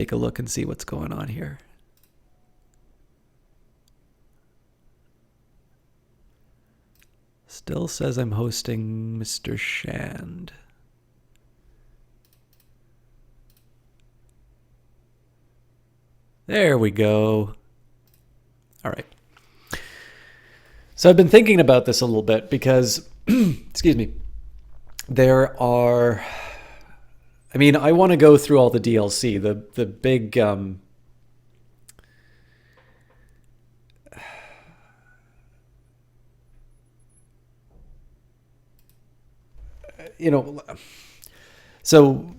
take a look and see what's going on here. Still says I'm hosting Mr. Shand. There we go. All right. So I've been thinking about this a little bit because, excuse me, there are, I mean, I want to go through all the DLC, the big, you know, so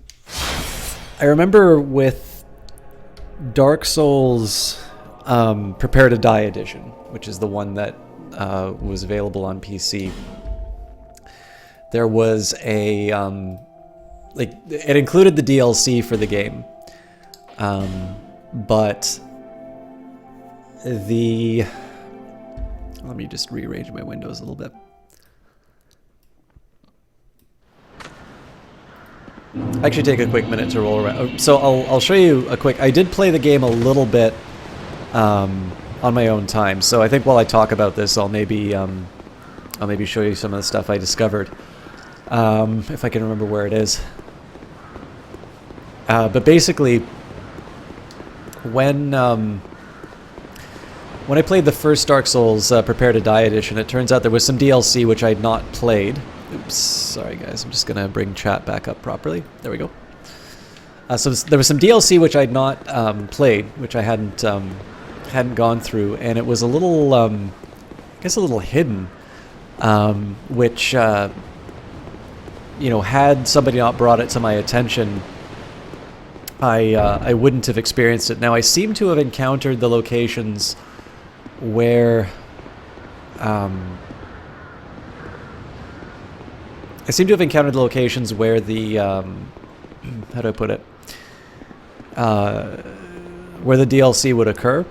I remember with Dark Souls Prepare to Die edition, which is the one that was available on PC. There was a like it included the DLC for the game, but the let me just rearrange my windows a little bit. Actually, take a quick minute to roll around. So I'll show you a quick. I did play the game a little bit on my own time. So I think while I talk about this, I'll maybe show you some of the stuff I discovered, if I can remember where it is. But basically, when I played the first Dark Souls Prepare to Die edition, it turns out there was some DLC which I'd not played. Oops, sorry guys, I'm just gonna bring chat back up properly. There we go. So there was some DLC which I'd not played, which I hadn't gone through, and it was a little, I guess a little hidden, which, you know, had somebody not brought it to my attention, I wouldn't have experienced it. Now I seem to have encountered the locations where, the, how do I put it? Where the DLC would occur,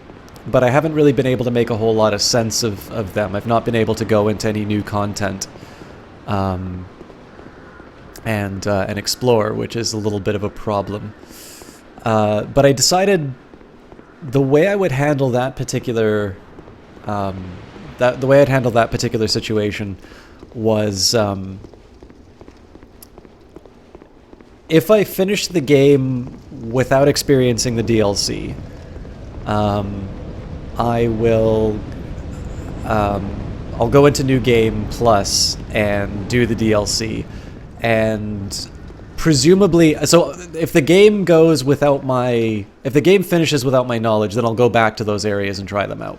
but I haven't really been able to make a whole lot of sense of them. I've not been able to go into any new content and explore, which is a little bit of a problem. But I decided the way I would handle that particular situation was, if I finish the game without experiencing the DLC, I will, I'll go into New Game Plus and do the DLC, and presumably, so if the game goes without my, if the game finishes without my knowledge, then I'll go back to those areas and try them out.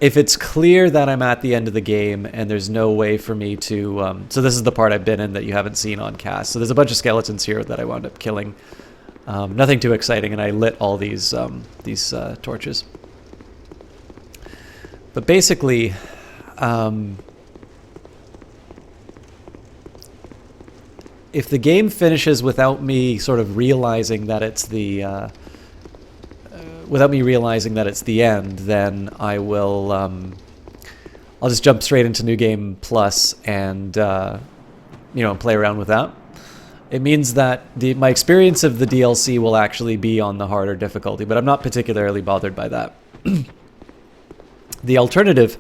If it's clear that I'm at the end of the game and there's no way for me to, so this is the part I've been in that you haven't seen on cast. So there's a bunch of skeletons here that I wound up killing. Nothing too exciting, and I lit all these torches. But basically, if the game finishes without me sort of realizing that it's the end, then I will, I'll just jump straight into New Game Plus and, you know, play around with that. It means that my experience of the DLC will actually be on the harder difficulty, but I'm not particularly bothered by that. The alternative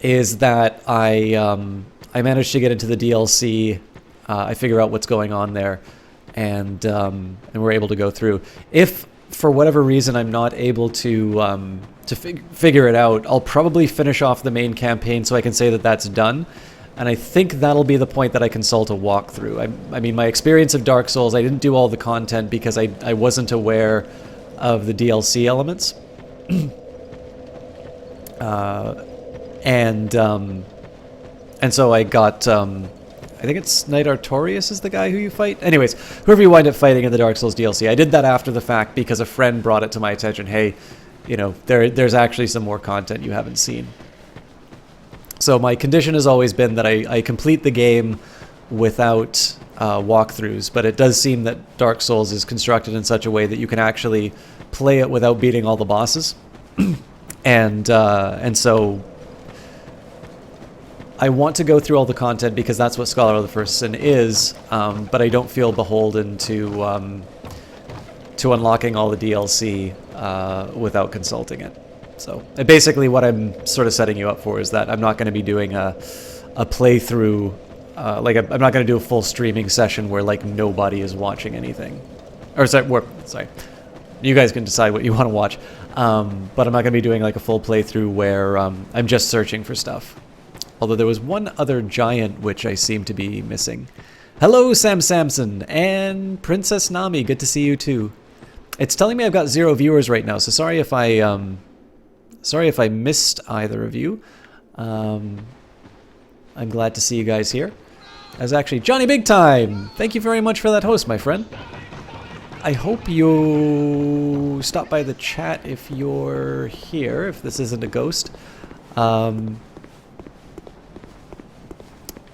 is that I manage to get into the DLC, I figure out what's going on there, and we're able to go through. If for whatever reason I'm not able to figure it out, I'll probably finish off the main campaign so I can say that that's done. And I think that'll be the point that I consult a walkthrough. I mean, my experience of Dark Souls, I didn't do all the content because I wasn't aware of the DLC elements. And so I got, I think it's Knight Artorias is the guy who you fight. Anyways, whoever you wind up fighting in the Dark Souls DLC. I did that after the fact because a friend brought it to my attention. Hey, you know, there's actually some more content you haven't seen. So my condition has always been that I complete the game without walkthroughs, but it does seem that Dark Souls is constructed in such a way that you can actually play it without beating all the bosses. And so I want to go through all the content because that's what Scholar of the First Sin is, but I don't feel beholden to to unlocking all the DLC without consulting it. So basically what I'm sort of setting you up for is that I'm not going to be doing a playthrough, I'm not going to do a full streaming session where like nobody is watching anything. Or sorry, you guys can decide what you want to watch. But I'm not going to be doing like a full playthrough where I'm just searching for stuff. Although there was one other giant which I seem to be missing. Hello, Sam Samson and Princess Nami. Good to see you too. It's telling me I've got 0 viewers right now, so sorry if I missed either of you. I'm glad to see you guys here. As actually Johnny Big Time. Thank you very much for that host, my friend. I hope you stop by the chat if you're here, if this isn't a ghost.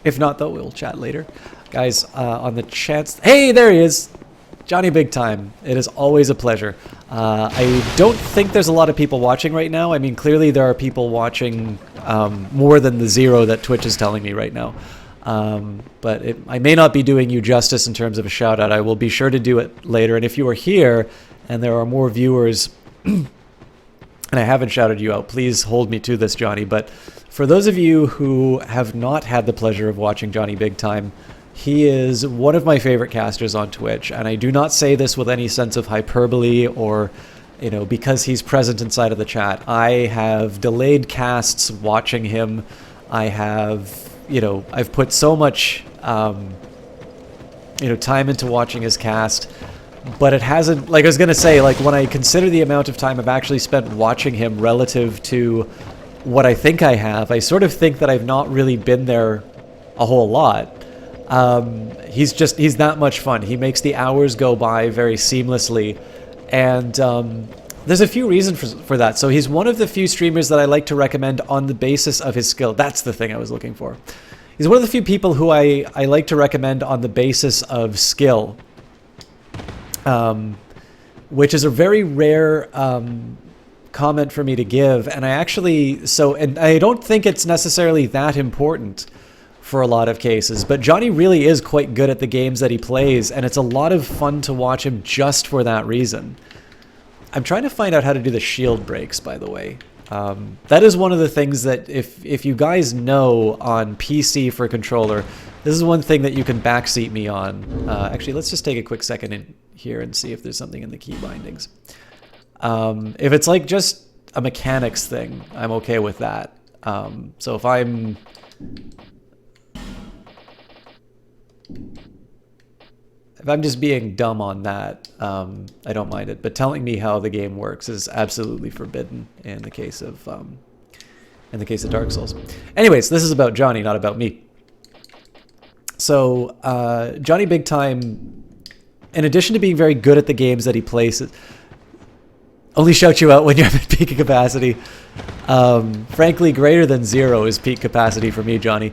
If not, though, we'll chat later. Guys, on the chats... Hey, there he is! Johnny Big Time. It is always a pleasure. I don't think there's a lot of people watching right now. I mean, clearly there are people watching more than the 0 that Twitch is telling me right now. But I may not be doing you justice in terms of a shout out. I will be sure to do it later. And if you are here and there are more viewers and I haven't shouted you out, please hold me to this, Johnny. But for those of you who have not had the pleasure of watching Johnny Big Time, he is one of my favorite casters on Twitch. And I do not say this with any sense of hyperbole or, you know, because he's present inside of the chat. I have delayed casts watching him. I have... You know, I've put so much, time into watching his cast, but it hasn't, like I was going to say, like when I consider the amount of time I've actually spent watching him relative to what I think I have, I sort of think that I've not really been there a whole lot. He's that much fun. He makes the hours go by very seamlessly, and there's a few reasons for that. So he's one of the few streamers that I like to recommend on the basis of his skill. That's the thing I was looking for. He's one of the few people who I like to recommend on the basis of skill, which is a very rare comment for me to give. And and I don't think it's necessarily that important for a lot of cases, but Johnny really is quite good at the games that he plays, and it's a lot of fun to watch him just for that reason. I'm trying to find out how to do the shield breaks, by the way. That is one of the things that if you guys know on PC for controller, this is one thing that you can backseat me on. Actually, let's just take a quick second in here and see if there's something in the key bindings. If it's like just a mechanics thing, I'm okay with that. So if I'm... If I'm just being dumb on that, I don't mind it. But telling me how the game works is absolutely forbidden in the case of Dark Souls. Anyways, this is about Johnny, not about me. So Johnny Big Time, in addition to being very good at the games that he plays, only shout you out when you're at peak capacity. Frankly, greater than 0 is peak capacity for me, Johnny.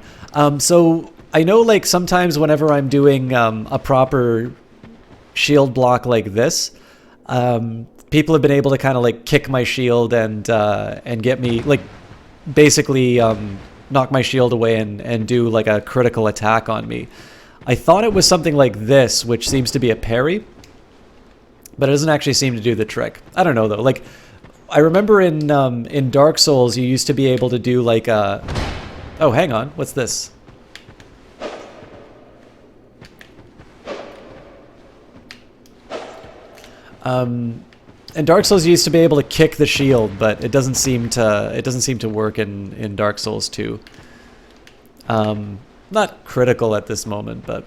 So I know, like, sometimes whenever I'm doing a proper shield block like this, people have been able to kind of, like, kick my shield and get me, like, basically knock my shield away and do, like, a critical attack on me. I thought it was something like this, which seems to be a parry, but it doesn't actually seem to do the trick. I don't know, though. Like, I remember in Dark Souls, you used to be able to do, like, a... Oh, hang on. What's this? In Dark Souls, you used to be able to kick the shield, but it doesn't seem to work in Dark Souls 2. Not critical at this moment, but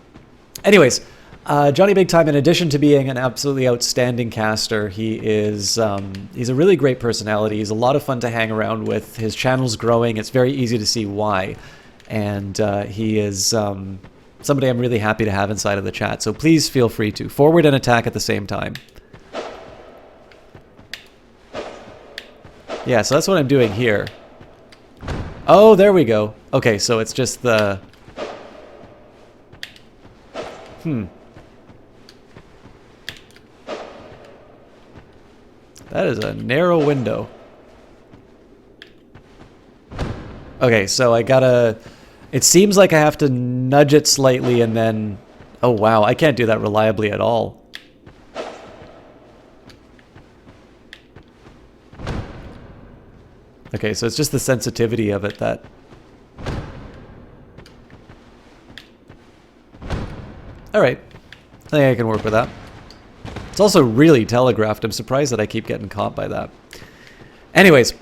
anyways, Johnny Big Time, in addition to being an absolutely outstanding caster, he's a really great personality. He's a lot of fun to hang around with. His channel's growing. It's very easy to see why, and he is somebody I'm really happy to have inside of the chat. So please feel free to forward and attack at the same time. Yeah, so that's what I'm doing here. Oh, there we go. Okay, so it's just the... That is a narrow window. Okay, so I gotta... It seems like I have to nudge it slightly and then... Oh, wow, I can't do that reliably at all. Okay, so it's just the sensitivity of it that... Alright. I think I can work with that. It's also really telegraphed. I'm surprised that I keep getting caught by that. Anyways,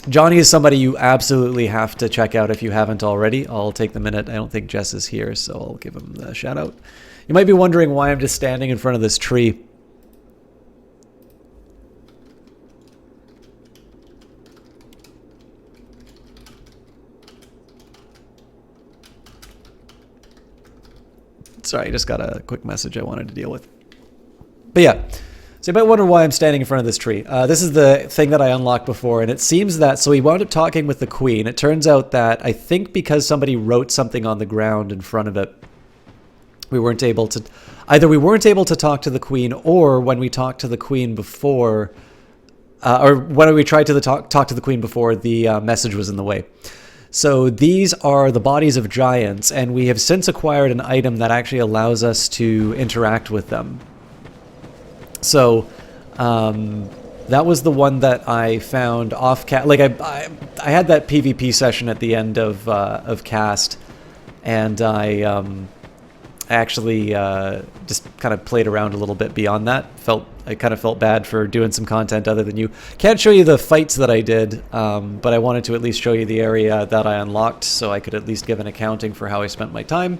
Johnny is somebody you absolutely have to check out if you haven't already. I'll take the minute. I don't think Jess is here, so I'll give him the shout out. You might be wondering why I'm just standing in front of this tree. Sorry, I just got a quick message I wanted to deal with. But yeah, so you might wonder why I'm standing in front of this tree. This is the thing that I unlocked before, and it seems that, so we wound up talking with the queen. It turns out that I think because somebody wrote something on the ground in front of it, we weren't able to, either we weren't able to talk to the queen, or when we talked to the queen before, or when we tried to talk to the queen before, the message was in the way. So these are the bodies of giants, and we have since acquired an item that actually allows us to interact with them. So that was the one that I found off cast. Like I had that PvP session at the end of cast, and I actually just kind of played around a little bit beyond that. I kind of felt bad for doing some content other than you. Can't show you the fights that I did, but I wanted to at least show you the area that I unlocked so I could at least give an accounting for how I spent my time.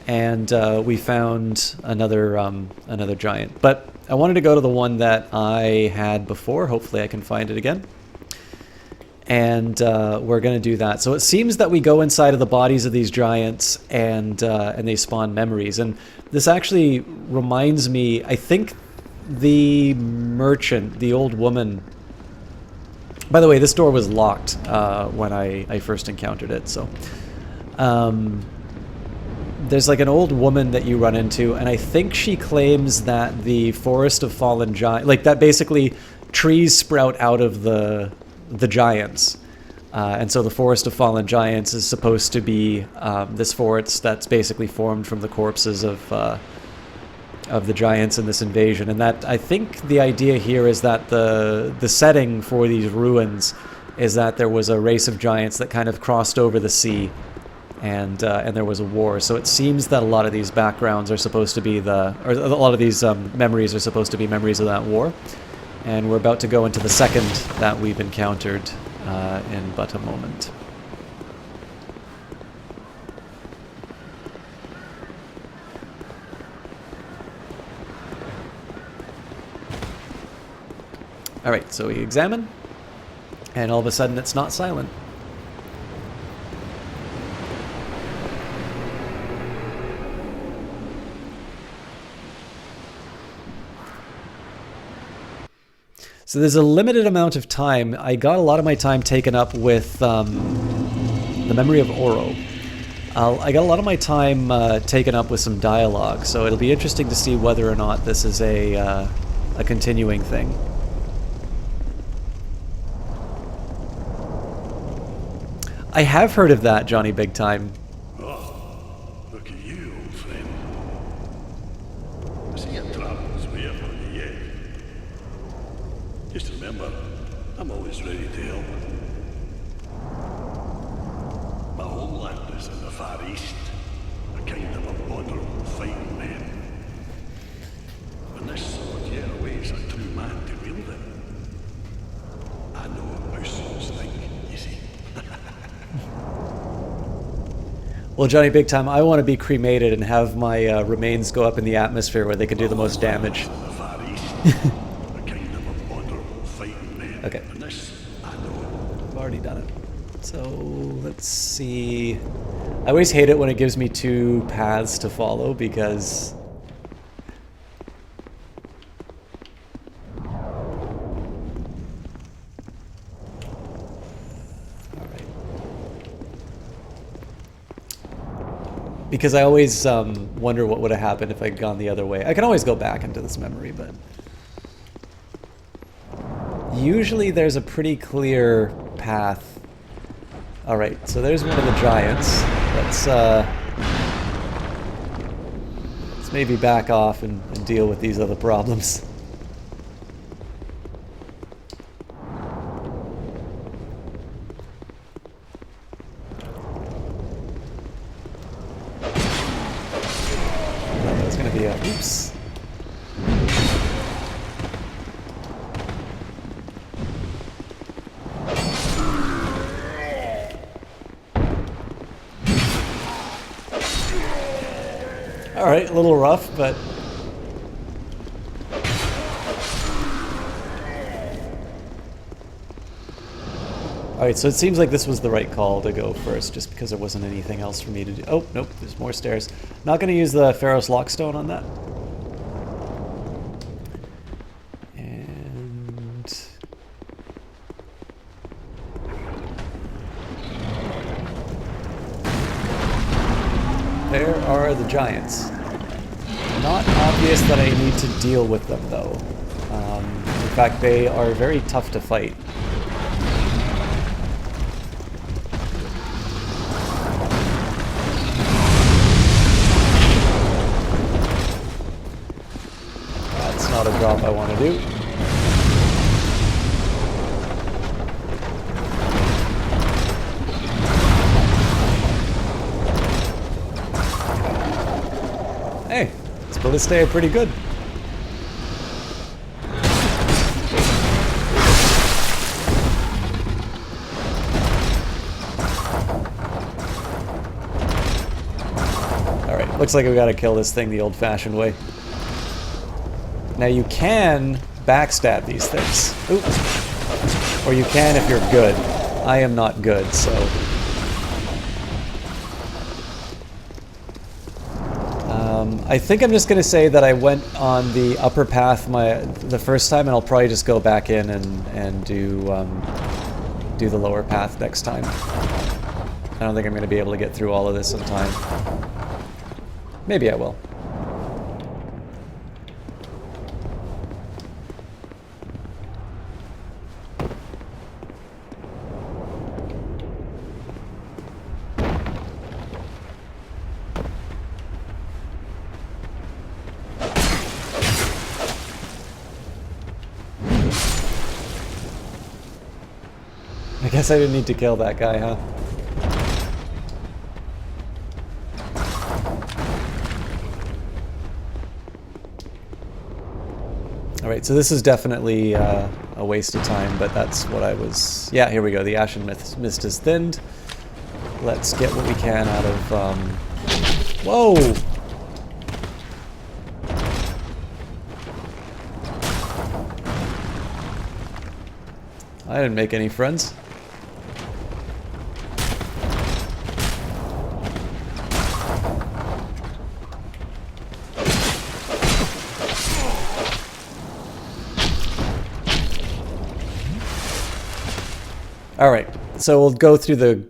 And we found another giant. But I wanted to go to the one that I had before. Hopefully I can find it again. And we're going to do that. So it seems that we go inside of the bodies of these giants and they spawn memories. And this actually reminds me, I think the merchant, the old woman... By the way, this door was locked when I first encountered it. So there's like an old woman that you run into, and I think she claims that the Forest of Fallen Giants... Like that basically trees sprout out of the giants. And so the Forest of Fallen Giants is supposed to be this forest that's basically formed from the corpses of the giants in this invasion. And that, I think the idea here is that the setting for these ruins is that there was a race of giants that kind of crossed over the sea, and there was a war. So it seems that a lot of these backgrounds are supposed to be a lot of these memories are supposed to be memories of that war. And we're about to go into the second that we've encountered in but a moment. Alright, so we examine, and all of a sudden it's not silent. So there's a limited amount of time. I got a lot of my time taken up with the memory of Oro. I got a lot of my time taken up with some dialogue, so it'll be interesting to see whether or not this is a continuing thing. I have heard of that, Johnny Big Time. Oh, look at you, old friend. I see your travels were on the yet. Just remember, I'm always ready to help. My homeland is in the Far East, a kind of abominable fighting man. And this sword here awaits a true man to wield it. I know how souls think, you see. Well, Johnny Big Time, I want to be cremated and have my remains go up in the atmosphere where they can do the most damage. Okay. I've already done it. So, let's see. I always hate it when it gives me two paths to follow because... Because I always wonder what would have happened if I'd gone the other way. I can always go back into this memory, but... Usually there's a pretty clear path. Alright, so there's one of the giants. Let's maybe back off and deal with these other problems. Alright, a little rough, but... Alright, so it seems like this was the right call to go first, just because there wasn't anything else for me to do. Oh, nope, there's more stairs. Not going to use the Pharaoh's Lockstone on that. And... there are the giants. Not obvious that I need to deal with them, though. In fact, they are very tough to fight. That's not a drop I want to do. Hey, this ballistae are pretty good. Alright, looks like we gotta kill this thing the old-fashioned way. Now you can backstab these things. Oops. Or you can if you're good. I am not good, so... I think I'm just going to say that I went on the upper path the first time, and I'll probably just go back in and do the lower path next time. I don't think I'm going to be able to get through all of this in time. Maybe I will. I guess I didn't need to kill that guy, huh? Alright, so this is definitely a waste of time, but that's what I was... Yeah, here we go. The Ashen Mist is thinned. Let's get what we can out of... Whoa! I didn't make any friends. All right, so we'll go through the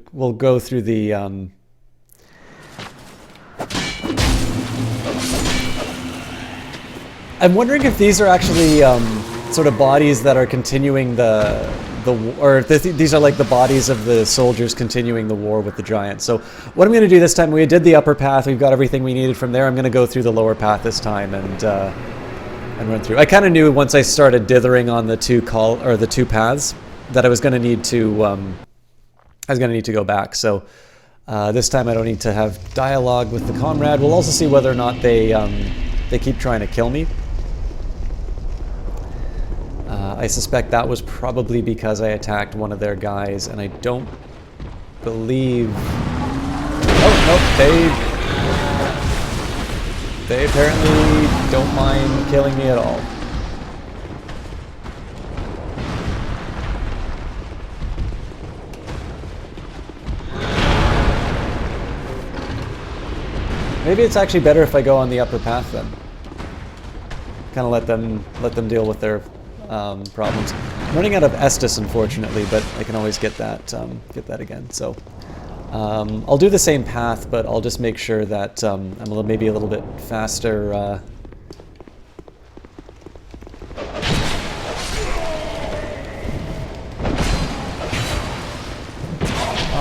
I'm wondering if these are actually sort of bodies that are continuing these are like the bodies of the soldiers continuing the war with the giants. So what I'm going to do this time, we did the upper path, we've got everything we needed from there. I'm going to go through the lower path this time and run through. I kind of knew once I started dithering on the two paths that I was going to need to go back. So this time I don't need to have dialogue with the comrade. We'll also see whether or not they keep trying to kill me. I suspect that was probably because I attacked one of their guys, and I don't believe... Oh, nope, they apparently don't mind killing me at all. Maybe it's actually better if I go on the upper path then. Kind of let them deal with their problems. I'm running out of Estus, unfortunately, but I can always get that again. So I'll do the same path, but I'll just make sure that I'm maybe a little bit faster.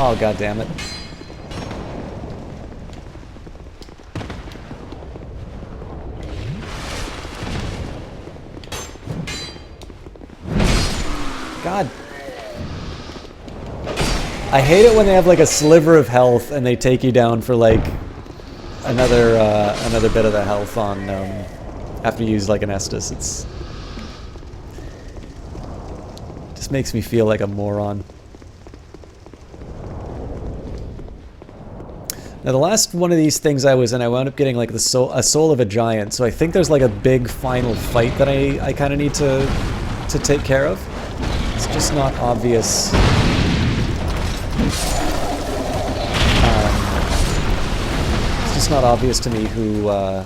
Oh, god damn it. God. I hate it when they have like a sliver of health and they take you down for like another bit of the health on after you use like an Estus. It's just makes me feel like a moron. Now the last one of these things I was in, I wound up getting like a soul of a giant. So I think there's like a big final fight that I kind of need to take care of. It's just not obvious. It's just not obvious to me who I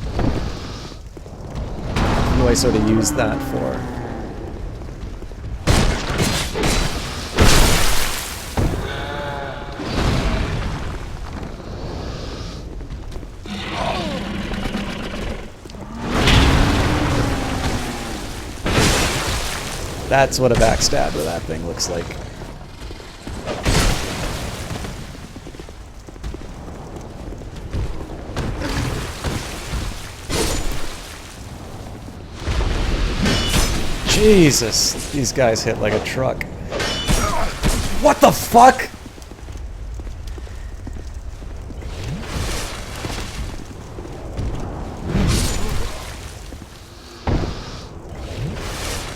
sort of use that for. That's what a backstab of that thing looks like. Jesus, these guys hit like a truck. What the fuck?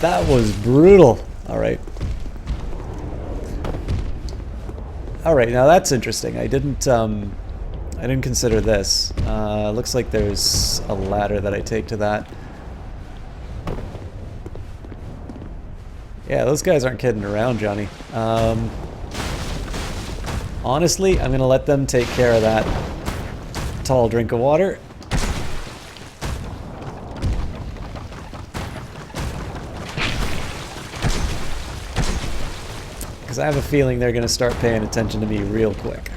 That was brutal. All right. All right, now that's interesting. I didn't consider this. Looks like there's a ladder that I take to that. Yeah, those guys aren't kidding around, Johnny. Honestly, I'm gonna let them take care of that tall drink of water. I have a feeling they're going to start paying attention to me real quick.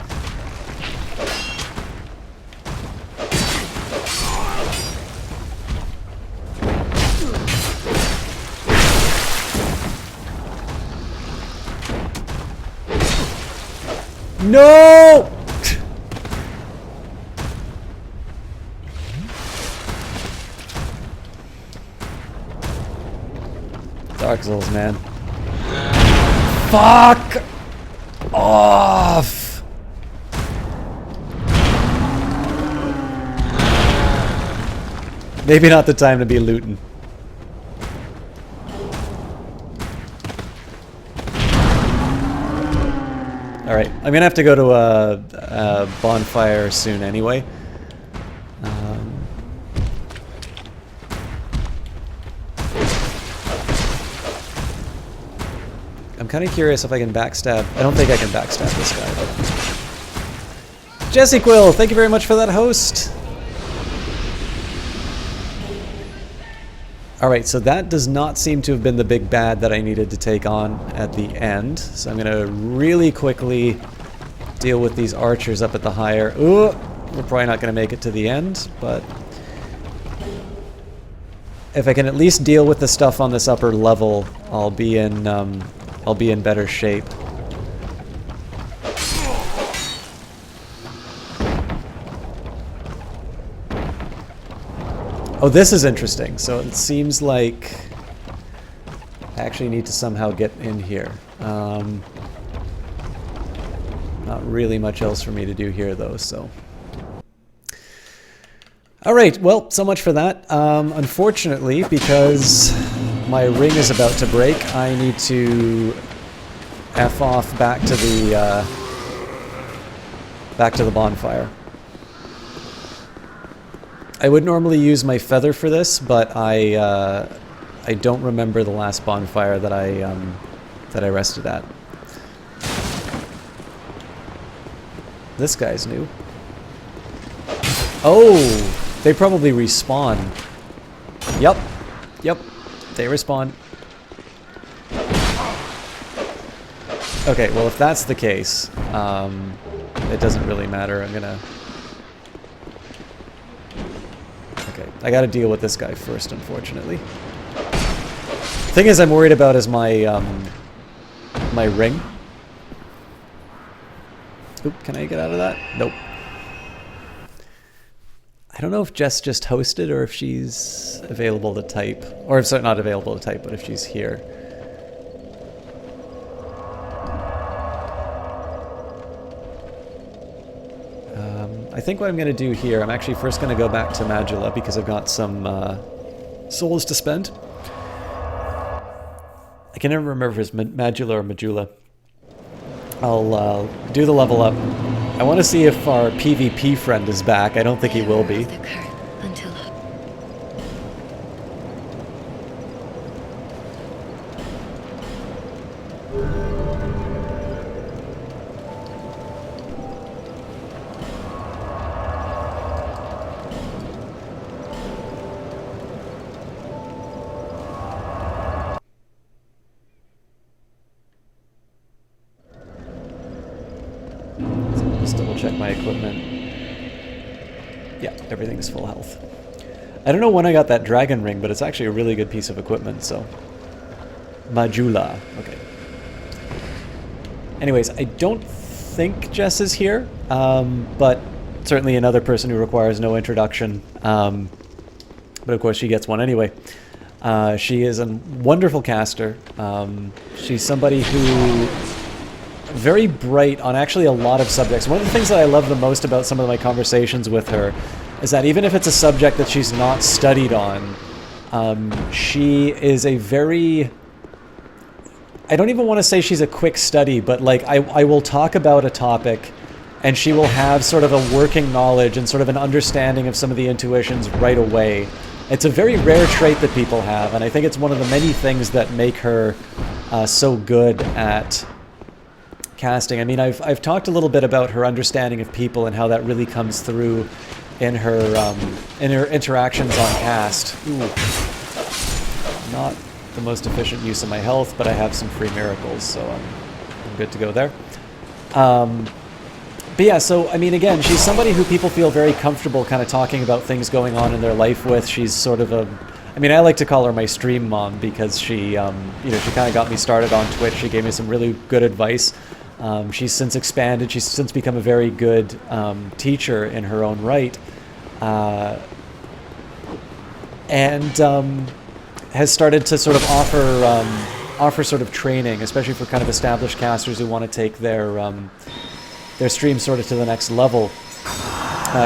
No! Dark Souls, man. Fuck off! Maybe not the time to be looting. Alright, I'm gonna have to go to a bonfire soon anyway. I'm kind of curious if I can backstab. I don't think I can backstab this guy. But... Jesse Quill, thank you very much for that host. Alright, so that does not seem to have been the big bad that I needed to take on at the end. So I'm going to really quickly deal with these archers up at the higher... Ooh, we're probably not going to make it to the end, but... if I can at least deal with the stuff on this upper level, I'll be in better shape. Oh, this is interesting. So it seems like I actually need to somehow get in here. Not really much else for me to do here, though, so... Alright, well, so much for that. Unfortunately, because my ring is about to break, I need to F off back to the bonfire. I would normally use my feather for this, but I don't remember the last bonfire that I rested at. This guy's new. Oh! They probably respawn. Yep. Yep. They respawn. Okay, well if that's the case, it doesn't really matter. I'm gonna... Okay, I gotta deal with this guy first, unfortunately. The thing is I'm worried about is my, my ring. Oop, can I get out of that? Nope. I don't know if Jess just hosted or if she's available to type. Or if sorry, not available to type, but if she's here. I think what I'm going to do here, I'm actually first going to go back to Majula because I've got some souls to spend. I can never remember if it's Majula or Majula. I'll do the level up I want to see if our PvP friend is back. I don't think he will be. Until Just double check my equipment. Yeah, everything's full health. I don't know when I got that dragon ring, but it's actually a really good piece of equipment, so. Majula. Okay. Anyways, I don't think Jess is here, but certainly another person who requires no introduction. But of course she gets one anyway. She is a wonderful caster. She's somebody who very bright on actually a lot of subjects. One of the things that I love the most about some of my conversations with her is that even if it's a subject that she's not studied on, she is a very... I don't even want to say she's a quick study, but like I will talk about a topic and she will have sort of a working knowledge and sort of an understanding of some of the intuitions right away. It's a very rare trait that people have, and I think it's one of the many things that make her so good at casting. I mean, I've talked a little bit about her understanding of people and how that really comes through in her interactions on cast. Ooh. Not the most efficient use of my health, but I have some free miracles, so I'm good to go there. But yeah, so I mean, again, she's somebody who people feel very comfortable kind of talking about things going on in their life with. She's sort of a, I mean, I like to call her my stream mom because she, you know, she kind of got me started on Twitch. She gave me some really good advice. She's since expanded. She's since become a very good teacher in her own right, and has started to sort of offer sort of training, especially for kind of established casters who want to take their stream sort of to the next level.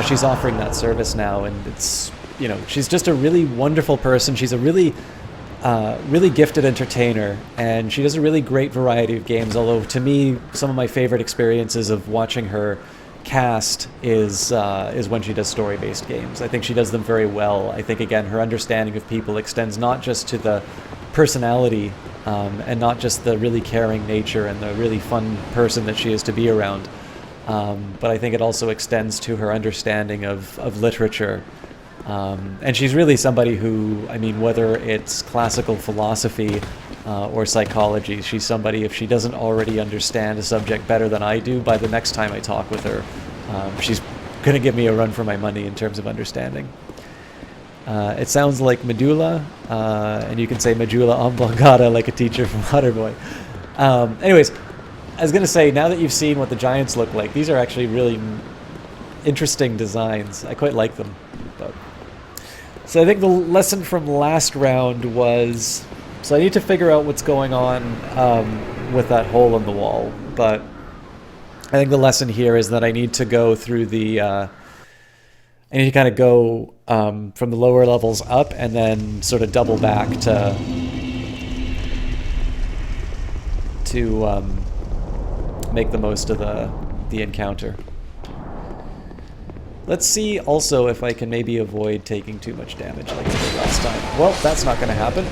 She's offering that service now, and it's, you know, she's just a really wonderful person. She's a really really gifted entertainer, and she does a really great variety of games, although to me some of my favorite experiences of watching her cast is when she does story-based games. I think she does them very well. I think, again, her understanding of people extends not just to the personality and not just the really caring nature and the really fun person that she is to be around, but I think it also extends to her understanding of literature. And she's really somebody who, I mean, whether it's classical philosophy or psychology, she's somebody, if she doesn't already understand a subject better than I do, by the next time I talk with her, she's going to give me a run for my money in terms of understanding. It sounds like Medulla, and you can say Medulla oblongata like a teacher from Waterboy. Anyways, I was going to say, now that you've seen what the giants look like, these are actually really interesting designs. I quite like them. But so I think the lesson from last round was, so I need to figure out what's going on with that hole in the wall, but I think the lesson here is that I need to go through the, I need to kind of go from the lower levels up and then sort of double back to make the most of the encounter. Let's see also if I can maybe avoid taking too much damage like I did last time. Well, that's not going to happen.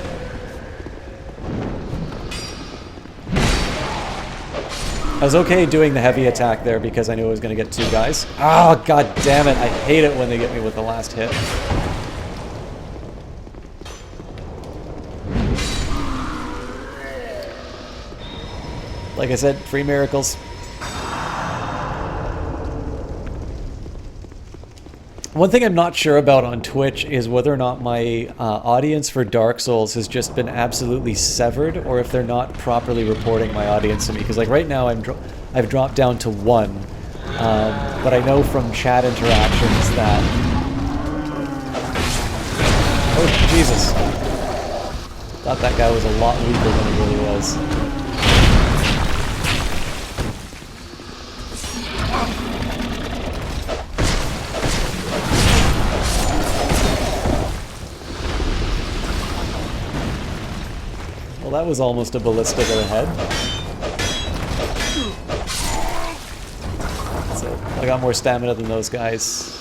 I was okay doing the heavy attack there because I knew I was going to get two guys. Oh, god damn it. I hate it when they get me with the last hit. Like I said, free miracles. One thing I'm not sure about on Twitch is whether or not my audience for Dark Souls has just been absolutely severed, or if they're not properly reporting my audience to me. Because like right now I've dropped down to 1, but I know from chat interactions that... Oh, Jesus. Thought that guy was a lot weaker than he really was. Well, that was almost a ballista to the head. So I got more stamina than those guys.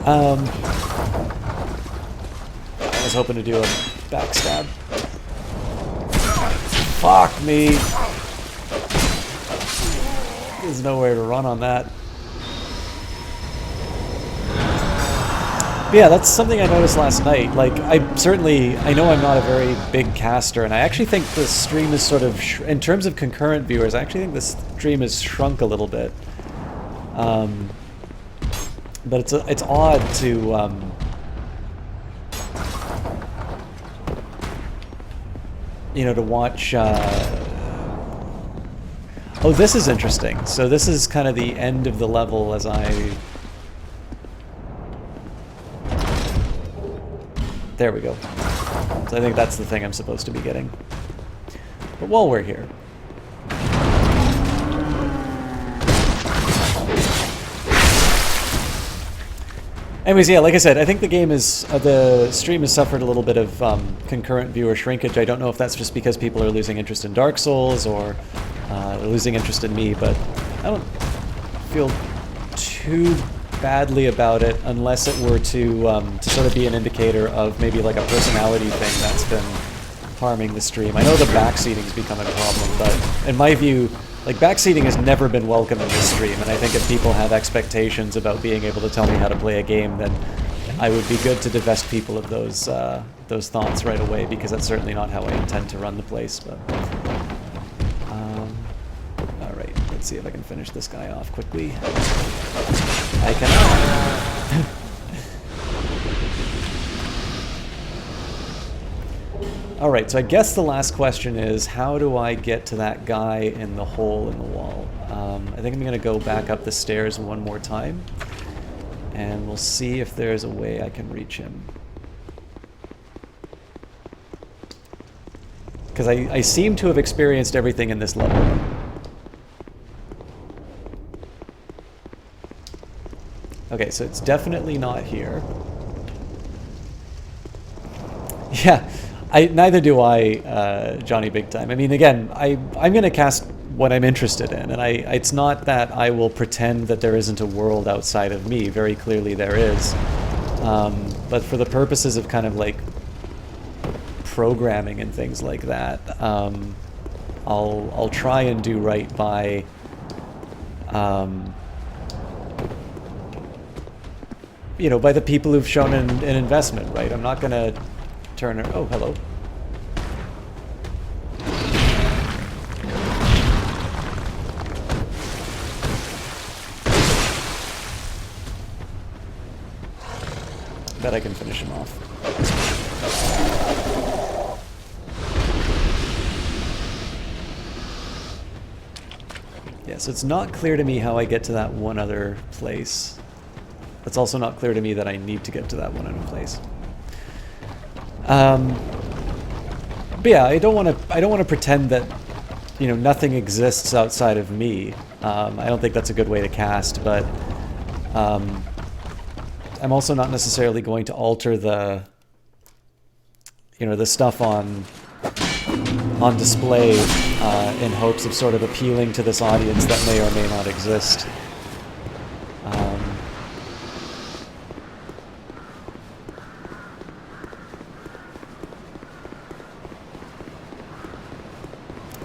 I was hoping to do a backstab. Fuck me! There's nowhere to run on that. But yeah, that's something I noticed last night. Like, I know I'm not a very big caster, and I actually think the stream is sort of, in terms of concurrent viewers, I actually think the stream has shrunk a little bit. But it's odd to, you know, to watch, oh, this is interesting. So this is kind of the end of the level as there we go. So I think that's the thing I'm supposed to be getting. But while we're here. Anyways, yeah, like I said, I think the game is, the stream has suffered a little bit of concurrent viewer shrinkage. I don't know if that's just because people are losing interest in Dark Souls or losing interest in me, but I don't feel too badly about it unless it were to sort of be an indicator of maybe like a personality thing that's been harming the stream. I know the backseating's become a problem, but in my view, like, backseating has never been welcome in this stream, and I think if people have expectations about being able to tell me how to play a game, then I would be good to divest people of those thoughts right away, because that's certainly not how I intend to run the place. But all right, let's see if I can finish this guy off quickly. I cannot. All right, so I guess the last question is, how do I get to that guy in the hole in the wall? I think I'm going to go back up the stairs one more time, and we'll see if there's a way I can reach him. Because I seem to have experienced everything in this level. Okay, so it's definitely not here. Yeah. Neither do I, Johnny Big Time. I mean, again, I'm going to cast what I'm interested in, and it's not that I will pretend that there isn't a world outside of me. Very clearly there is. But for the purposes of kind of like programming and things like that, I'll try and do right by you know, by the people who've shown an investment, right? I'm not going to turn her. Oh, hello. Bet I can finish him off. Yeah, so it's not clear to me how I get to that one other place. It's also not clear to me that I need to get to that one other place. But yeah, I don't want to pretend that, you know, nothing exists outside of me. I don't think that's a good way to cast, but I'm also not necessarily going to alter the, you know, the stuff on display in hopes of sort of appealing to this audience that may or may not exist.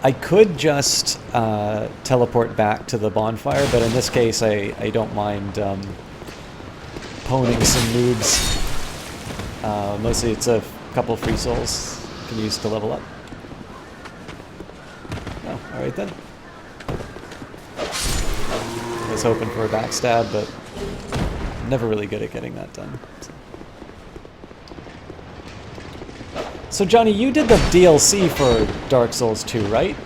I could just teleport back to the bonfire, but in this case I don't mind poning some noobs. Mostly it's a couple free souls you can use to level up. Oh, alright then. I was hoping for a backstab, but I'm never really good at getting that done. So Johnny, you did the DLC for Dark Souls 2, right?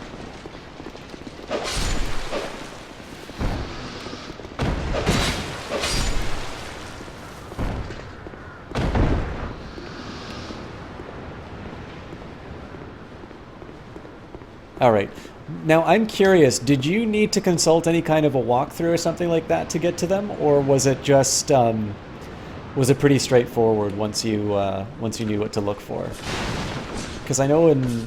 Alright. Now I'm curious, did you need to consult any kind of a walkthrough or something like that to get to them? Or was it just, was it pretty straightforward once you knew what to look for? Because I know in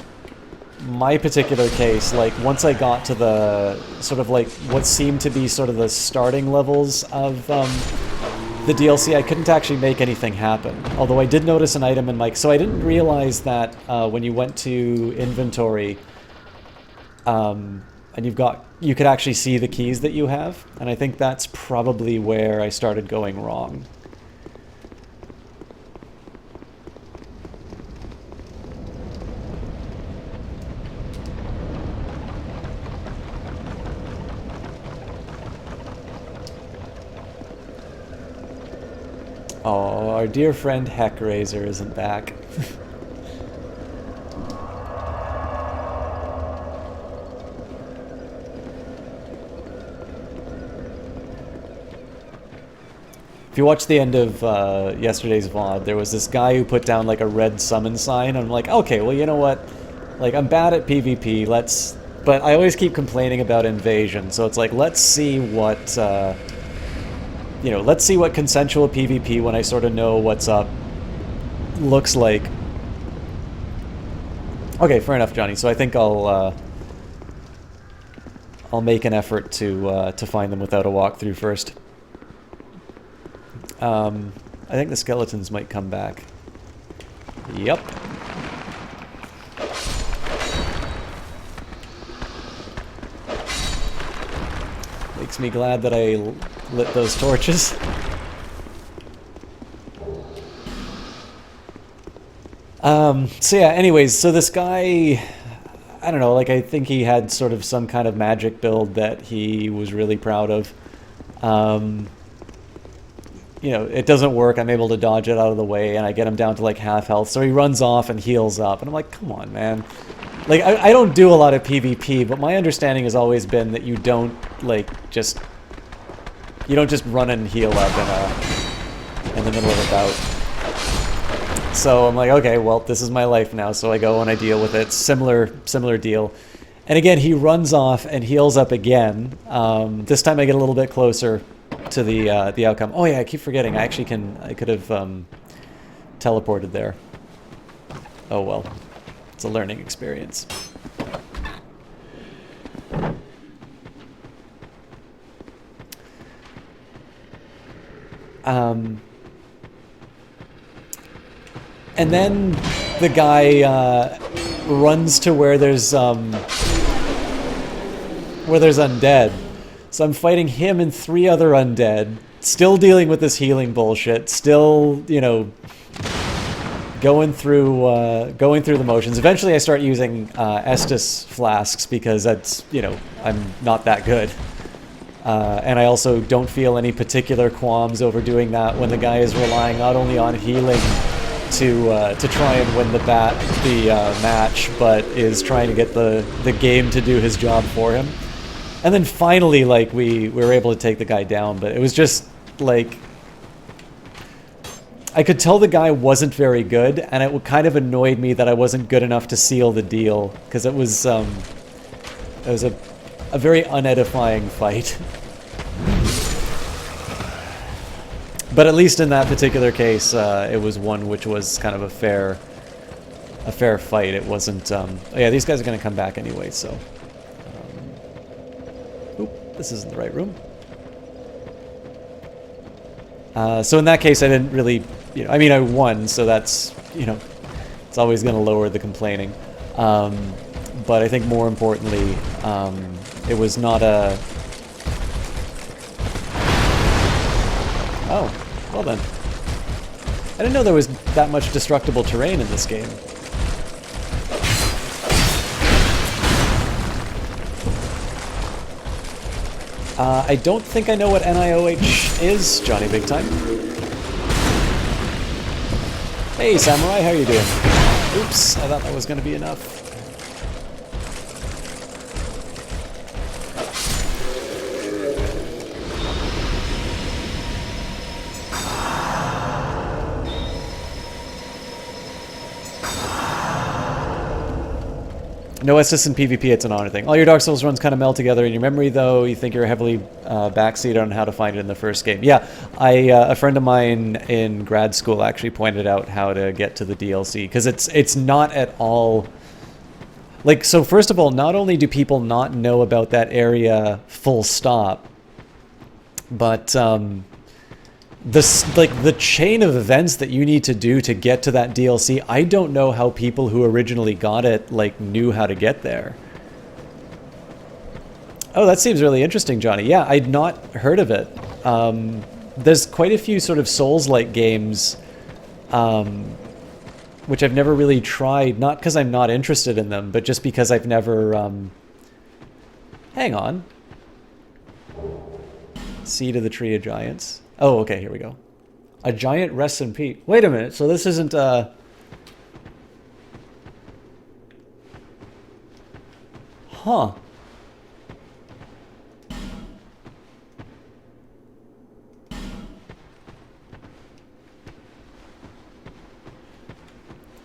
my particular case, like once I got to the sort of like what seemed to be sort of the starting levels of the DLC, I couldn't actually make anything happen. Although I did notice an item in my... So I didn't realize that when you went to inventory, and you could actually see the keys that you have, and I think that's probably where I started going wrong. Oh, our dear friend Heckraiser isn't back. If you watch the end of yesterday's VOD, there was this guy who put down like a red summon sign, and I'm like, okay, well, you know what? Like, I'm bad at PvP, but I always keep complaining about invasion, so it's like, let's see what... let's see what consensual PvP, when I sort of know what's up, looks like. Okay, fair enough, Johnny. So I think I'll make an effort to find them without a walkthrough first. I think the skeletons might come back. Yep. Makes me glad that I lit those torches. So yeah, anyways, so this guy, I don't know, like I think he had sort of some kind of magic build that he was really proud of. It doesn't work, I'm able to dodge it out of the way, and I get him down to like half health, so he runs off and heals up, and I'm like, come on, man. Like, I don't do a lot of PvP, but my understanding has always been that you don't, like, just run and heal up in the middle of a bout. So I'm like, okay, well, this is my life now, so I go and I deal with it. Similar deal. And again, he runs off and heals up again. This time I get a little bit closer to the outcome. Oh yeah, I keep forgetting. I could have teleported there. Oh well. It's a learning experience. And then the guy runs to where there's undead. So I'm fighting him and 3 other undead, still dealing with this healing bullshit, still, going through the motions. Eventually I start using Estus flasks because that's, I'm not that good. And I also don't feel any particular qualms over doing that when the guy is relying not only on healing to try and win the match, but is trying to get the game to do his job for him. And then finally, like, we were able to take the guy down, but it was just, like... I could tell the guy wasn't very good, and it kind of annoyed me that I wasn't good enough to seal the deal, because it was a very unedifying fight. But at least in that particular case, it was one which was kind of a fair fight. It wasn't... oh yeah, these guys are going to come back anyway, so... Oop, this isn't the right room. So in that case, I didn't really... I mean, I won, so that's, it's always going to lower the complaining. But I think more importantly, it was not a... Oh, well then. I didn't know there was that much destructible terrain in this game. I don't think I know what NIOH is, Johnny Big Time. Hey, Samurai, how you doing? Oops, I thought that was going to be enough. No Estus in PvP, it's an honor thing. All your Dark Souls runs kind of meld together in your memory, though. You think you're heavily backseated on how to find it in the first game. Yeah, a friend of mine in grad school actually pointed out how to get to the DLC, because it's not at all... Like, so first of all, not only do people not know about that area full stop, but the chain of events that you need to do to get to that DLC, I don't know how people who originally got it like knew how to get there. Oh, that seems really interesting, Johnny. Yeah, I'd not heard of it. There's quite a few sort of Souls-like games, which I've never really tried, not because I'm not interested in them, but just because I've never... Hang on. Seed of the Tree of Giants. Oh, okay, here we go. A giant rests in peace. Wait a minute, so this isn't... Huh.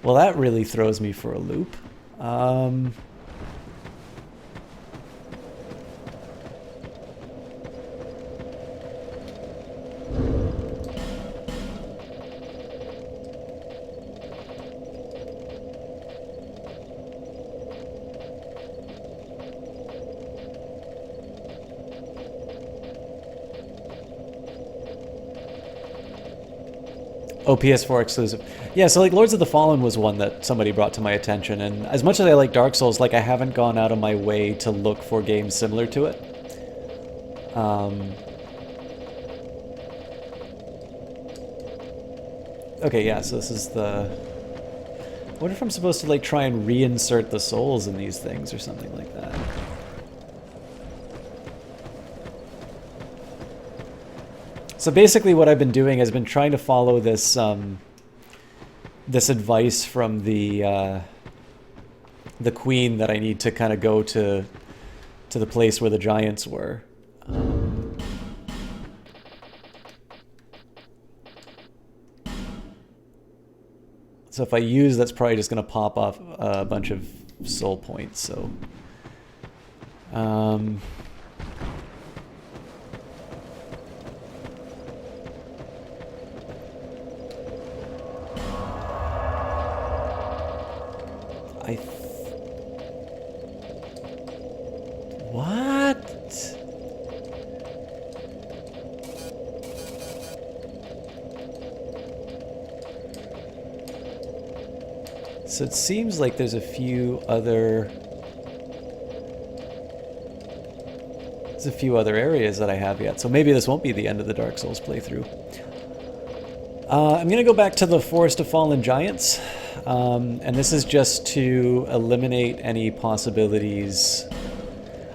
Well, that really throws me for a loop. Oh, PS4 exclusive. Yeah, so like Lords of the Fallen was one that somebody brought to my attention, and as much as I like Dark Souls, like I haven't gone out of my way to look for games similar to it. Okay, yeah, so this is the... I wonder if I'm supposed to like try and reinsert the souls in these things or something like that. So basically what I've been doing has been trying to follow this this advice from the queen that I need to kind of go to the place where the giants were. So if I use, that's probably just going to pop off a bunch of soul points, so... What? So it seems like there's a few other... There's a few other areas that I have yet, so maybe this won't be the end of the Dark Souls playthrough. I'm gonna go back to the Forest of Fallen Giants, and this is just to eliminate any possibilities.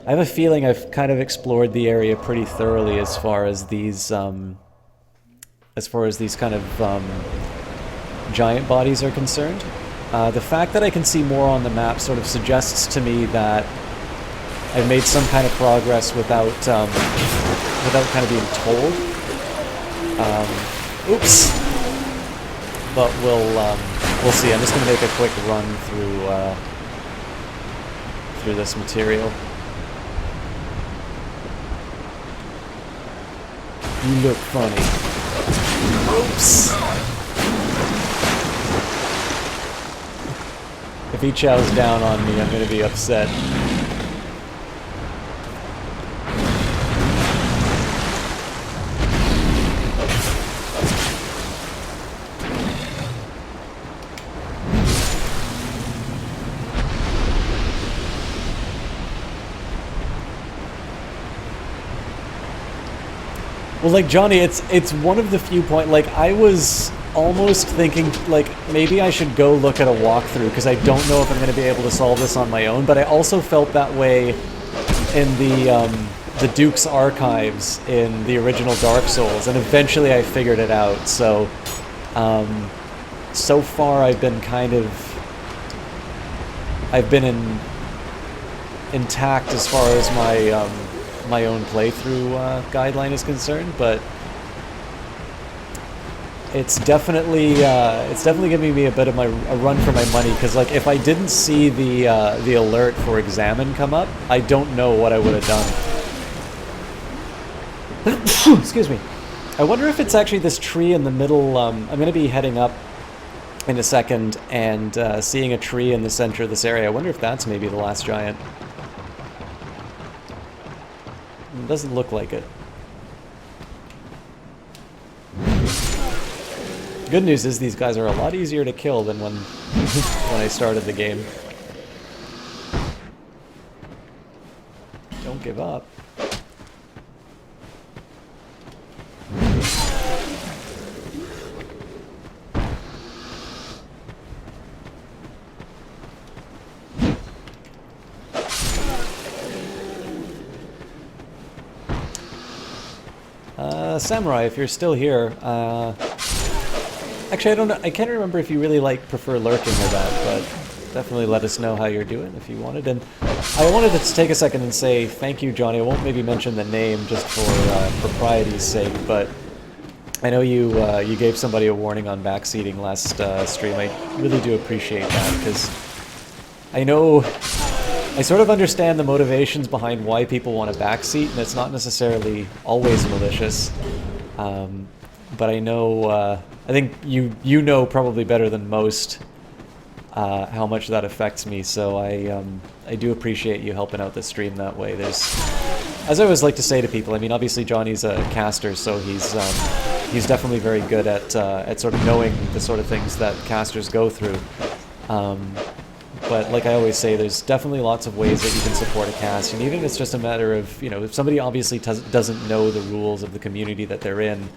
I have a feeling I've kind of explored the area pretty thoroughly as far as these kind of giant bodies are concerned. The fact that I can see more on the map sort of suggests to me that I've made some kind of progress without kind of being told. Oops. But we'll see. I'm just going to make a quick run through this material. You look funny. Oops. If he chows down on me, I'm going to be upset. Well, like, Johnny, it's one of the few points, like, I was almost thinking, like, maybe I should go look at a walkthrough, because I don't know if I'm going to be able to solve this on my own, but I also felt that way in the Duke's archives in the original Dark Souls, and eventually I figured it out, so, so far I've been intact as far as my own playthrough guideline is concerned, but it's definitely giving me a bit of a run for my money, because like if I didn't see the alert for examine come up, I don't know what I would have done. Excuse me. I wonder if it's actually this tree in the middle. I'm going to be heading up in a second, and seeing a tree in the center of this area. I wonder if that's maybe the last giant. It doesn't look like it. Good news is these guys are a lot easier to kill than when when I started the game. Don't give up. Samurai, if you're still here, actually I don't know, I can't remember if you really prefer lurking or that, but definitely let us know how you're doing if you wanted. And I wanted to take a second and say thank you, Johnny. I won't maybe mention the name just for propriety's sake, but I know you gave somebody a warning on backseating last stream. I really do appreciate that, because I know I sort of understand the motivations behind why people want to backseat, and it's not necessarily always malicious. But I know, I think you know probably better than most how much that affects me. So I do appreciate you helping out the stream that way. There's, as I always like to say to people, I mean, obviously Johnny's a caster, so he's definitely very good at sort of knowing the sort of things that casters go through. But like I always say, there's definitely lots of ways that you can support a cast, and even if it's just a matter of, you know, if somebody obviously doesn't know the rules of the community that they're in,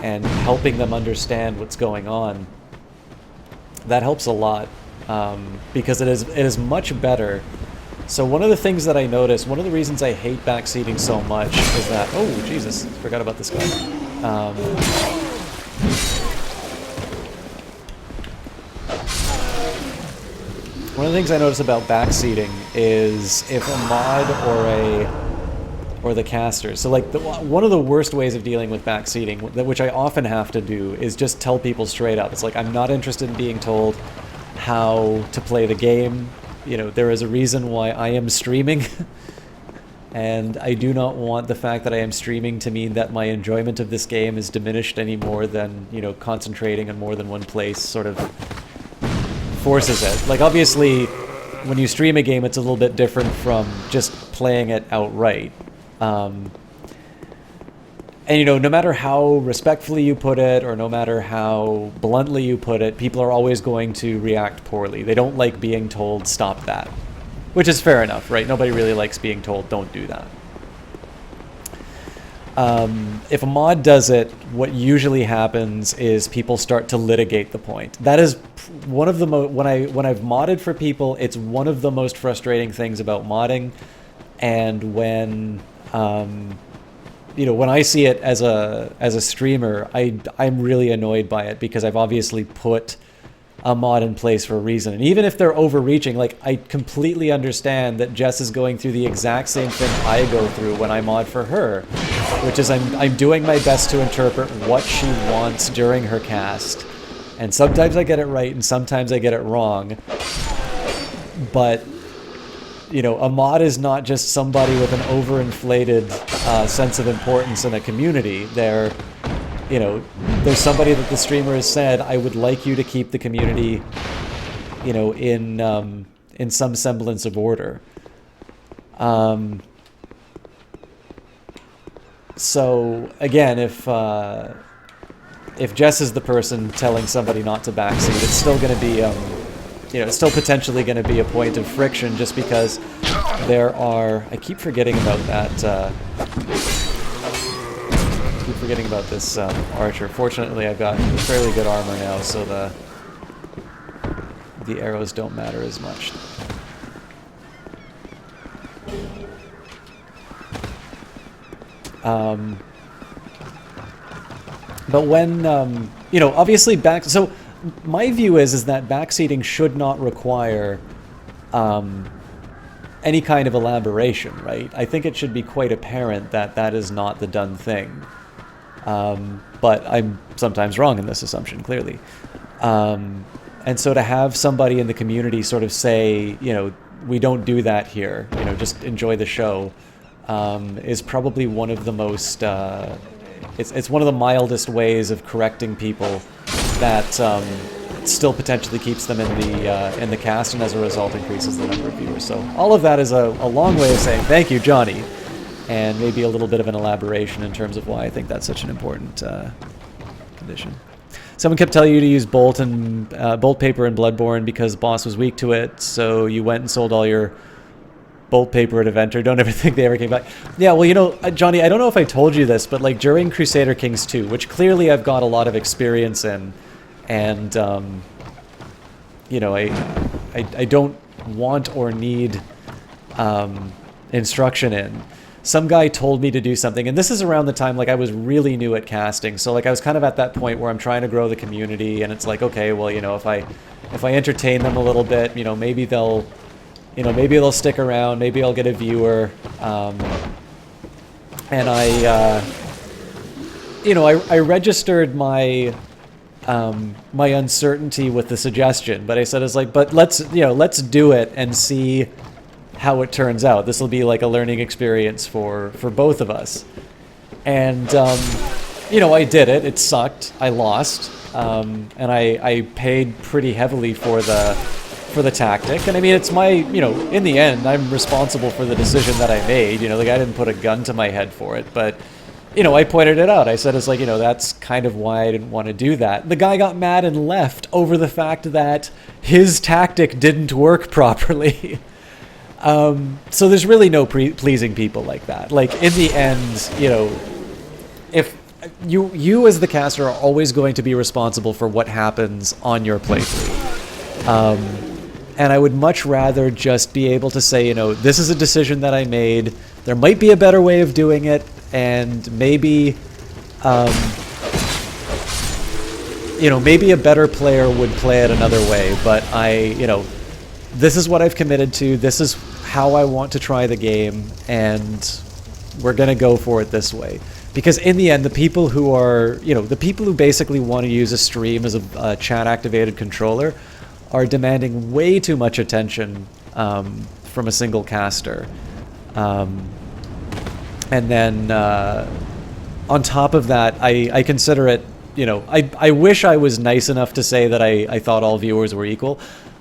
and helping them understand what's going on, that helps a lot, because it is much better. So one of the things that I noticed, one of the reasons I hate backseating so much is that, oh Jesus, forgot about this guy. One of the things I notice about backseating is if a mod or the caster. So like one of the worst ways of dealing with backseating, which I often have to do, is just tell people straight up. It's like, I'm not interested in being told how to play the game. You know, there is a reason why I am streaming. And I do not want the fact that I am streaming to mean that my enjoyment of this game is diminished any more than, you know, concentrating in more than one place sort of forces it. Like, obviously, when you stream a game, it's a little bit different from just playing it outright. And, you know, no matter how respectfully you put it, or no matter how bluntly you put it, people are always going to react poorly. They don't like being told, stop that. Which is fair enough, right? Nobody really likes being told, don't do that. If a mod does it, what usually happens is people start to litigate the point. That is one of the when I've modded for people, it's one of the most frustrating things about modding. And when you know, when I see it as a streamer, I'm really annoyed by it, because I've obviously put a mod in place for a reason. And even if they're overreaching, like, I completely understand that Jess is going through the exact same thing I go through when I mod for her, which is I'm doing my best to interpret what she wants during her cast. And sometimes I get it right and sometimes I get it wrong. But, you know, a mod is not just somebody with an overinflated sense of importance in a community. They're, you know, there's somebody that the streamer has said, I would like you to keep the community, you know, in some semblance of order. So again, if Jess is the person telling somebody not to backseat, it's still going to be, you know, it's still potentially going to be a point of friction, just because there are, I keep forgetting about that, keep forgetting about this archer. Fortunately, I've got fairly good armor now, so the arrows don't matter as much. But when, you know, obviously so my view is that backseating should not require any kind of elaboration, right? I think it should be quite apparent that that is not the done thing. But I'm sometimes wrong in this assumption, clearly. And so to have somebody in the community sort of say, you know, we don't do that here, you know, just enjoy the show, is probably one of the most, it's one of the mildest ways of correcting people that, still potentially keeps them in the cast, and as a result increases the number of viewers. So all of that is a long way of saying thank you, Johnny, and maybe a little bit of an elaboration in terms of why I think that's such an important condition. Someone kept telling you to use bolt paper in Bloodborne because boss was weak to it, so you went and sold all your bolt paper at Eventer. Don't ever think they ever came back. Yeah, well, you know, Johnny, I don't know if I told you this, but like during Crusader Kings 2, which clearly I've got a lot of experience in, and you know, I don't want or need instruction in. Some guy told me to do something, and this is around the time like I was really new at casting, so like I was kind of at that point where I'm trying to grow the community, and it's like, okay, well, you know, if I entertain them a little bit, you know, maybe they'll stick around, maybe I'll get a viewer, and I registered my my uncertainty with the suggestion, but I said, it's like, but let's do it and see how it turns out. This will be like a learning experience for both of us. And you know, I did it. It sucked. I lost, and I paid pretty heavily for the tactic. And I mean, it's my, you know, in the end, I'm responsible for the decision that I made. You know, the guy didn't put a gun to my head for it, but you know, I pointed it out. I said, it's like, you know, that's kind of why I didn't want to do that. The guy got mad and left over the fact that his tactic didn't work properly. So there's really no pleasing people like that. Like, in the end, you know, if you as the caster are always going to be responsible for what happens on your playthrough. And I would much rather just be able to say, you know, this is a decision that I made. There might be a better way of doing it, and maybe, you know, maybe a better player would play it another way. But you know, this is what I've committed to. This is how I want to try the game, and we're gonna go for it this way. Because in the end, the people who are, you know, the people who basically want to use a stream as a chat-activated controller are demanding way too much attention from a single caster. And then on top of that, I consider it, you know, I wish I was nice enough to say that I thought all viewers were equal,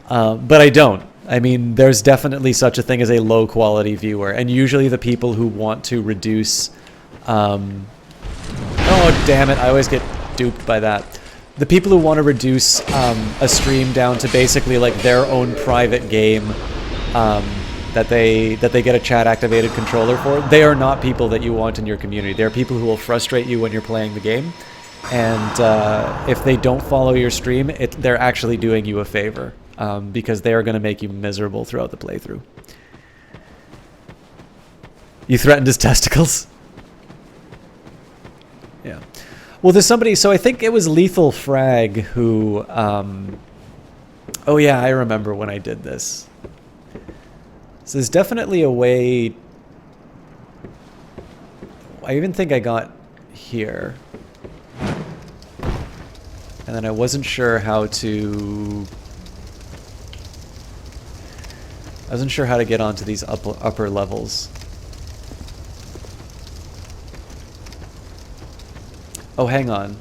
but I don't. I mean, there's definitely such a thing as a low-quality viewer, and usually the people who want to reduce... oh, damn it, I always get duped by that. The people who want to reduce a stream down to basically like their own private game that they get a chat-activated controller for, they are not people that you want in your community. They're people who will frustrate you when you're playing the game, and if they don't follow your stream, they're actually doing you a favor. Because they are going to make you miserable throughout the playthrough. You threatened his testicles? Yeah. Well, there's somebody... So I think it was Lethal Frag who... oh yeah, I remember when I did this. So there's definitely a way... I even think I got here. And then I wasn't sure how to... I wasn't sure how to get onto these upper levels. Oh, hang on.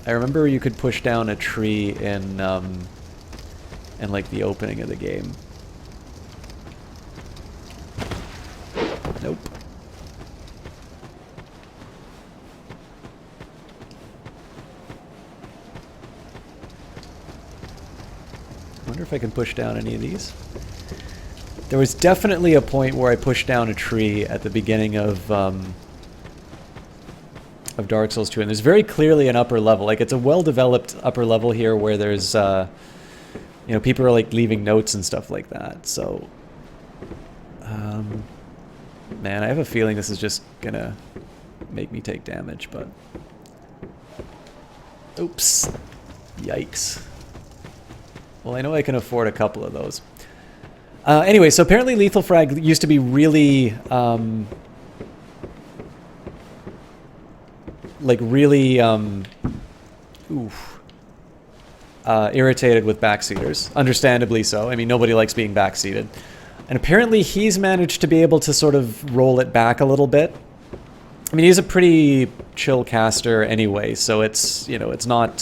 I remember you could push down a tree in like the opening of the game. Nope. I wonder if I can push down any of these. There was definitely a point where I pushed down a tree at the beginning of Dark Souls 2, and there's very clearly an upper level. Like, it's a well-developed upper level here where there's, you know, people are like leaving notes and stuff like that. So, man, I have a feeling this is just gonna make me take damage, but oops, yikes. Well, I know I can afford a couple of those. Anyway, so apparently Lethal Frag used to be really, irritated with backseaters. Understandably so. I mean, nobody likes being backseated. And apparently he's managed to be able to sort of roll it back a little bit. I mean, he's a pretty chill caster anyway, so it's, you know, it's not,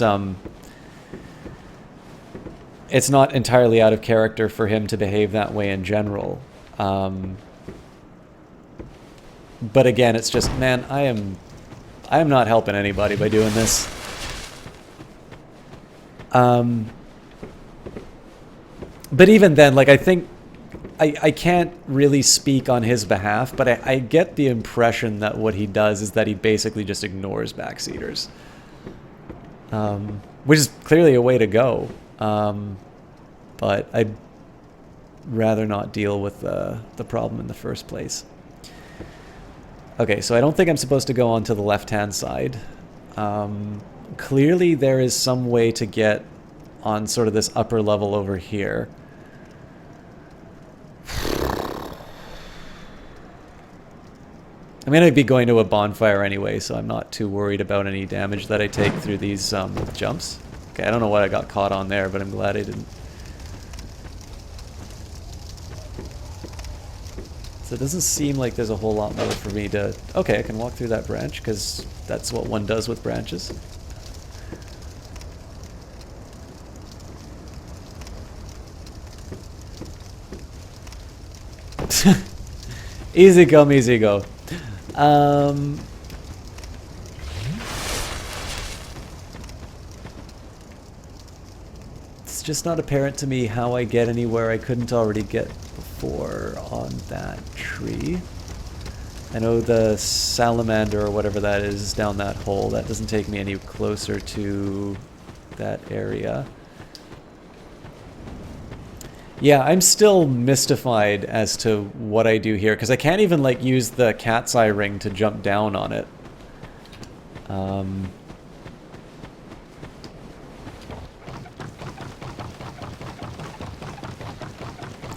it's not entirely out of character for him to behave that way in general. But again, it's just, man, I am not helping anybody by doing this. But even then, like, I think I can't really speak on his behalf, but I get the impression that what he does is that he basically just ignores backseaters. Which is clearly a way to go. But I'd rather not deal with the problem in the first place. Okay, so I don't think I'm supposed to go onto the left-hand side. Clearly there is some way to get on sort of this upper level over here. I'm going to be going to a bonfire anyway, so I'm not too worried about any damage that I take through these jumps. Okay, I don't know what I got caught on there, but I'm glad I didn't. So it doesn't seem like there's a whole lot more for me to... Okay, I can walk through that branch, because that's what one does with branches. Easy come, easy go. It's just not apparent to me how I get anywhere I couldn't already get before on that tree. I know the salamander or whatever that is down that hole. That doesn't take me any closer to that area. Yeah, I'm still mystified as to what I do here, because I can't even, like, use the cat's eye ring to jump down on it.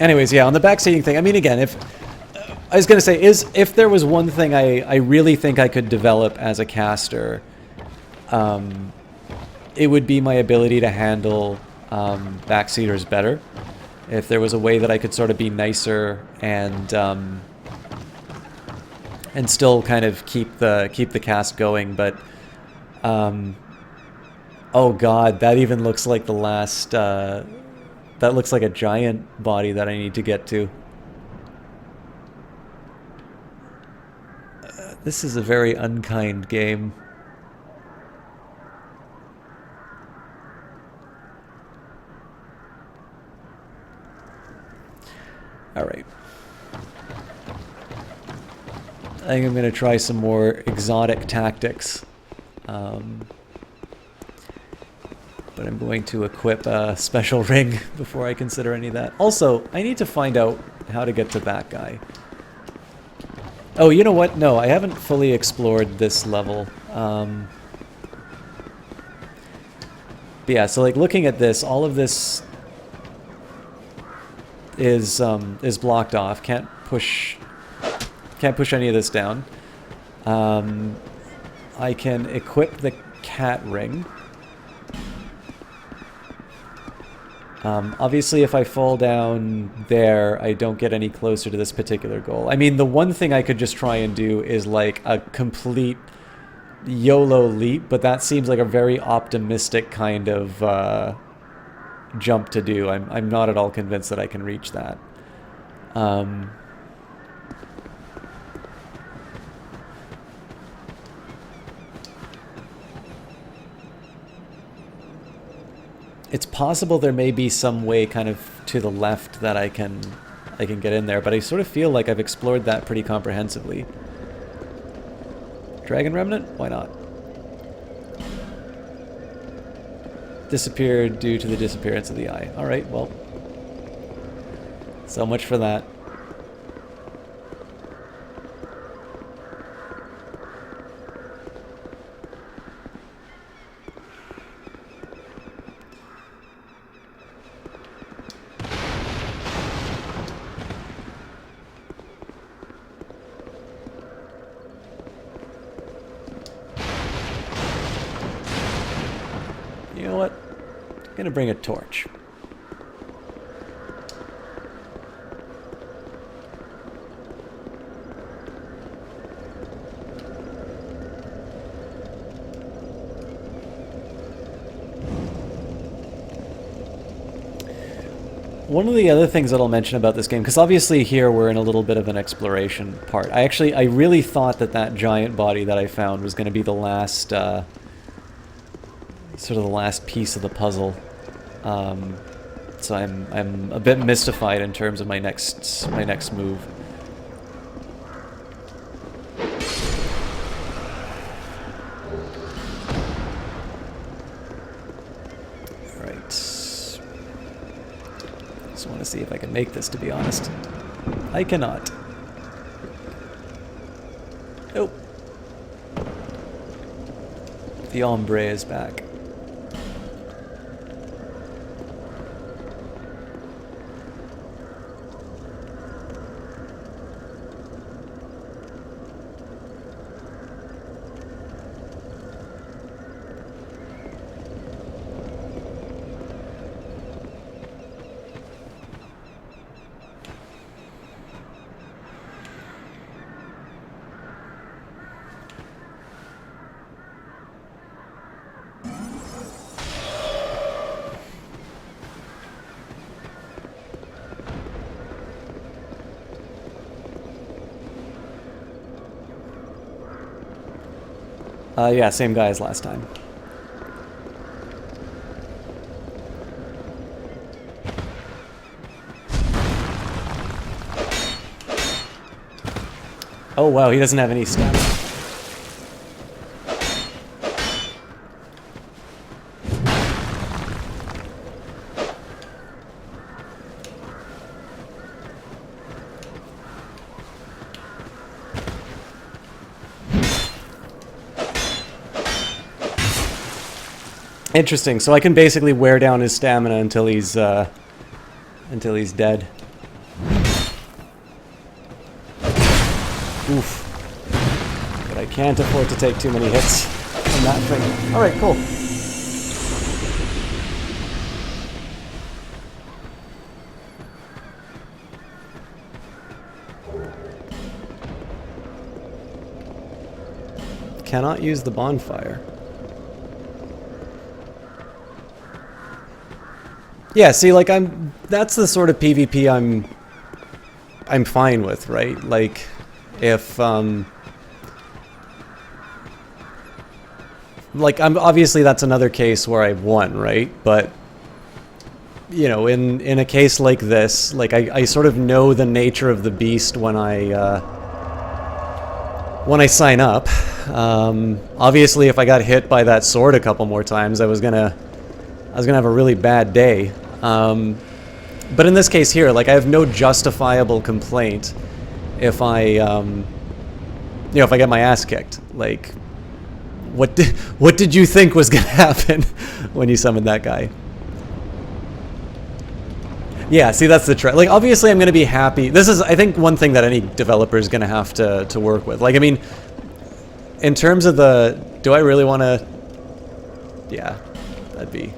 Anyways, yeah, on the backseating thing, I mean, again, if... I was going to say, if there was one thing I really think I could develop as a caster, it would be my ability to handle backseaters better. If there was a way that I could sort of be nicer and still kind of keep the cast going, but oh god, that even looks like the last that looks like a giant body that I need to get to. This is a very unkind game. Alright. I think I'm going to try some more exotic tactics. But I'm going to equip a special ring before I consider any of that. Also, I need to find out how to get to that guy. Oh, you know what? No, I haven't fully explored this level. But yeah, so like looking at this, all of this is blocked off. Can't push any of this down. I can equip the cat ring. Obviously, if I fall down there, I don't get any closer to this particular goal. I mean, the one thing I could just try and do is like a complete YOLO leap, but that seems like a very optimistic kind of jump to do. I'm not at all convinced that I can reach that. It's possible there may be some way kind of to the left that I can get in there, but I sort of feel like I've explored that pretty comprehensively. Dragon Remnant? Why not? Disappeared due to the disappearance of the eye. Alright, well. So much for that. You know what? I'm gonna bring a torch. One of the other things that I'll mention about this game, because obviously here we're in a little bit of an exploration part. I really thought that giant body that I found was going to be the last, sort of the last piece of the puzzle. So I'm a bit mystified in terms of my next move. All right. Just want to see if I can make this, to be honest. I cannot. Nope. The ombre is back. Yeah, same guy as last time. Oh wow, he doesn't have any stamina. Interesting. So I can basically wear down his stamina until he's dead. Oof. But I can't afford to take too many hits from that thing. All right, cool. Cannot use the bonfire. Yeah, see, like that's the sort of PvP I'm fine with, right? Like if like obviously that's another case where I've won, right? But you know, in a case like this, like I sort of know the nature of the beast when I sign up. Obviously if I got hit by that sword a couple more times, I was gonna have a really bad day. But in this case here, like I have no justifiable complaint if I, you know, if I get my ass kicked. Like, what did you think was gonna happen when you summoned that guy? Yeah, see, that's the trick. Like, obviously, I'm gonna be happy. This is, I think, one thing that any developer is gonna have to work with. Like, I mean, in terms of the, do I really want to? Yeah, that'd be.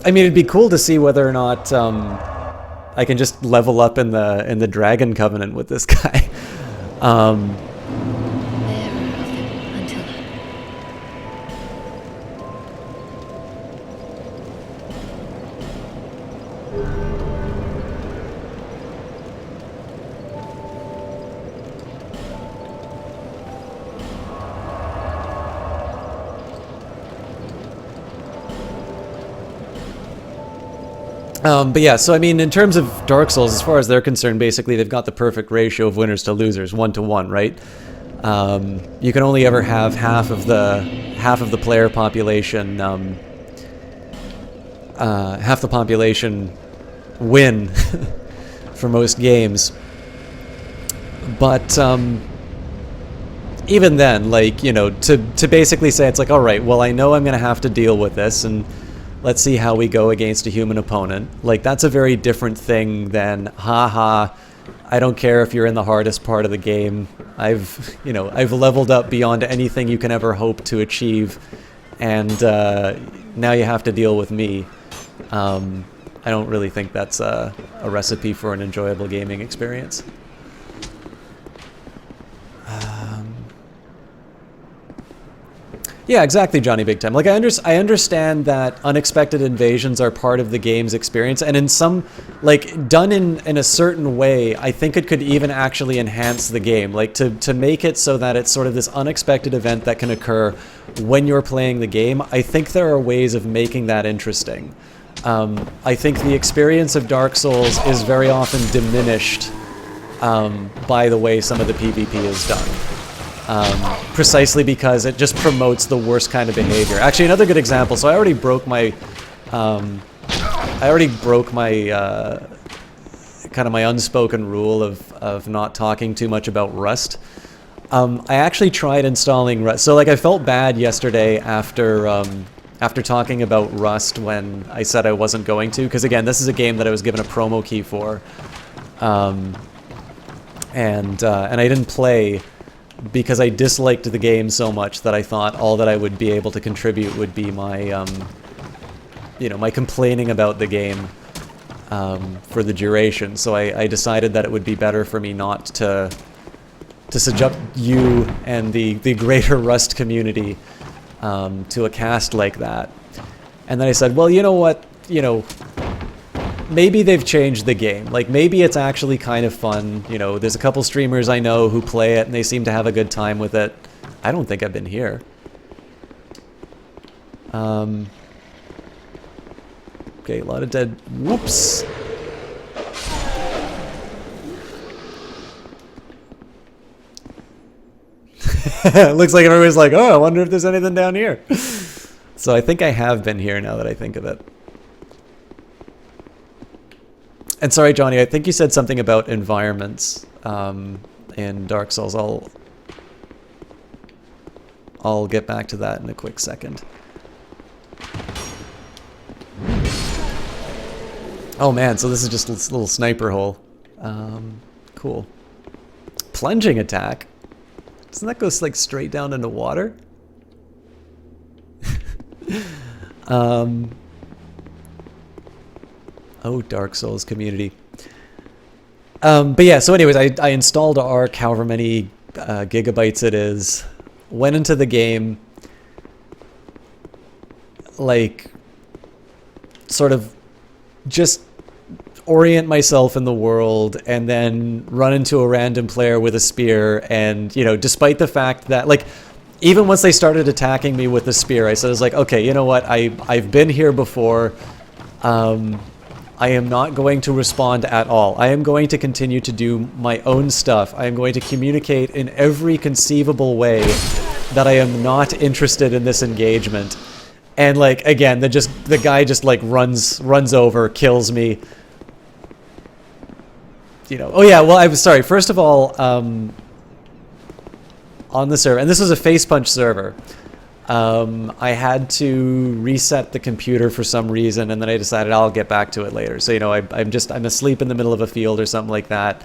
I mean, it'd be cool to see whether or not I can just level up in the Dragon Covenant with this guy. But yeah, so I mean, in terms of Dark Souls, as far as they're concerned, basically they've got the perfect ratio of winners to losers, 1-to-1, right? You can only ever have half of the player population, half the population win for most games. But even then, like, you know, to basically say it's like, all right, well, I know I'm gonna have to deal with this, and let's see how we go against a human opponent. Like, that's a very different thing than, haha, I don't care if you're in the hardest part of the game. I've leveled up beyond anything you can ever hope to achieve, and now you have to deal with me. I don't really think that's a recipe for an enjoyable gaming experience. Yeah, exactly, Johnny Big Time. Like I understand that unexpected invasions are part of the game's experience, and in some, like, done in a certain way, I think it could even actually enhance the game. Like to make it so that it's sort of this unexpected event that can occur when you're playing the game. I think there are ways of making that interesting. I think the experience of Dark Souls is very often diminished by the way some of the PvP is done. Precisely because it just promotes the worst kind of behavior. Actually, another good example. So I already broke my, kind of my unspoken rule of not talking too much about Rust. I actually tried installing Rust. So like I felt bad yesterday after talking about Rust when I said I wasn't going to, because again, this is a game that I was given a promo key for, and I didn't play because I disliked the game so much that I thought all that I would be able to contribute would be my, my complaining about the game for the duration. So I decided that it would be better for me not to subject you and the greater Rust community to a cast like that. And then I said, well, you know what, maybe they've changed the game. Like, maybe it's actually kind of fun. There's a couple streamers I know who play it, and they seem to have a good time with it. I don't think I've been here. Okay, a lot of dead... Whoops! Looks like everybody's like, oh, I wonder if there's anything down here. So I think I have been here now that I think of it. And sorry, Johnny, I think you said something about environments in Dark Souls. I'll get back to that in a quick second. Oh man, so this is just a little sniper hole. Cool. Plunging attack? Doesn't that go like straight down into water? Oh, Dark Souls community. But yeah, so anyways, I installed Ark, however many gigabytes it is, went into the game, like, sort of just orient myself in the world, and then run into a random player with a spear, and, despite the fact that, like, even once they started attacking me with the spear, I was like, okay, you know what, I've been here before, I am not going to respond at all. I am going to continue to do my own stuff. I am going to communicate in every conceivable way that I am not interested in this engagement. And like, again, the guy just like runs over, kills me. Oh yeah, well, I'm sorry. First of all, on the server, and this was a face punch server, I had to reset the computer for some reason, and then I decided I'll get back to it later. So, I'm asleep in the middle of a field or something like that,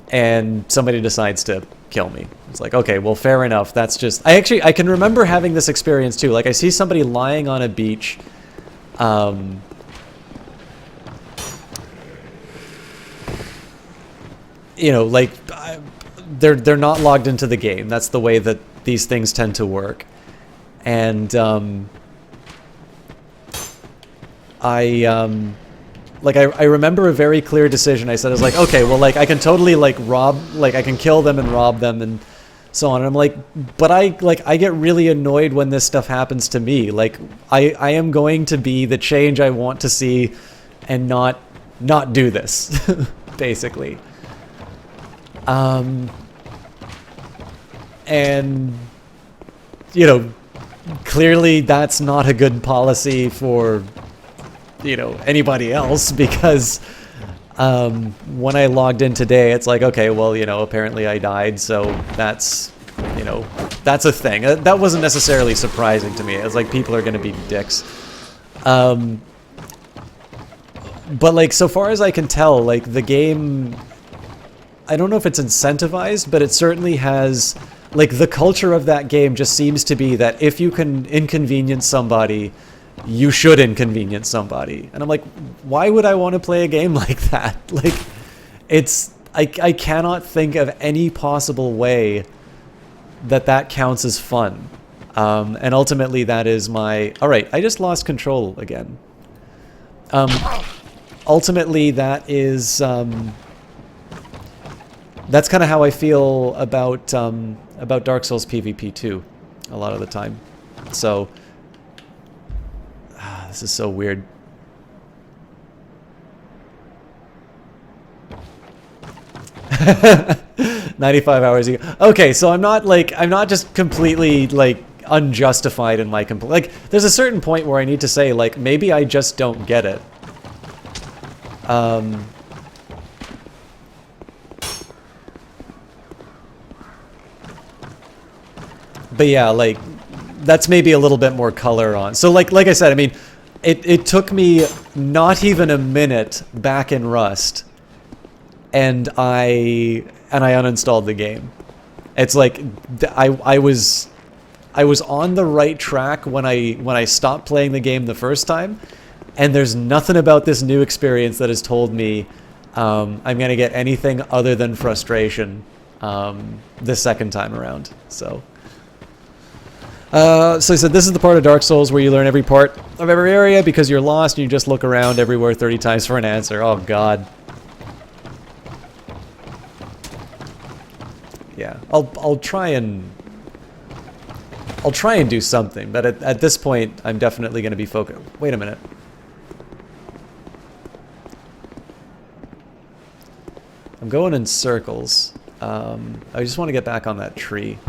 and somebody decides to kill me. It's like, okay, well, fair enough. That's just... I can remember having this experience too. Like, I see somebody lying on a beach, like, they're not logged into the game. That's the way that these things tend to work. And I remember a very clear decision. I was like, okay, well, like, I can totally like I can kill them and rob them and so on. And I'm like, but I get really annoyed when this stuff happens to me. Like, I am going to be the change I want to see and not do this, basically. And clearly that's not a good policy for, anybody else, because when I logged in today, it's like, okay, well, apparently I died, so that's, that's a thing. That wasn't necessarily surprising to me. It was like, people are going to be dicks. But, like, so far as I can tell, like, the game, I don't know if it's incentivized, but it certainly has... Like, the culture of that game just seems to be that if you can inconvenience somebody, you should inconvenience somebody. And I'm like, why would I want to play a game like that? Like, I cannot think of any possible way that counts as fun. And ultimately that is my... Alright, I just lost control again. Ultimately that is... that's kind of how I feel about Dark Souls PvP too, a lot of the time. So... this is so weird. "95 hours ago." Okay, so I'm not just completely like unjustified in my like there's a certain point where I need to say like maybe I just don't get it. But yeah, like that's maybe a little bit more color on. So like I said, I mean, it took me not even a minute back in Rust, and I uninstalled the game. It's like I was on the right track when I stopped playing the game the first time, and there's nothing about this new experience that has told me I'm gonna get anything other than frustration the second time around. So. So he said, "This is the part of Dark Souls where you learn every part of every area because you're lost and you just look around everywhere 30 times for an answer." Oh god. Yeah, I'll try and do something, but at this point I'm definitely going to be focused. Wait a minute. I'm going in circles. I just want to get back on that tree.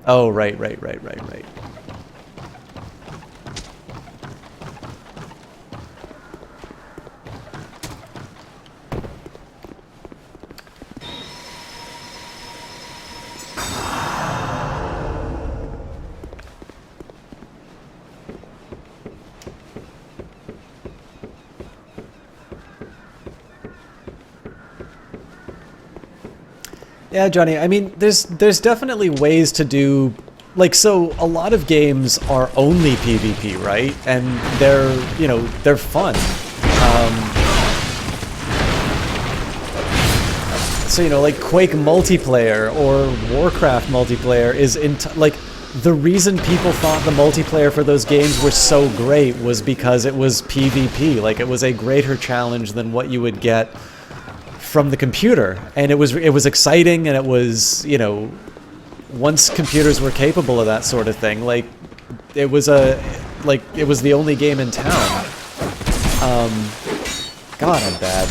Oh, right. Yeah, Johnny, I mean, there's definitely ways to do... Like, so a lot of games are only PvP, right? And they're, you know, they're fun. So, you know, like Quake multiplayer or Warcraft multiplayer is like, the reason people thought the multiplayer for those games were so great was because it was PvP. Like, it was a greater challenge than what you would get from the computer. And it was exciting, and it was, you know, once computers were capable of that sort of thing, like, it was the only game in town. God, I'm bad.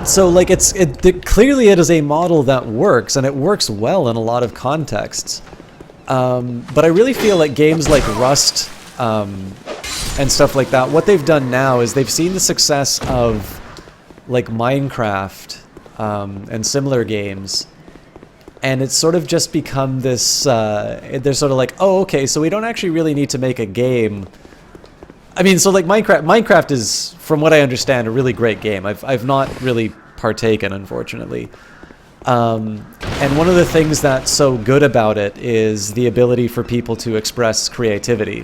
So, like, clearly it is a model that works, and it works well in a lot of contexts. But I really feel like games like Rust, and stuff like that, what they've done now is they've seen the success of, like, Minecraft, and similar games, and it's sort of just become this, they're sort of like, oh, okay, so we don't actually really need to make a game. I mean, so, like, Minecraft is, from what I understand, a really great game. I've not really partaken, unfortunately. And one of the things that's so good about it is the ability for people to express creativity.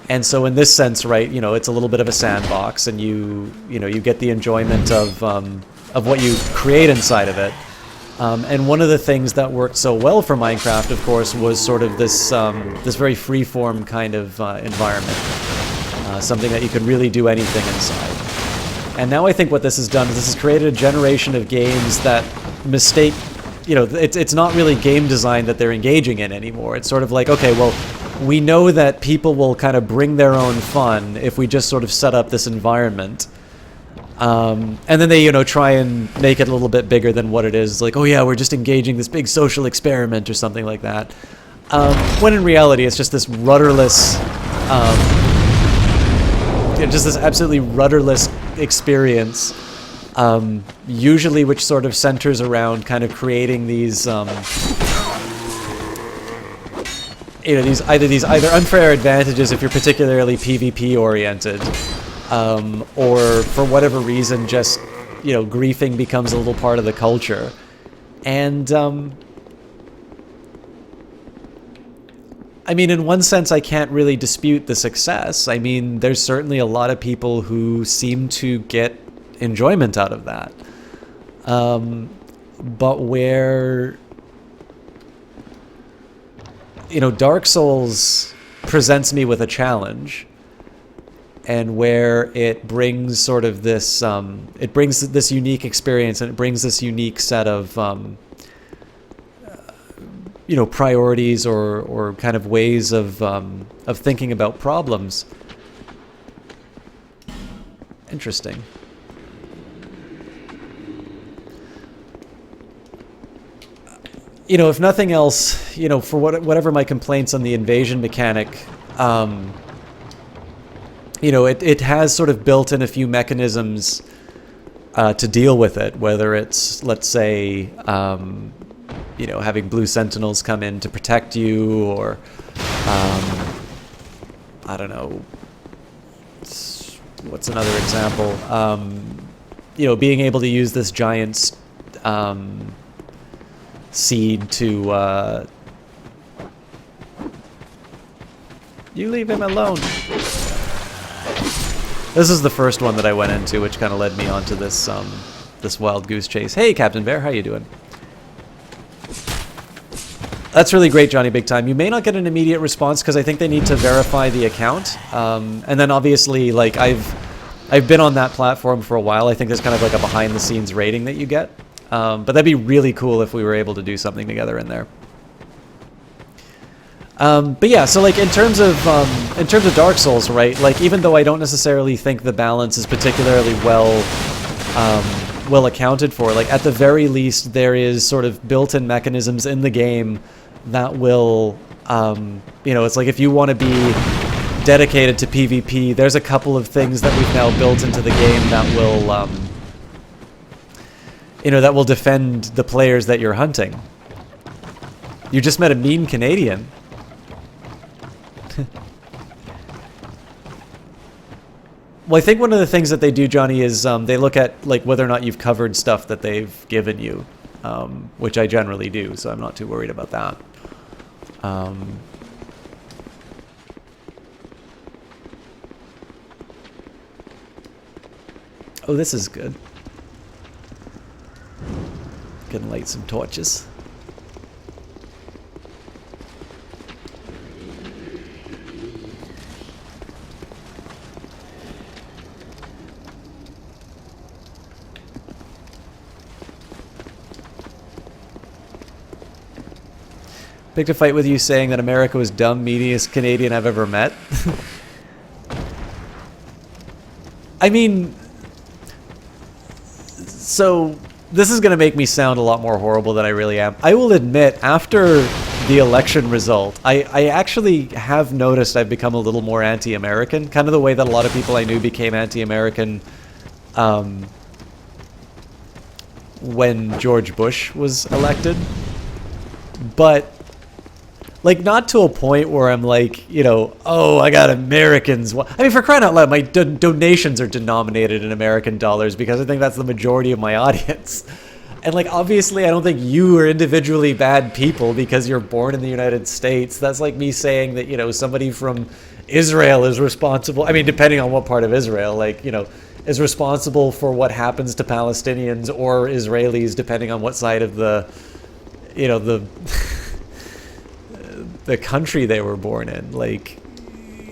And so in this sense, right, you know, it's a little bit of a sandbox, and you get the enjoyment of what you create inside of it. And one of the things that worked so well for Minecraft, of course, was sort of this this very free-form kind of environment, something that you could really do anything inside. And now I think what this has done is this has created a generation of games that mistake, you know, it's not really game design that they're engaging in anymore. It's sort of like, okay, well, we know that people will kind of bring their own fun if we just sort of set up this environment. And then they, you know, try and make it a little bit bigger than what it is. Like, oh yeah, we're just engaging this big social experiment or something like that. When in reality, it's just this rudderless, just this absolutely rudderless experience. Usually which sort of centers around kind of creating these, you know, these either unfair advantages if you're particularly PvP oriented, or for whatever reason, just, you know, griefing becomes a little part of the culture. And I mean, in one sense, I can't really dispute the success. I mean, there's certainly a lot of people who seem to get enjoyment out of that. But where, you know, Dark Souls presents me with a challenge, and where it brings sort of this, it brings this unique experience, and it brings this unique set of, you know, priorities or kind of ways of thinking about problems. Interesting. You know, if nothing else, you know, for whatever my complaints on the invasion mechanic, you know, it has sort of built in a few mechanisms to deal with it, whether it's, let's say, you know, having blue sentinels come in to protect you, or, I don't know, what's another example? You know, being able to use this giant seed to, you leave him alone. This is the first one that I went into, which kind of led me onto this, this wild goose chase. Hey, Captain Bear, how you doing? That's really great, Johnny Big Time. You may not get an immediate response because I think they need to verify the account. And then obviously, like, I've been on that platform for a while. I think there's kind of like a behind-the-scenes rating that you get. But that'd be really cool if we were able to do something together in there. But yeah, so like in terms of Dark Souls, right? Like, even though I don't necessarily think the balance is particularly well accounted for, like at the very least there is sort of built-in mechanisms in the game that will, you know, it's like if you want to be dedicated to PvP, there's a couple of things that we've now built into the game that will, you know, that will defend the players that you're hunting. You just met a mean Canadian. Well, I think one of the things that they do, Johnny, is they look at like whether or not you've covered stuff that they've given you, which I generally do, so I'm not too worried about that. Oh, this is good. Can light some torches. Picked a fight with you saying that America was dumb, meanest Canadian I've ever met. I mean, so this is going to make me sound a lot more horrible than I really am. I will admit, after the election result, I actually have noticed I've become a little more anti-American, kind of the way that a lot of people I knew became anti-American when George Bush was elected. But like, not to a point where I'm like, you know, oh, I got Americans. I mean, for crying out loud, my donations are denominated in American dollars because I think that's the majority of my audience. And, like, obviously, I don't think you are individually bad people because you're born in the United States. That's like me saying that, you know, somebody from Israel is responsible. I mean, depending on what part of Israel, like, you know, is responsible for what happens to Palestinians or Israelis, depending on what side of the, you know, the country they were born in. Like,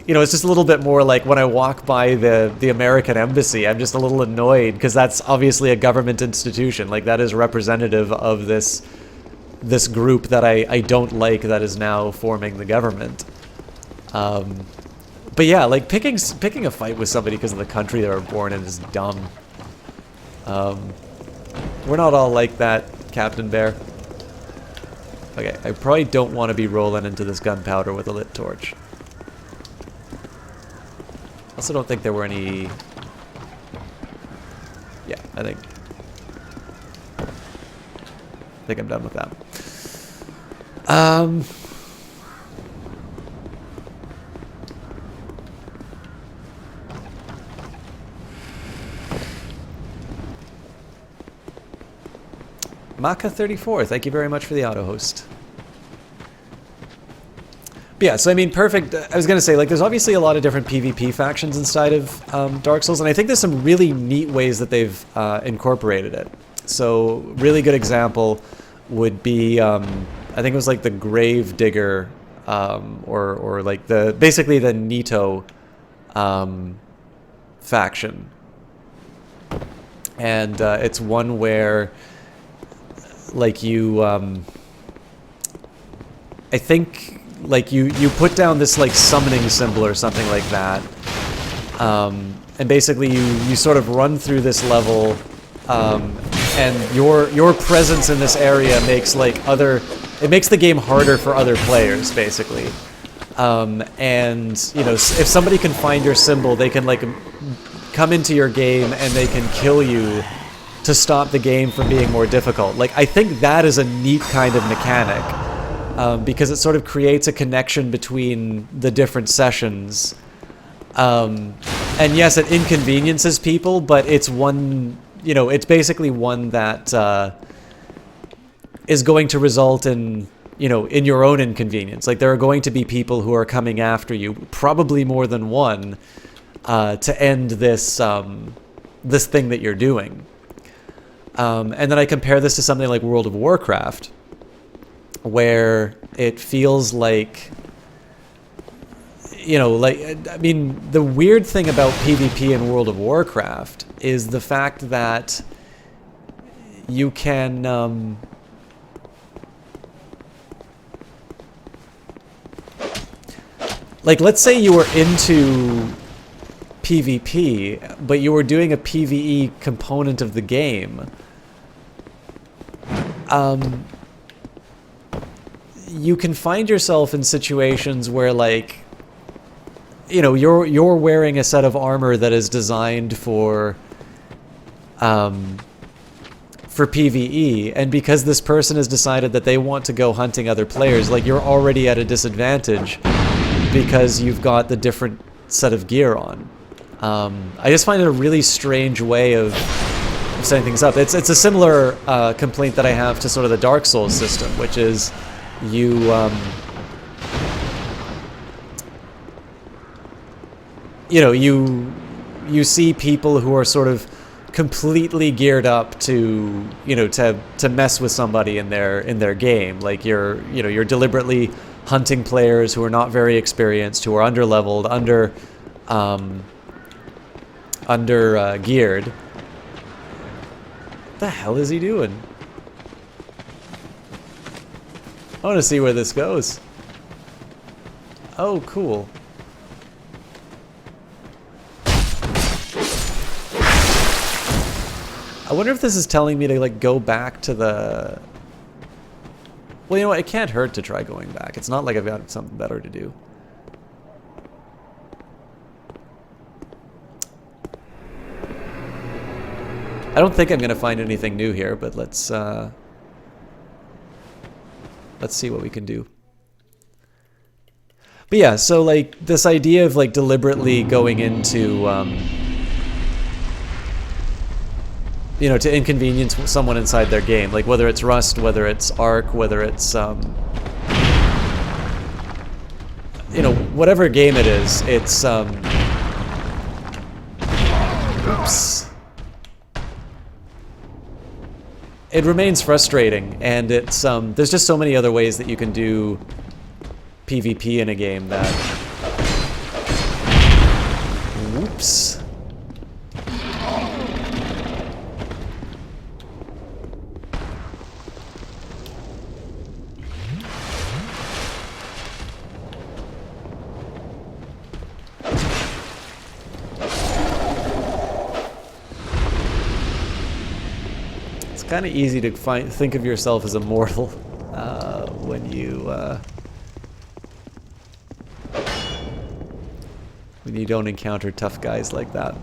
you know, it's just a little bit more like when I walk by the American embassy, I'm just a little annoyed because that's obviously a government institution. Like, that is representative of this group that I don't like that is now forming the government. But yeah, like picking a fight with somebody because of the country they were born in is dumb. We're not all like that, Captain Bear. Okay, I probably don't want to be rolling into this gunpowder with a lit torch. Also don't think there were any... Yeah, I think I'm done with that. Maka34, thank you very much for the auto host. But yeah, so I mean, perfect. I was gonna say, like, there's obviously a lot of different PvP factions inside of Dark Souls, and I think there's some really neat ways that they've incorporated it. So, really good example would be, I think it was like the Grave Digger, or like basically the Nito faction, and it's one where, like, you, I think. Like, you put down this, like, summoning symbol or something like that. And basically you sort of run through this level, and your presence in this area makes, like, it makes the game harder for other players, basically. And, you know, if somebody can find your symbol, they can, like, come into your game and they can kill you to stop the game from being more difficult. Like, I think that is a neat kind of mechanic. Because it sort of creates a connection between the different sessions. And yes, it inconveniences people, but it's one, you know, it's basically one that is going to result in, you know, in your own inconvenience. Like, there are going to be people who are coming after you, probably more than one, to end this, this thing that you're doing. And then I compare this to something like World of Warcraft, where it feels like, you know, like, I mean, the weird thing about PvP in World of Warcraft is the fact that you can, like, let's say you were into PvP, but you were doing a PvE component of the game. You can find yourself in situations where, like, you know, you're wearing a set of armor that is designed for PvE, and because this person has decided that they want to go hunting other players, like, you're already at a disadvantage because you've got the different set of gear on. I just find it a really strange way of setting things up. It's a similar complaint that I have to sort of the Dark Souls system, which is, you know, you see people who are sort of completely geared up to, you know, to mess with somebody in their game. Like, you're deliberately hunting players who are not very experienced, who are underleveled, under geared. What the hell is he doing? I want to see where this goes. Oh, cool. I wonder if this is telling me to, like, go back to the... Well, you know what? It can't hurt to try going back. It's not like I've got something better to do. I don't think I'm going to find anything new here, but let's see what we can do. But yeah, so, like, this idea of, like, deliberately going into, you know, to inconvenience someone inside their game, like, whether it's Rust, whether it's Ark, whether it's, you know, whatever game it is, it's, oops. It remains frustrating, and it's, there's just so many other ways that you can do PvP in a game that... Whoops. It's kind of easy to think of yourself as immortal when you don't encounter tough guys like that.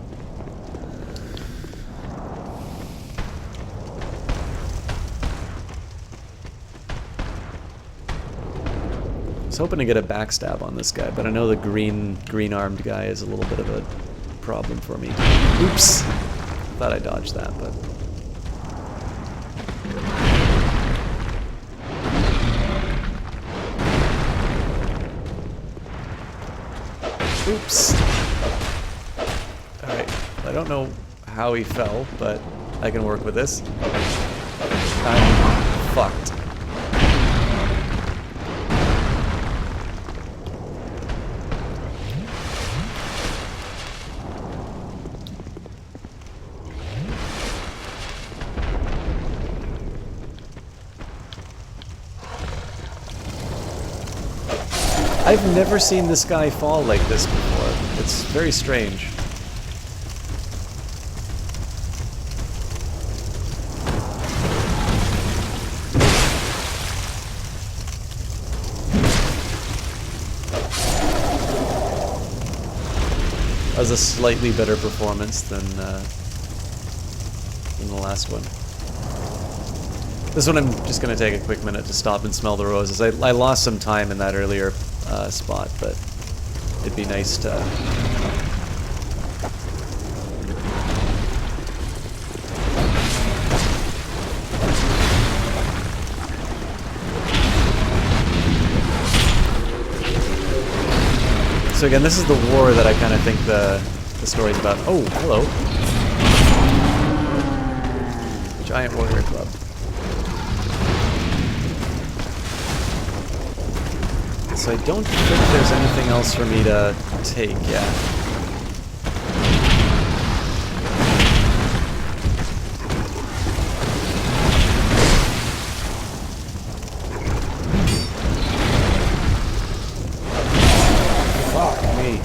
I was hoping to get a backstab on this guy, but I know the green-armed guy is a little bit of a problem for me. Oops! Thought I dodged that, but... Oops. Alright, I don't know how he fell, but I can work with this. I'm fucked. I've never seen this guy fall like this before. It's very strange. That was a slightly better performance than the last one. This one I'm just going to take a quick minute to stop and smell the roses. I lost some time in that earlier spot, but it'd be nice to... So again, this is the war that I kind of think the story's about. Oh, hello. Giant warrior club. So I don't think there's anything else for me to take yet. Fuck me.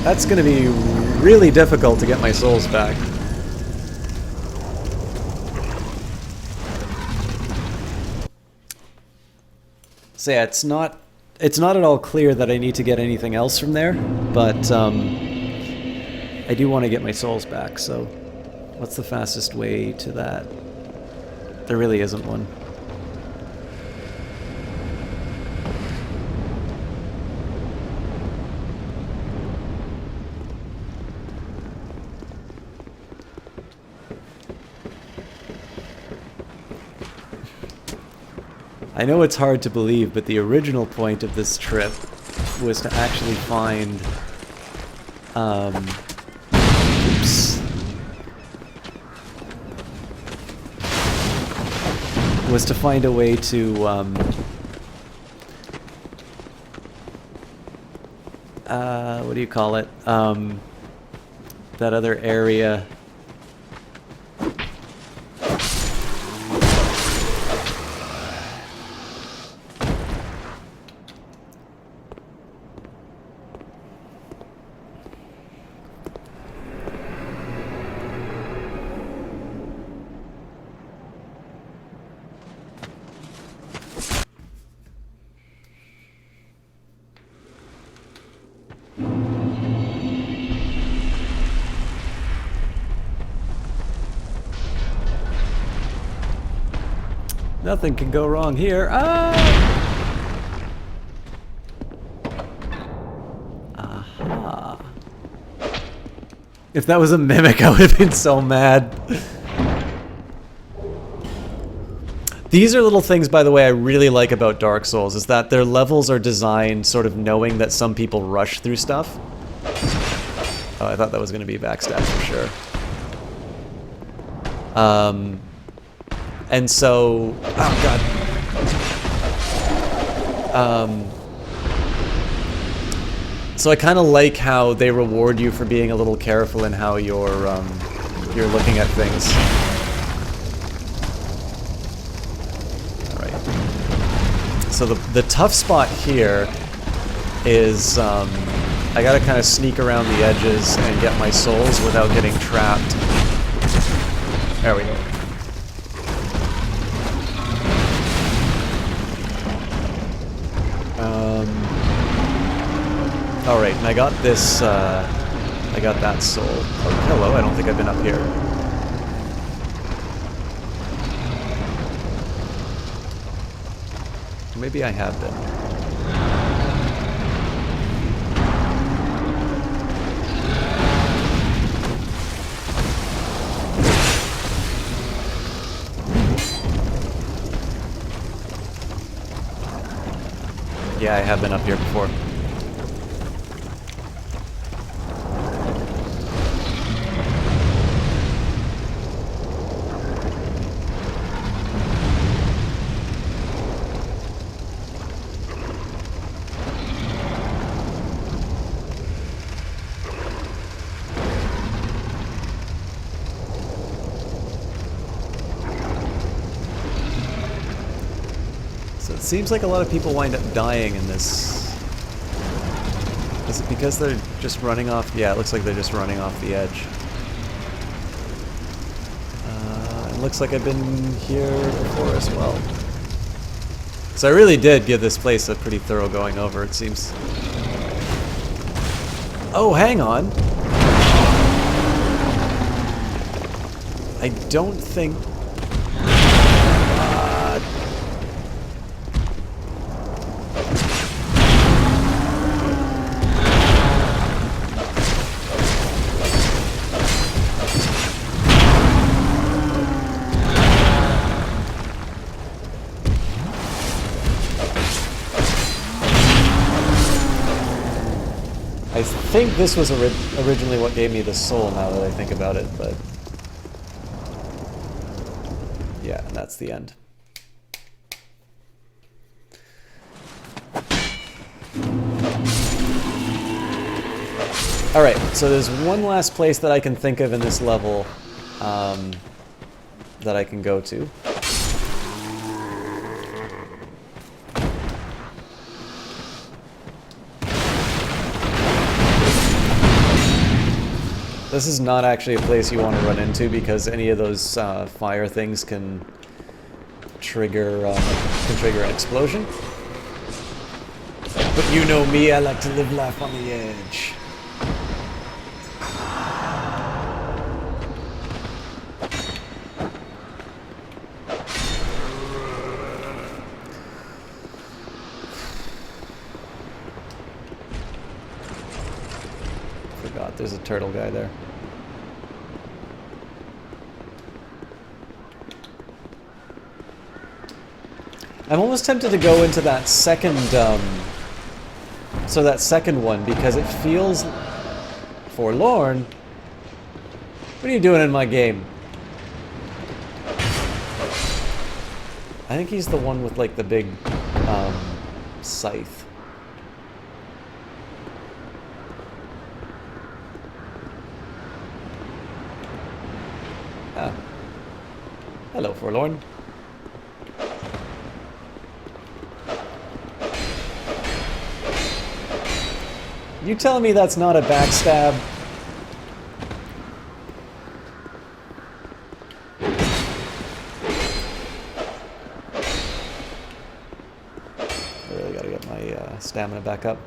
That's gonna be really difficult to get my souls back. So yeah, it's not at all clear that I need to get anything else from there, but I do want to get my souls back, so what's the fastest way to that? There really isn't one. I know it's hard to believe, but the original point of this trip was to actually find, oops. Was to find a way to, what do you call it? That other area. Nothing can go wrong here. Ah! Aha. If that was a mimic, I would have been so mad. These are little things, by the way, I really like about Dark Souls, is that their levels are designed sort of knowing that some people rush through stuff. Oh, I thought that was going to be backstab for sure. And so, oh god. So I kind of like how they reward you for being a little careful in how you're looking at things. All right. So the tough spot here is I gotta kind of sneak around the edges and get my souls without getting trapped. There we go. Alright, and I got this, I got that soul. Oh, hello, I don't think I've been up here. Maybe I have been. Yeah, I have been up here before. So it seems like a lot of people wind up dying in this. Is it because they're just running off? Yeah, it looks like they're just running off the edge. It looks like I've been here before as well. So I really did give this place a pretty thorough going over, it seems. Oh, hang on. I don't think... I think this was originally what gave me the soul, now that I think about it, but... yeah, and that's the end. Alright, so there's one last place that I can think of in this level that I can go to. This is not actually a place you want to run into because any of those fire things can trigger an explosion. But you know me, I like to live life on the edge. Forgot there's a turtle guy there. I'm almost tempted to go into that second, that second one, because it feels forlorn. What are you doing in my game? I think he's the one with, like, the big, scythe. Ah. Hello, forlorn. You telling me that's not a backstab? I really gotta get my stamina back up.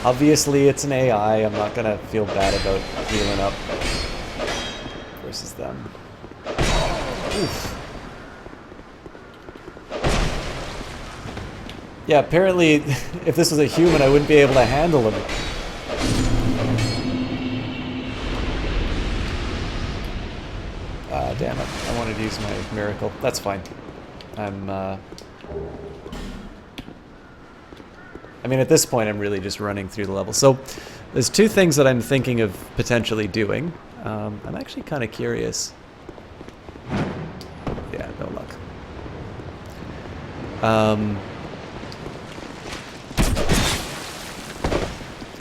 Obviously it's an AI, I'm not gonna feel bad about healing up versus them. Oof. Yeah, apparently, if this was a human, I wouldn't be able to handle him. Damn it. I wanted to use my miracle. That's fine. I mean, at this point, I'm really just running through the level. So, there's two things that I'm thinking of potentially doing. I'm actually kind of curious. Yeah, no luck.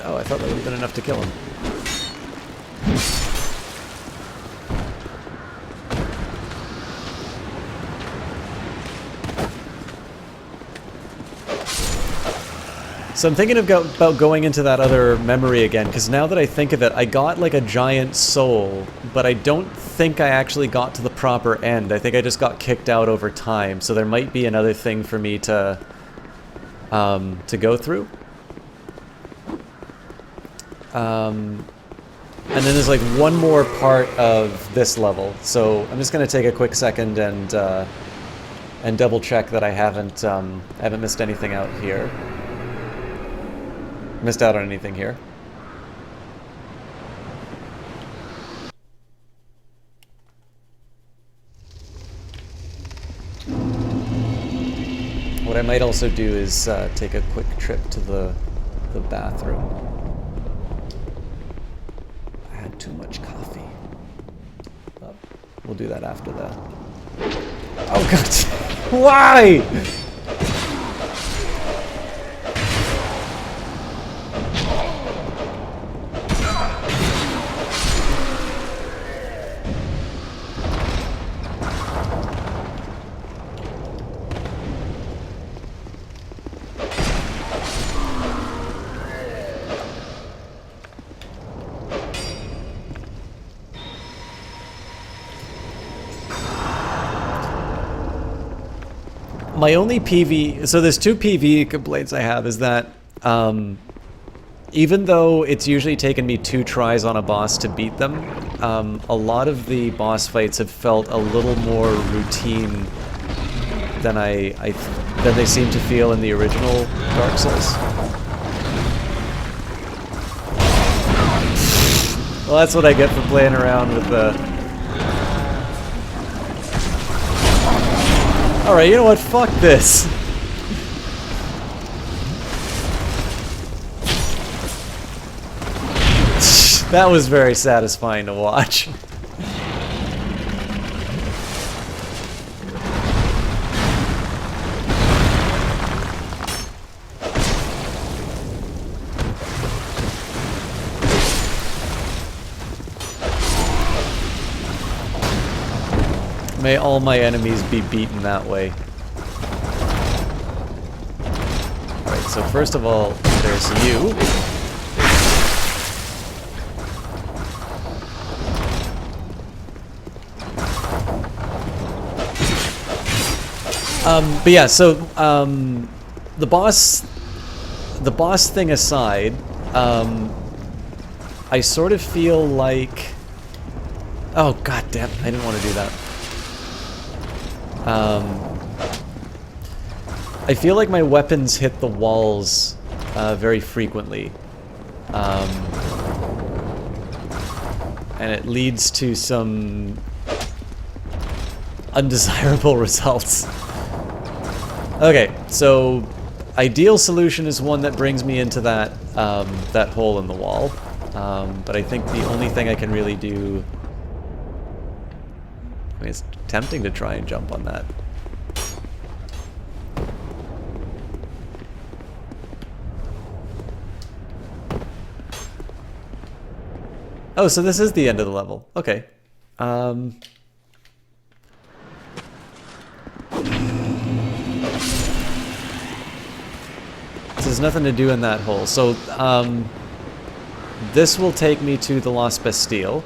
Oh, I thought that would have been enough to kill him. So I'm thinking about going into that other memory again, because now that I think of it, I got like a giant soul, but I don't think I actually got to the proper end. I think I just got kicked out over time, so there might be another thing for me to go through. And then there's like one more part of this level, so I'm just going to take a quick second and double check that I haven't missed anything out here. Missed out on anything here. What am might also do is take a quick trip to the bathroom. I had too much coffee. But we'll do that after that. Oh god! Why? My only PV, so there's two PV complaints I have, is that even though it's usually taken me 2 tries on a boss to beat them, a lot of the boss fights have felt a little more routine than than they seem to feel in the original Dark Souls. Well, that's what I get for playing around with the... Alright, you know what? Fuck this. That was very satisfying to watch. May all my enemies be beaten that way. Alright, so first of all, there's you. But yeah, so the boss thing aside, I sort of feel like... Oh god damn, I didn't want to do that. I feel like my weapons hit the walls very frequently. And it leads to some undesirable results. Okay, so ideal solution is one that brings me into that that hole in the wall. But I think the only thing I can really do... I mean, it's tempting to try and jump on that. Oh, so this is the end of the level. Okay. So there's nothing to do in that hole. So, this will take me to the Lost Bastille.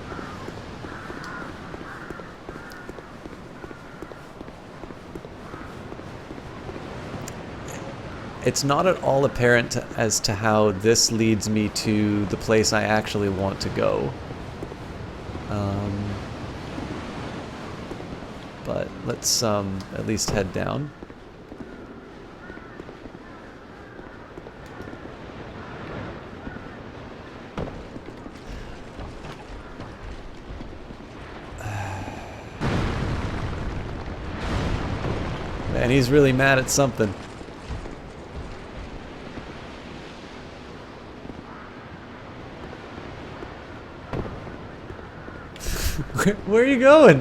It's not at all apparent as to how this leads me to the place I actually want to go. But let's at least head down. Man, he's really mad at something. Where are you going?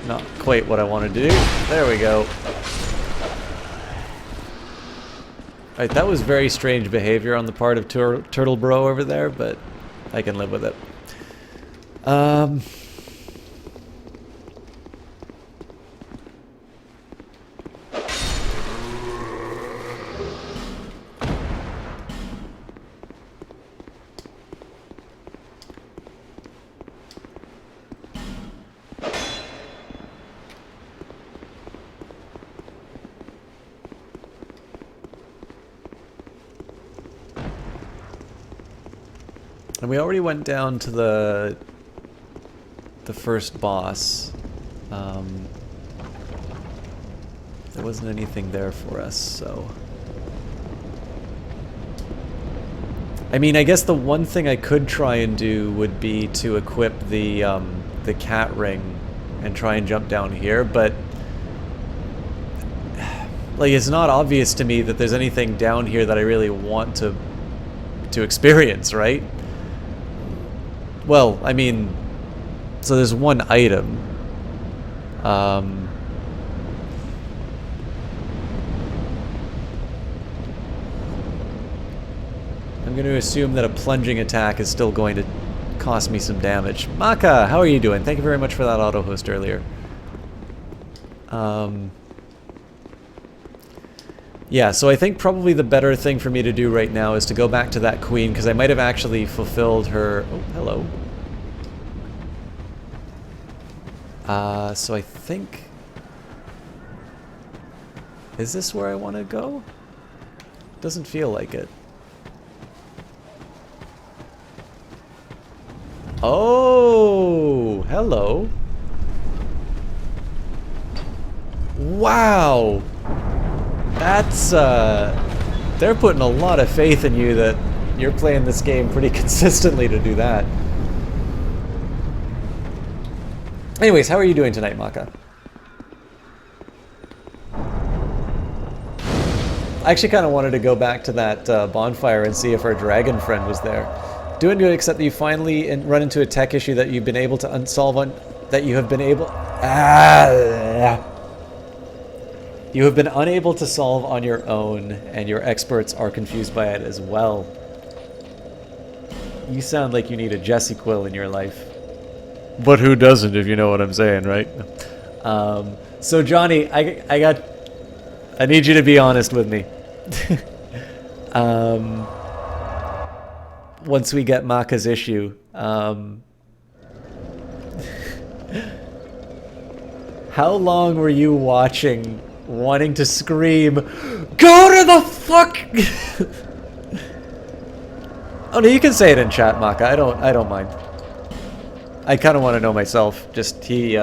Not quite what I wanted to do. There we go. Alright, that was very strange behavior on the part of Turtle Bro over there, but I can live with it. And we already went down to the first boss. There wasn't anything there for us, so... I mean, I guess the one thing I could try and do would be to equip the cat ring and try and jump down here, but... Like, it's not obvious to me that there's anything down here that I really want to experience, right? Well, I mean... So there's one item. I'm going to assume that a plunging attack is still going to cost me some damage. Maka, how are you doing? Thank you very much for that auto host earlier. Yeah, so I think probably the better thing for me to do right now is to go back to that queen, because I might have actually fulfilled her... Oh, hello. So I think... Is this where I want to go? Doesn't feel like it. Oh, hello. Wow. That's, they're putting a lot of faith in you that you're playing this game pretty consistently to do that. Anyways, how are you doing tonight, Maka? I actually kind of wanted to go back to that bonfire and see if our dragon friend was there. Doing good, except that you finally run into a tech issue that you've been able to unsolve on... That you have been able... You have been unable to solve on your own, and your experts are confused by it as well. You sound like you need a Jessie Quill in your life. But who doesn't, if you know what I'm saying, right? So Johnny, I need you to be honest with me. Once we get Maka's issue, how long were you watching, wanting to scream, "Go to the fuck"? Oh no, you can say it in chat, Maka. I don't mind. I kind of want to know myself. Just he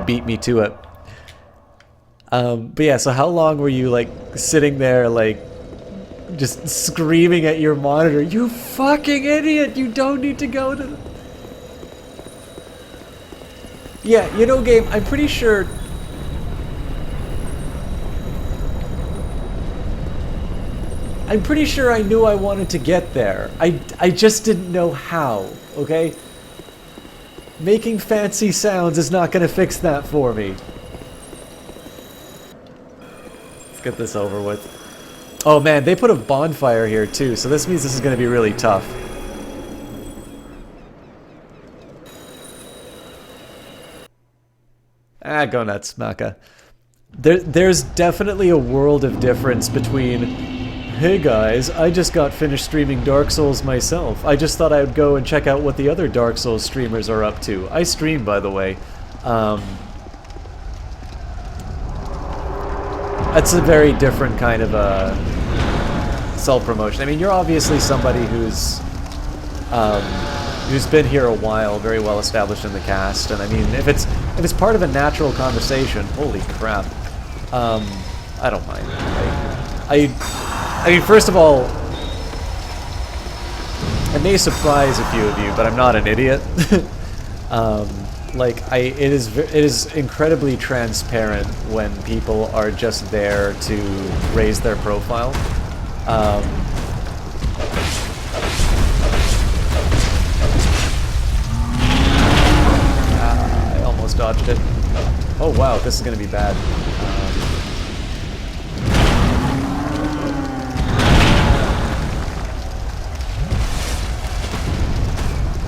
beat me to it. But yeah, so how long were you like sitting there like just screaming at your monitor, "You fucking idiot, you don't need to go to..." Yeah, you know, game, I'm pretty sure... I'm pretty sure I knew I wanted to get there. I just didn't know how, okay? Making fancy sounds is not gonna fix that for me. Let's get this over with. Oh man, they put a bonfire here too, so this means this is gonna be really tough. Ah, go nuts, Maka. There's definitely a world of difference between, "Hey guys, I just got finished streaming Dark Souls myself. I just thought I would go and check out what the other Dark Souls streamers are up to." I stream, by the way. That's a very different kind of self-promotion. I mean, you're obviously somebody who's been here a while, very well established in the cast, and I mean, if it's part of a natural conversation, holy crap, I don't mind. I mean, first of all, I may surprise a few of you, but I'm not an idiot. It is incredibly transparent when people are just there to raise their profile. I almost dodged it. Oh wow, this is gonna be bad.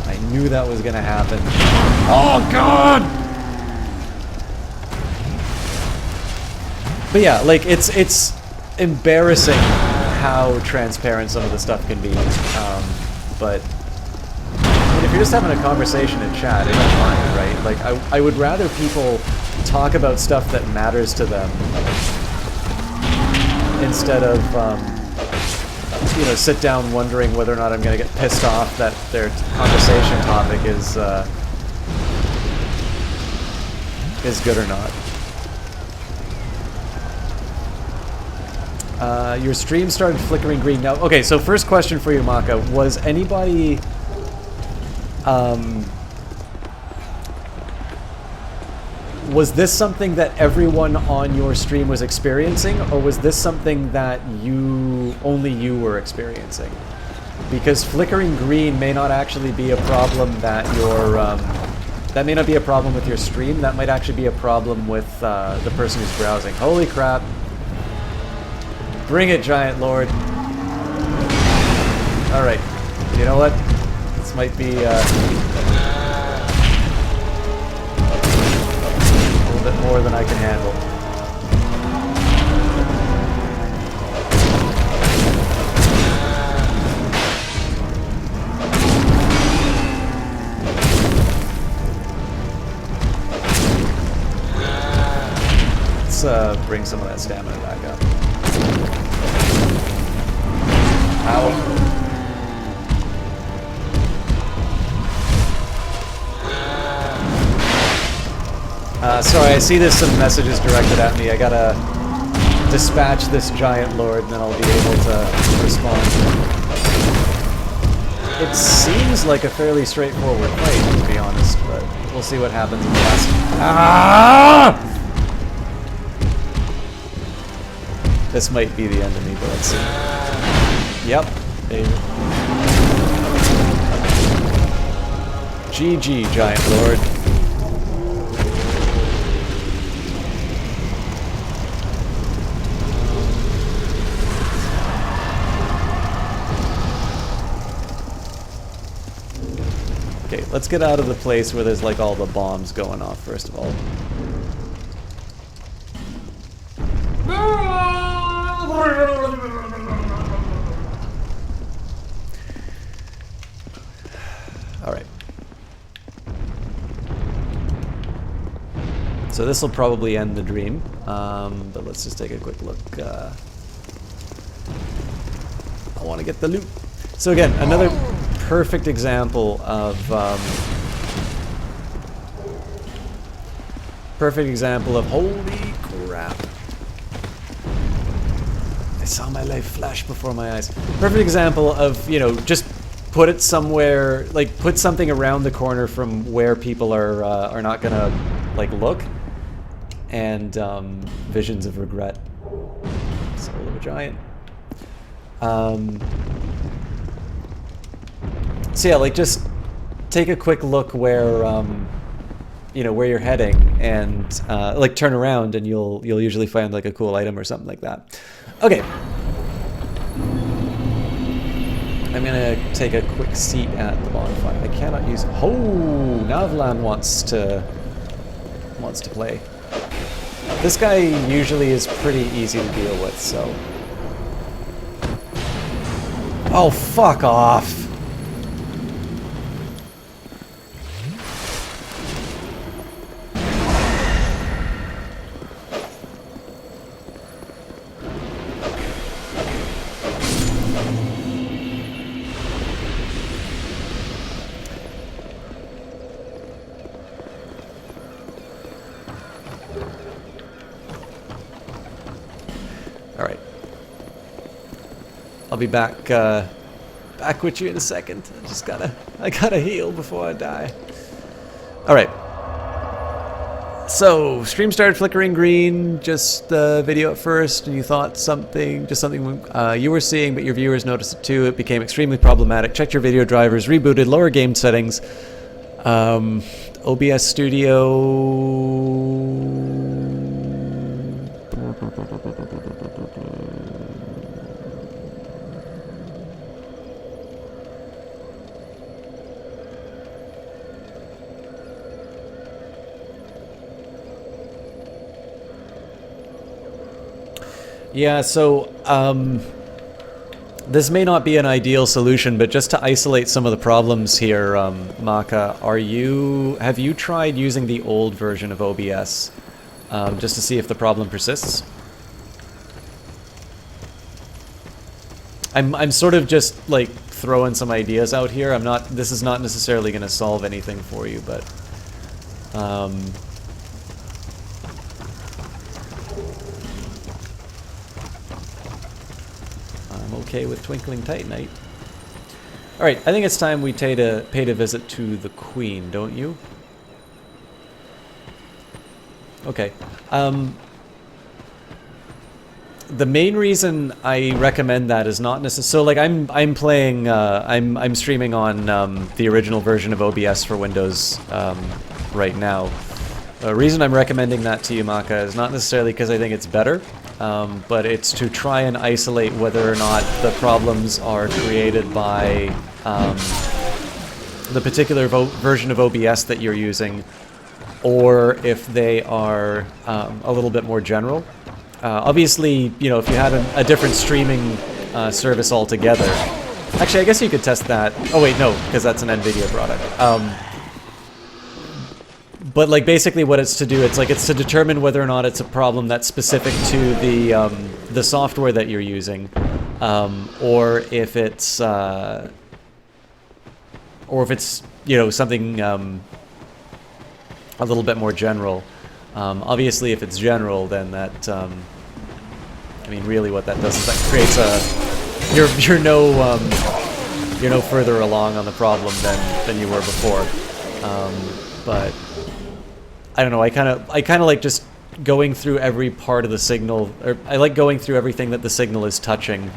I knew that was gonna happen. Oh god! But yeah, like it's embarrassing how transparent some of the stuff can be. But I mean, if you're just having a conversation in chat, I don't mind, right? Like I would rather people talk about stuff that matters to them instead of you know, sit down wondering whether or not I'm going to get pissed off that their conversation topic is good or not. Your stream started flickering green. Now, okay, so first question for you, Maka. Was anybody... was this something that everyone on your stream was experiencing, or was this something that only you were experiencing? Because flickering green may not actually be a problem that that may not be a problem with your stream. That might actually be a problem with the person who's browsing. Holy crap. Bring it, Giant Lord. Alright. You know what? This might be a little bit more than I can handle. Let's bring some of that stamina back up. Ow. Sorry, I see there's some messages directed at me. I gotta dispatch this Giant Lord, and then I'll be able to respond. It seems like a fairly straightforward fight, to be honest, but we'll see what happens in the last... Ah! This might be the end of me, but let's see. Yep. GG, Giant Lord. Okay, let's get out of the place where there's like all the bombs going off, first of all. Alright. So this will probably end the dream, but let's just take a quick look. I want to get the loot. So again, another perfect example of holy crap. I saw my life flash before my eyes. Perfect example of, you know, just put it somewhere, like put something around the corner from where people are not gonna like look, and visions of regret. Soul of a Giant. So yeah, like just take a quick look where you know, where you're heading, and like turn around, and you'll usually find like a cool item or something like that. Okay. I'm gonna take a quick seat at the bonfire. I cannot use. Oh, Navlan wants to play. This guy usually is pretty easy to deal with, so. Oh, fuck off. I'll be back with you in a second. I gotta heal before I die. All right. So stream started flickering green. Just the video at first, and you thought something you were seeing, but your viewers noticed it too. It became extremely problematic. Checked your video drivers, rebooted, lower game settings. OBS Studio. Yeah, so this may not be an ideal solution, but just to isolate some of the problems here, Maka, have you tried using the old version of OBS just to see if the problem persists? I'm sort of just like throwing some ideas out here. This is not necessarily going to solve anything for you, but okay with Twinkling Titanite. Alright, I think it's time we paid a visit to the Queen, don't you? Okay. The main reason I recommend that is not necessarily... So, like, I'm playing... I'm streaming on the original version of OBS for Windows right now. The reason I'm recommending that to you, Maka, is not necessarily because I think it's better, but it's to try and isolate whether or not the problems are created by the particular version of OBS that you're using, or if they are a little bit more general. Obviously, you know, if you had a different streaming service altogether... Actually, I guess you could test that. Oh wait, no, because that's an NVIDIA product. But like basically what it's to do, it's to determine whether or not it's a problem that's specific to the software that you're using, or if it's you know, something a little bit more general. Obviously, if it's general, then that I mean, really, what that does is that creates a you're no further along on the problem than you were before. But I don't know. I kind of like just going through every part of the signal, or I like going through everything that the signal is touching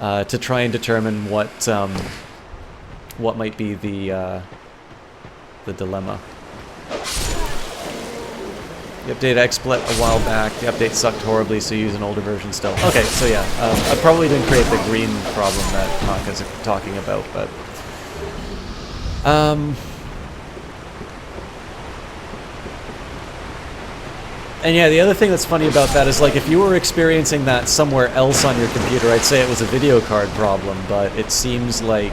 to try and determine what might be the dilemma. The update XSplit a while back. The update sucked horribly, so use an older version still. Okay, so yeah, I probably didn't create the green problem that Maka's talking about, but and yeah, the other thing that's funny about that is, like, if you were experiencing that somewhere else on your computer, I'd say it was a video card problem, but it seems like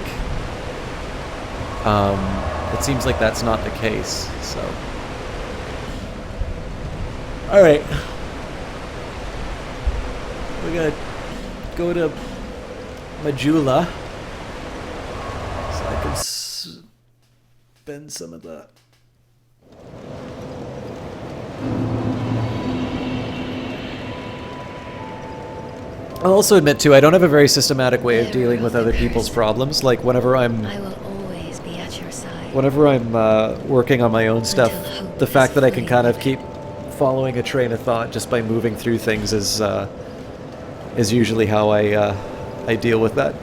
that's not the case, so. Alright. We're gonna go to Majula, so I can spend some of that. I'll also admit, too, I don't have a very systematic way of dealing with other people's problems. Like, whenever I'm... I will always be at your side. Whenever I'm working on my own stuff, the fact that I can kind of keep following a train of thought just by moving through things is usually how I deal with that.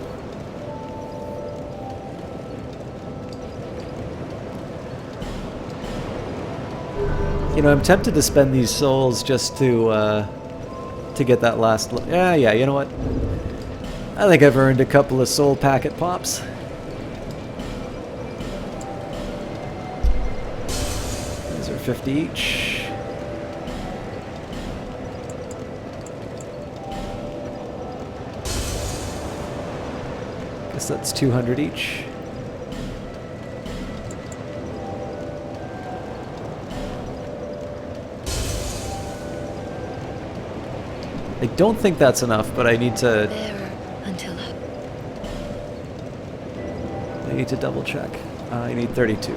You know, I'm tempted to spend these souls just to get that last... Yeah, you know what? I think I've earned a couple of soul packet pops. These are 50 each. Guess that's 200 each. I don't think that's enough, but I need to... I need to double check. I need 32.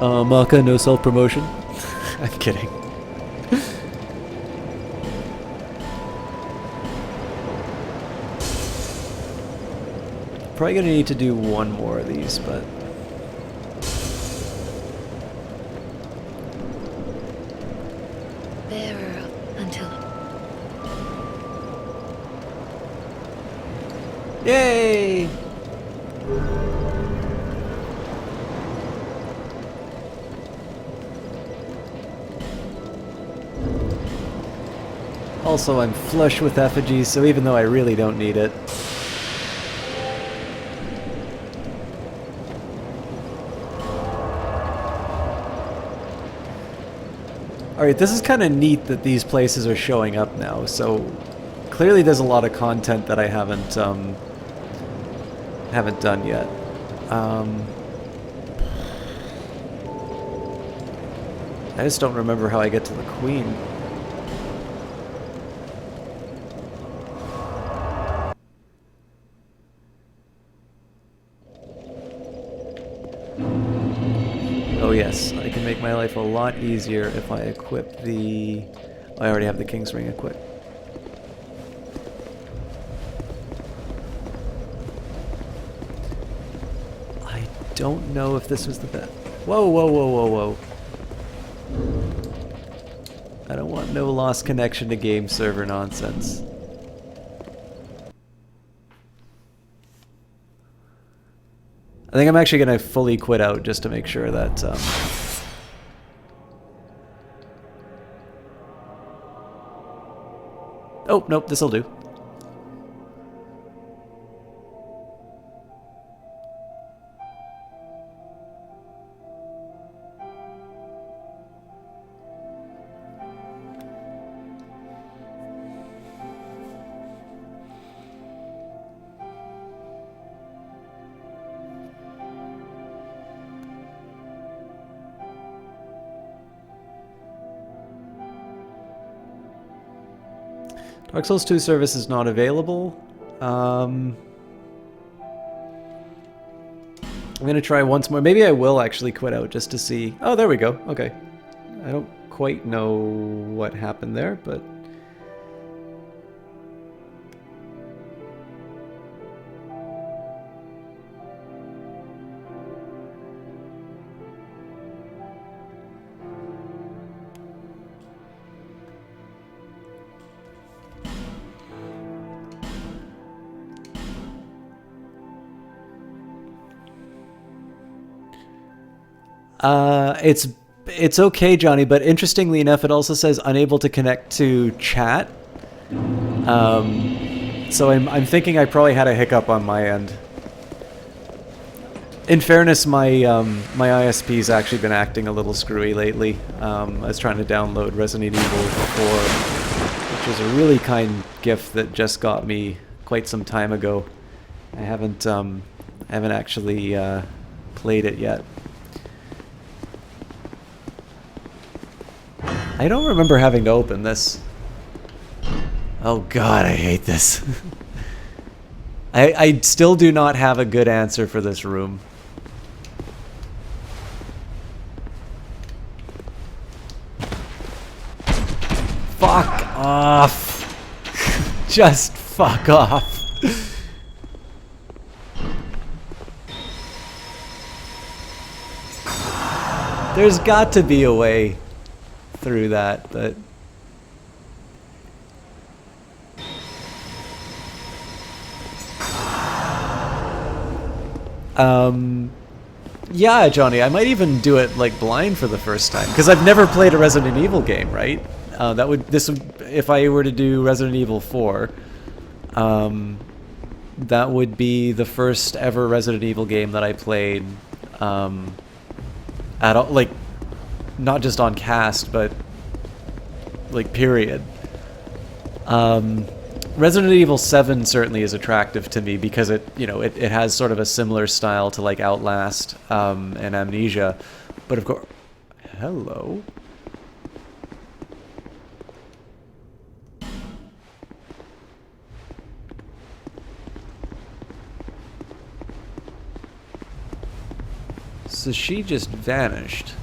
Maka, no self-promotion. I'm kidding. Probably gonna need to do one more of these, but... Bearer until... Yay! Also, I'm flush with effigies, so even though I really don't need it... Alright, this is kind of neat that these places are showing up now, so clearly there's a lot of content that I haven't done yet. I just don't remember how I get to the Queen. Oh yes, I can make make my life a lot easier if I equip the... I already have the King's Ring equipped. I don't know if this was the best. Whoa, whoa, whoa, whoa, whoa. I don't want no lost connection to game server nonsense. I think I'm actually going to fully quit out just to make sure that... Oh, nope, this'll do. Dark Souls 2 service is not available. I'm gonna try once more. Maybe I will actually quit out just to see. Oh, there we go. Okay. I don't quite know what happened there, but... It's okay, Johnny, but interestingly enough, it also says unable to connect to chat. So I'm thinking I probably had a hiccup on my end. In fairness, my ISP's actually been acting a little screwy lately. I was trying to download Resident Evil 4, which was a really kind gift that just got me quite some time ago. I haven't actually played it yet. I don't remember having to open this. Oh god, I hate this. I still do not have a good answer for this room. Fuck off. Just fuck off. There's got to be a way through that, but... yeah, Johnny, I might even do it like blind for the first time, because I've never played a Resident Evil game, right? If I were to do Resident Evil 4, that would be the first ever Resident Evil game that I played, at all, like, not just on cast, but like period. Resident Evil 7 certainly is attractive to me because it has sort of a similar style to like Outlast and Amnesia, but of course, hello. So she just vanished.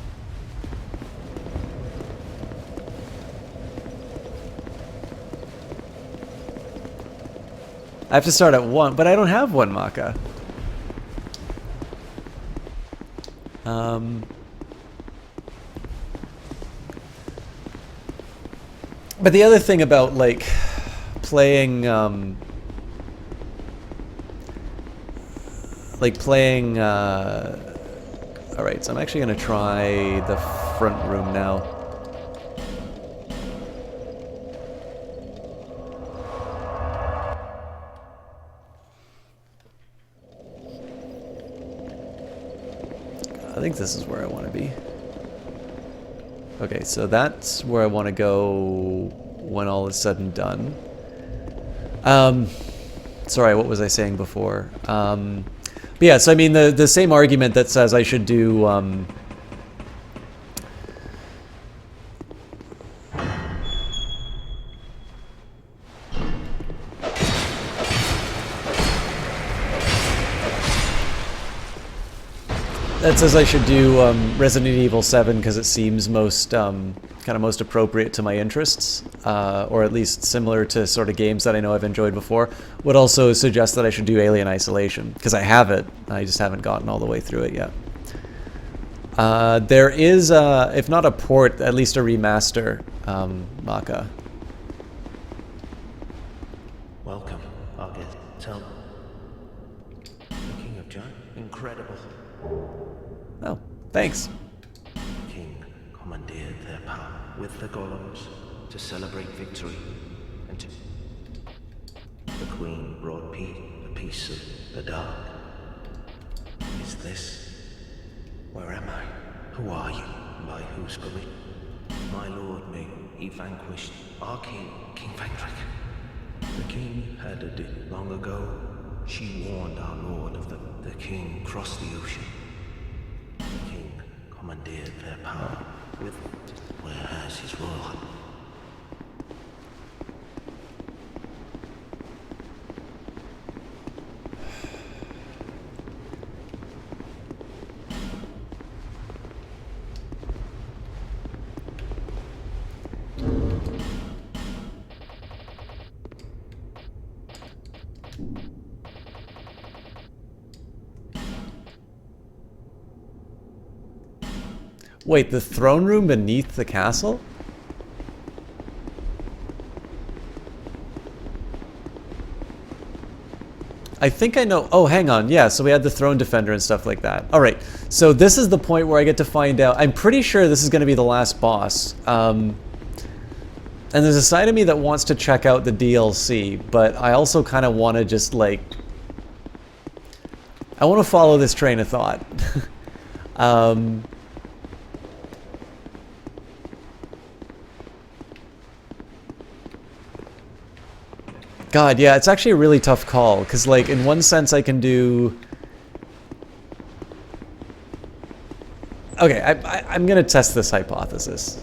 I have to start at 1, but I don't have 1 Maka. But the other thing about like playing, alright, so I'm actually gonna try the front room now. I think this is where I want to be. Okay, so that's where I want to go when all is said and done. Sorry, what was I saying before? But yeah, so I mean the same argument that says I should do that says I should do Resident Evil 7 because it seems most kind of most appropriate to my interests, or at least similar to sort of games that I know I've enjoyed before. Would also suggest that I should do Alien Isolation because I have it. I just haven't gotten all the way through it yet. There is, if not a port, at least a remaster, Maka. Welcome, August. Tell the King of Giant. Incredible. Oh, thanks. The King commandeered their power with the golems to celebrate victory, and the Queen brought the peace of the dark. Is this? Where am I? Who are you? By whose permission? My lord may he vanquished our king, King Vendrick. The king had a deed long ago. She warned our lord of the king crossed the ocean. The king commandeered their power with where has his royal. Wait, the throne room beneath the castle? I think I know. Oh, hang on. Yeah, so we had the throne defender and stuff like that. All right. So this is the point where I get to find out. I'm pretty sure this is going to be the last boss. And there's a side of me that wants to check out the DLC, but I also kind of want to just like... I want to follow this train of thought. God, yeah, it's actually a really tough call, because, like, in one sense I can do... Okay, I'm gonna test this hypothesis.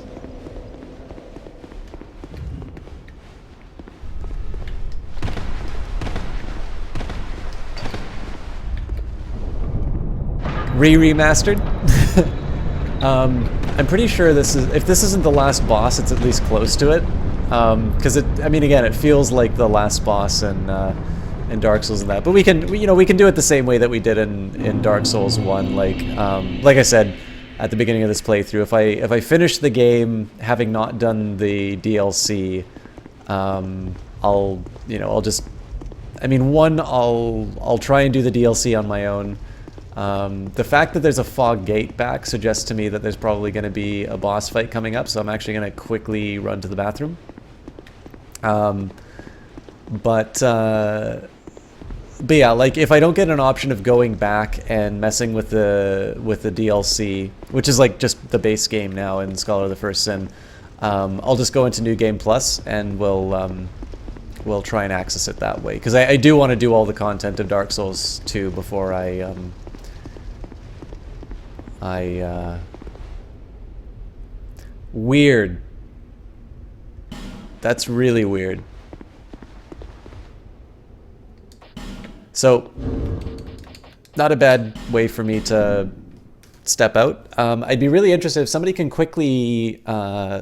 Remastered? I'm pretty sure this is... If this isn't the last boss, it's at least close to it. Because I mean, again, it feels like the last boss in Dark Souls and that. But we can do it the same way that we did in Dark Souls 1. Like I said at the beginning of this playthrough, if I finish the game having not done the DLC, I'll just... I mean, one, I'll try and do the DLC on my own. The fact that there's a fog gate back suggests to me that there's probably going to be a boss fight coming up, so I'm actually going to quickly run to the bathroom. But yeah, like if I don't get an option of going back and messing with the DLC, which is like just the base game now in Scholar of the First Sin, I'll just go into New Game Plus and we'll try and access it that way, because I do want to do all the content of Dark Souls 2 before weird. That's really weird. So, not a bad way for me to step out. I'd be really interested if somebody can quickly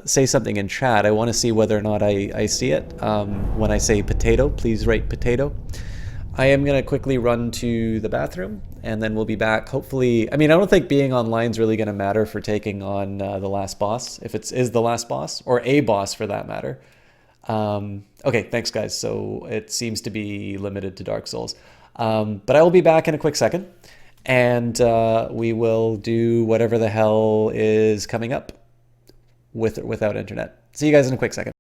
say something in chat. I want to see whether or not I see it. When I say potato, please write potato. I am going to quickly run to the bathroom, and then we'll be back. Hopefully, I mean, I don't think being online is really going to matter for taking on the last boss, if it is the last boss, or a boss for that matter. Okay, thanks guys. So it seems to be limited to Dark Souls. But I will be back in a quick second, and we will do whatever the hell is coming up with or without internet. See you guys in a quick second.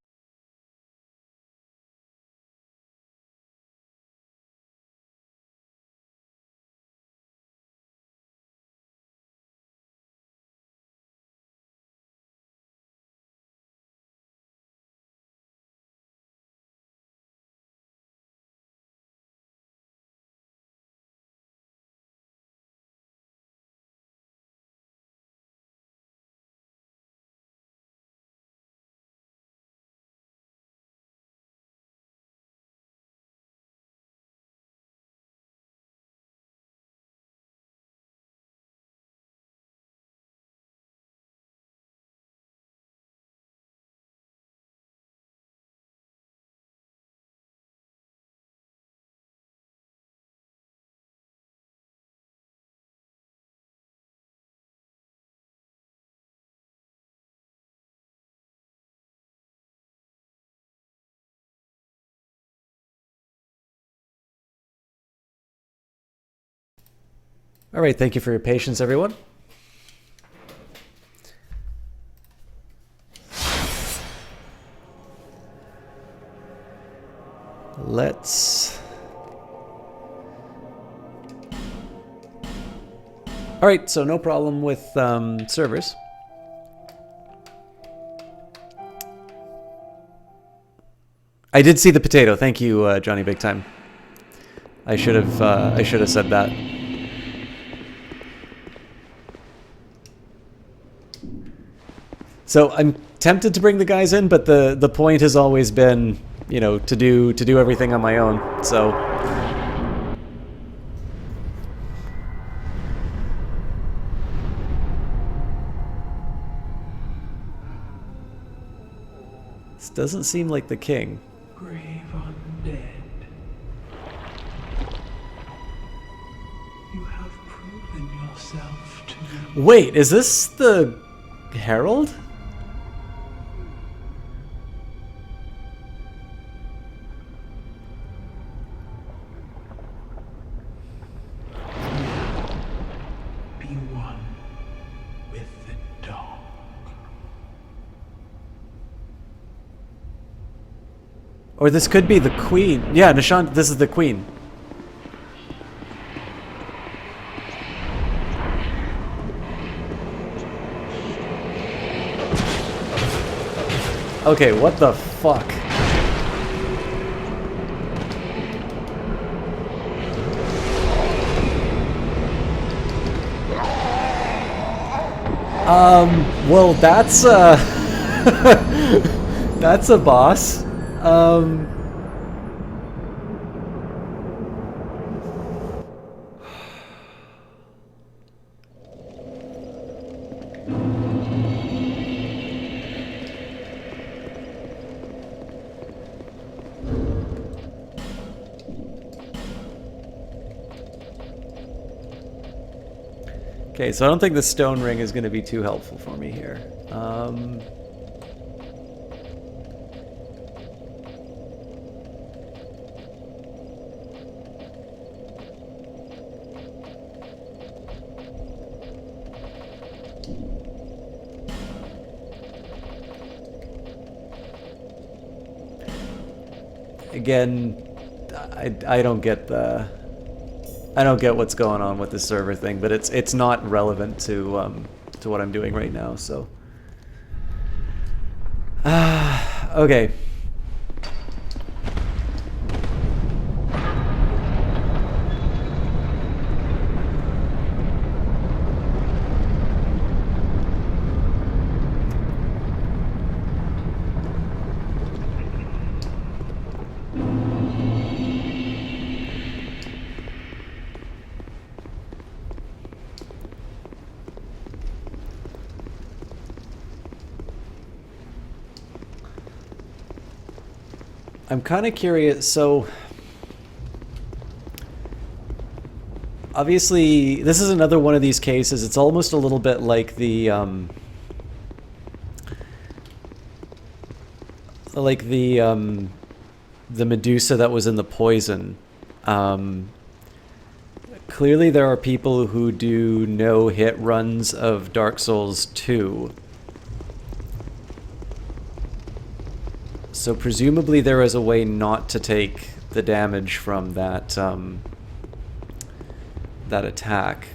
All right, thank you for your patience, everyone. Let's... All right, so no problem with servers. I did see the potato. Thank you, Johnny Big Time. I should have said that. So I'm tempted to bring the guys in, but the point has always been, you know, to do everything on my own. So this doesn't seem like the king. Grave undead. You have proven yourself to me. Wait, is this the Herald? Be one with the dark. Or this could be the queen. Yeah, Nishant, this is the queen. Okay, what the fuck? Well, that's that's a boss. Okay, so I don't think the stone ring is going to be too helpful for me here. Again, I don't get the... I don't get what's going on with this server thing, but it's not relevant to what I'm doing right now, so... okay. I'm kind of curious, so obviously this is another one of these cases. It's almost a little bit like the Medusa that was in the poison. Clearly there are people who do no-hit runs of Dark Souls 2. So presumably there is a way not to take the damage from that that attack.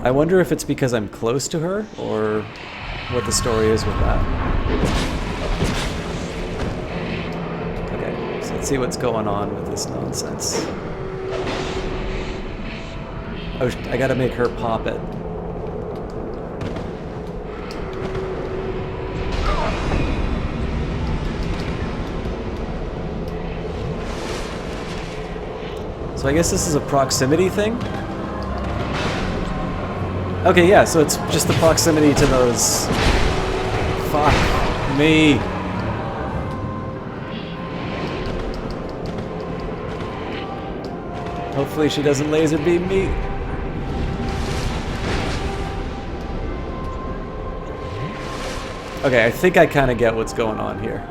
I wonder if it's because I'm close to her, or what the story is with that. Okay, so let's see what's going on with this nonsense. Oh, I gotta make her pop it. So I guess this is a proximity thing? Okay, yeah, so it's just the proximity to those... Fuck me. Hopefully she doesn't laser beam me. Okay, I think I kind of get what's going on here.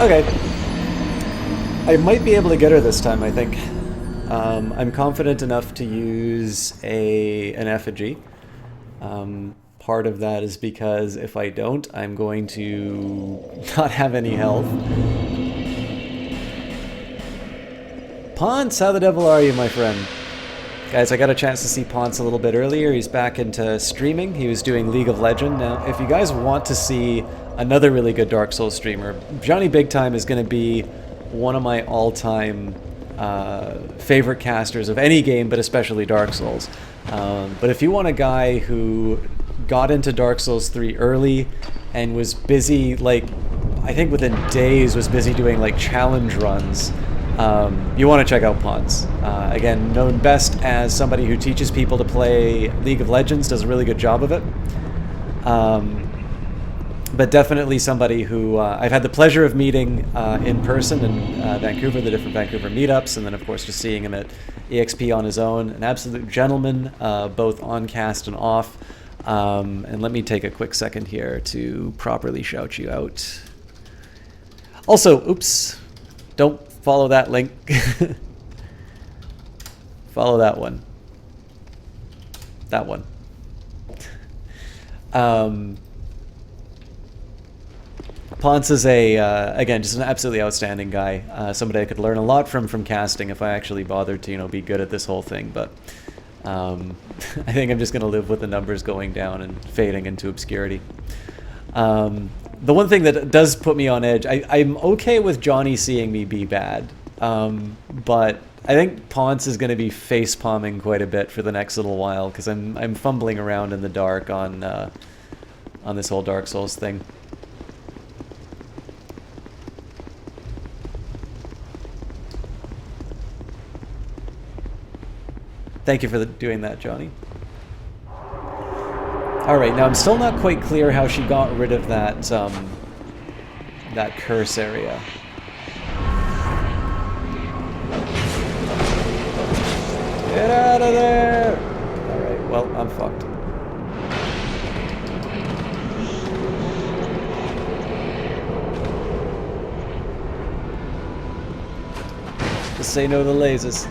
Okay. I might be able to get her this time, I think. I'm confident enough to use an effigy. Part of that is because if I don't, I'm going to not have any health. Ponce, how the devil are you, my friend? Guys, I got a chance to see Ponce a little bit earlier. He's back into streaming. He was doing League of Legends. Now, if you guys want to see another really good Dark Souls streamer, Johnny Big Time is going to be one of my all-time favorite casters of any game, but especially Dark Souls. But if you want a guy who got into Dark Souls 3 early and was busy, like, I think within days was busy doing like challenge runs, you want to check out Ponce. Again, known best as somebody who teaches people to play League of Legends, does a really good job of it. But definitely somebody who I've had the pleasure of meeting in person in Vancouver, the different Vancouver meetups, and then of course just seeing him at EXP on his own. An absolute gentleman, both on cast and off. And let me take a quick second here to properly shout you out. Also, oops, don't follow that link. Follow that one. That one. Ponce is again, just an absolutely outstanding guy. Somebody I could learn a lot from casting if I actually bothered to, be good at this whole thing. But I think I'm just going to live with the numbers going down and fading into obscurity. The one thing that does put me on edge, I'm okay with Johnny seeing me be bad, but I think Ponce is going to be face-palming quite a bit for the next little while, because I'm fumbling around in the dark on this whole Dark Souls thing. Thank you for doing that, Johnny. Alright, now I'm still not quite clear how she got rid of that, that curse area. Get out of there! Alright, well, I'm fucked. Just say no to lasers.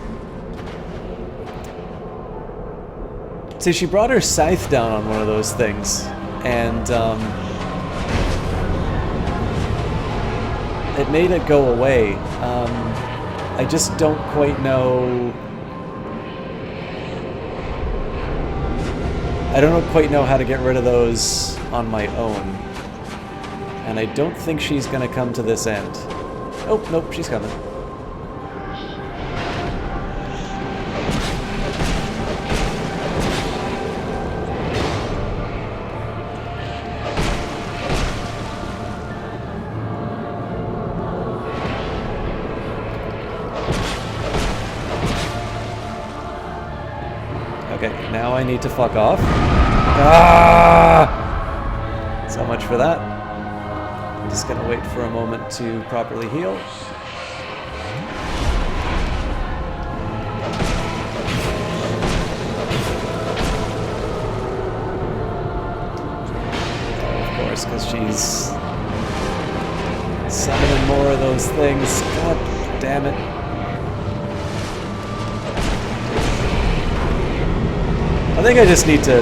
See, she brought her scythe down on one of those things, and it made it go away. I just don't quite know. I don't quite know how to get rid of those on my own, and I don't think she's gonna come to this end. Oh, nope, she's coming. Now I need to fuck off. Ah! So much for that. I'm just gonna wait for a moment to properly heal. Of course, because she's summoning more of those things. God damn it. I think I just need to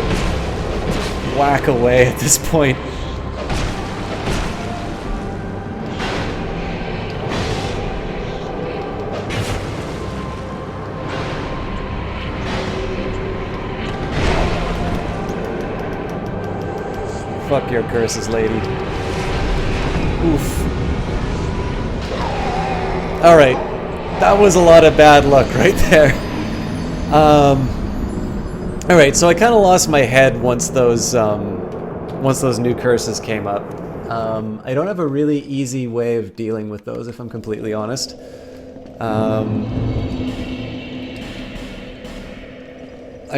whack away at this point. Fuck your curses, lady. Oof. Alright. That was a lot of bad luck right there. Alright, so I kind of lost my head once those new curses came up. I don't have a really easy way of dealing with those, if I'm completely honest. I'm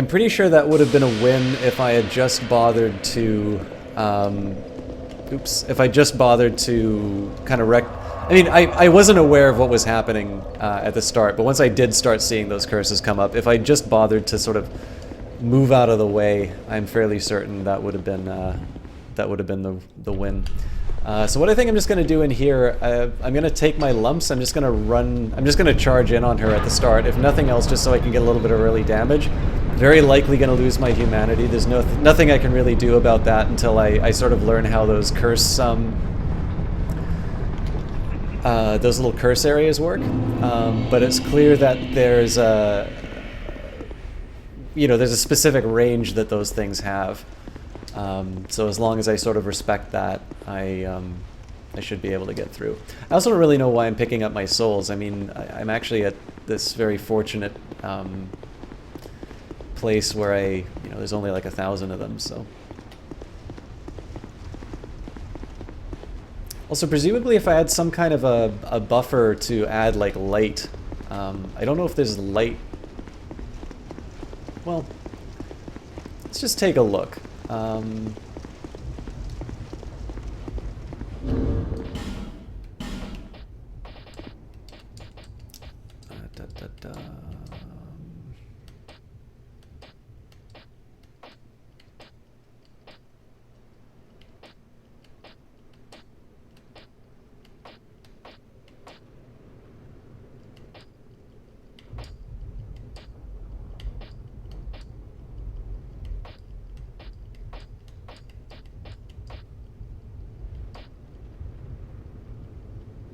pretty sure that would have been a win if I had just bothered to... if I just bothered to kind of I mean, I wasn't aware of what was happening at the start, but once I did start seeing those curses come up, if I just bothered to sort of move out of the way, I'm fairly certain that would have been the win. So what I think I'm just going to do in here, I'm going to take my lumps, I'm just going to charge in on her at the start, if nothing else, just so I can get a little bit of early damage. Very likely going to lose my humanity. There's nothing I can really do about that until I sort of learn how those those little curse areas work. But it's clear that there's there's a specific range that those things have. So as long as I sort of respect that, I should be able to get through. I also don't really know why I'm picking up my souls. I mean, I'm actually at this very fortunate place where there's only like 1,000 of them, so. Also, presumably if I had some kind of a buffer to add like light, I don't know if there's light. Well, let's just take a look.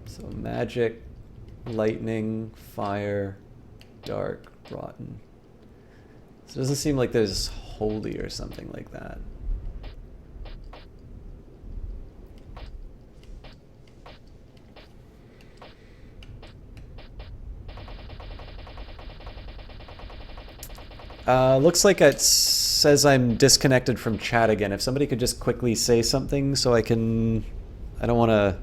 So magic, lightning, fire, dark, rotten. So it doesn't seem like there's holy or something like that. Looks like it says I'm disconnected from chat again. If somebody could just quickly say something so I don't want to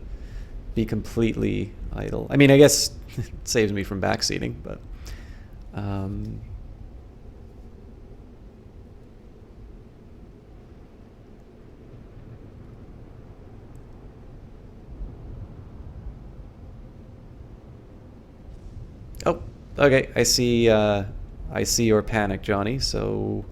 be completely idle. I mean, I guess it saves me from backseating, but oh, okay. I see your panic, Johnny. So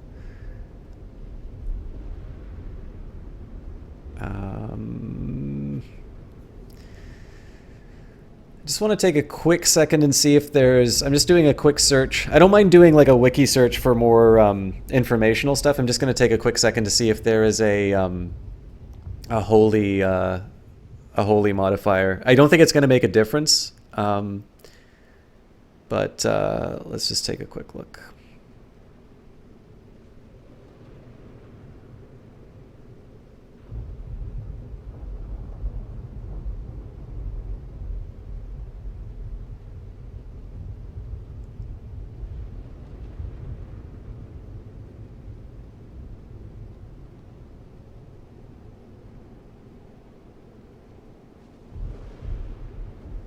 I just want to take a quick second and see if there's... I'm just doing a quick search. I don't mind doing like a wiki search for more informational stuff. I'm just going to take a quick second to see if there is a holy modifier. I don't think it's going to make a difference, but let's just take a quick look.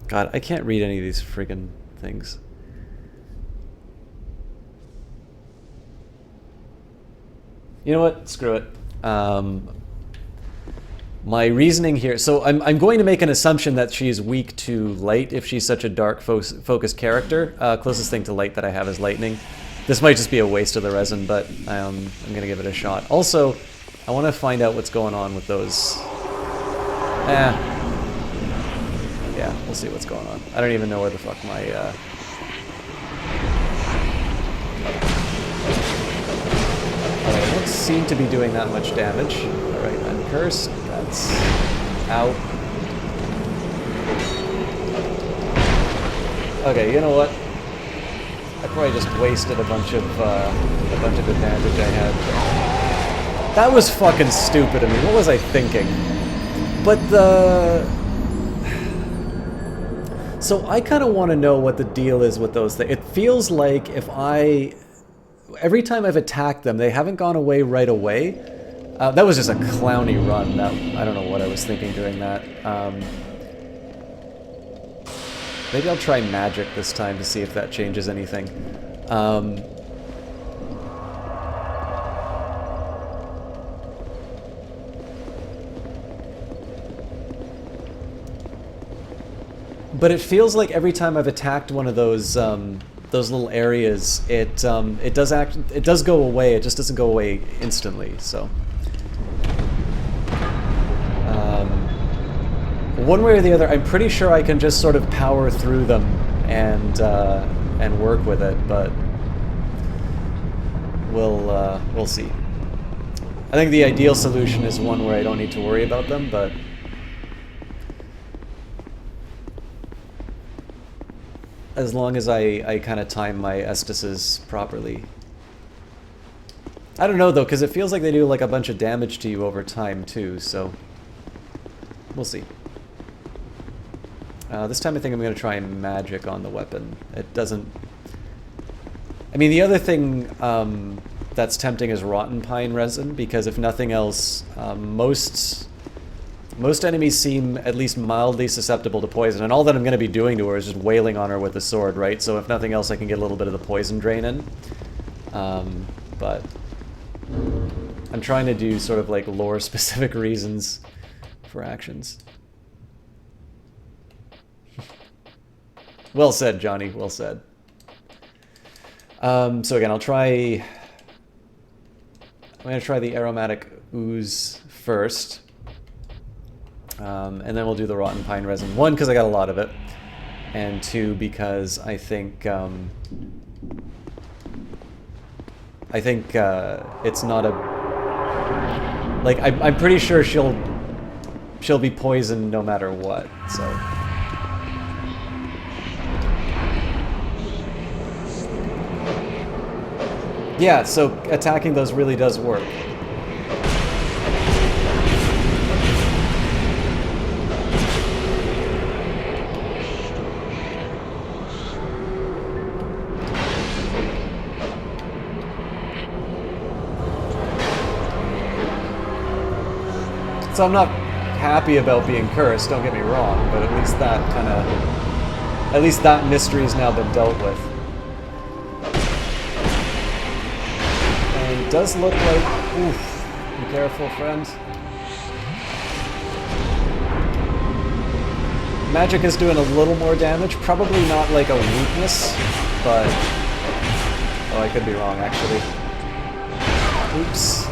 God, I can't read any of these friggin' things. You know what? Screw it. My reasoning here... So I'm going to make an assumption that she's weak to light if she's such a dark focused character. Closest thing to light that I have is lightning. This might just be a waste of the resin, but I'm going to give it a shot. Also, I want to find out what's going on with those... Yeah, we'll see what's going on. I don't even know where the fuck my... I don't seem to be doing that much damage. Alright, I'm cursed. That's out. Okay, you know what? I probably just wasted a bunch of advantage I had. That was fucking stupid of me. What was I thinking? But so I kind of want to know what the deal is with those things. It feels like if every time I've attacked them, they haven't gone away right away. That was just a clowny run. I don't know what I was thinking doing that. Maybe I'll try magic this time to see if that changes anything. But it feels like every time I've attacked one of those little areas, it does go away. It just doesn't go away instantly. So, One way or the other, I'm pretty sure I can just sort of power through them and work with it, but we'll see. I think the ideal solution is one where I don't need to worry about them, but as long as I kind of time my Estises properly. I don't know though, because it feels like they do like a bunch of damage to you over time too, so we'll see. This time I think I'm going to try magic on the weapon. It doesn't... I mean, the other thing that's tempting is rotten pine resin, because if nothing else, most enemies seem at least mildly susceptible to poison, and all that I'm going to be doing to her is just wailing on her with the sword, right? So if nothing else, I can get a little bit of the poison drain in. But I'm trying to do sort of like lore-specific reasons for actions. Well said, Johnny. Well said. So again, I'm going to try the aromatic ooze first. And then we'll do the rotten pine resin. 1, because I got a lot of it. And 2, because I think it's not a... Like, I'm pretty sure she'll be poisoned no matter what, so... Yeah, so attacking those really does work. So I'm not happy about being cursed, don't get me wrong, but at least that mystery's now been dealt with. And it does look like... Oof. Be careful, friend. Magic is doing a little more damage. Probably not like a weakness, but... Oh, I could be wrong, actually. Oops.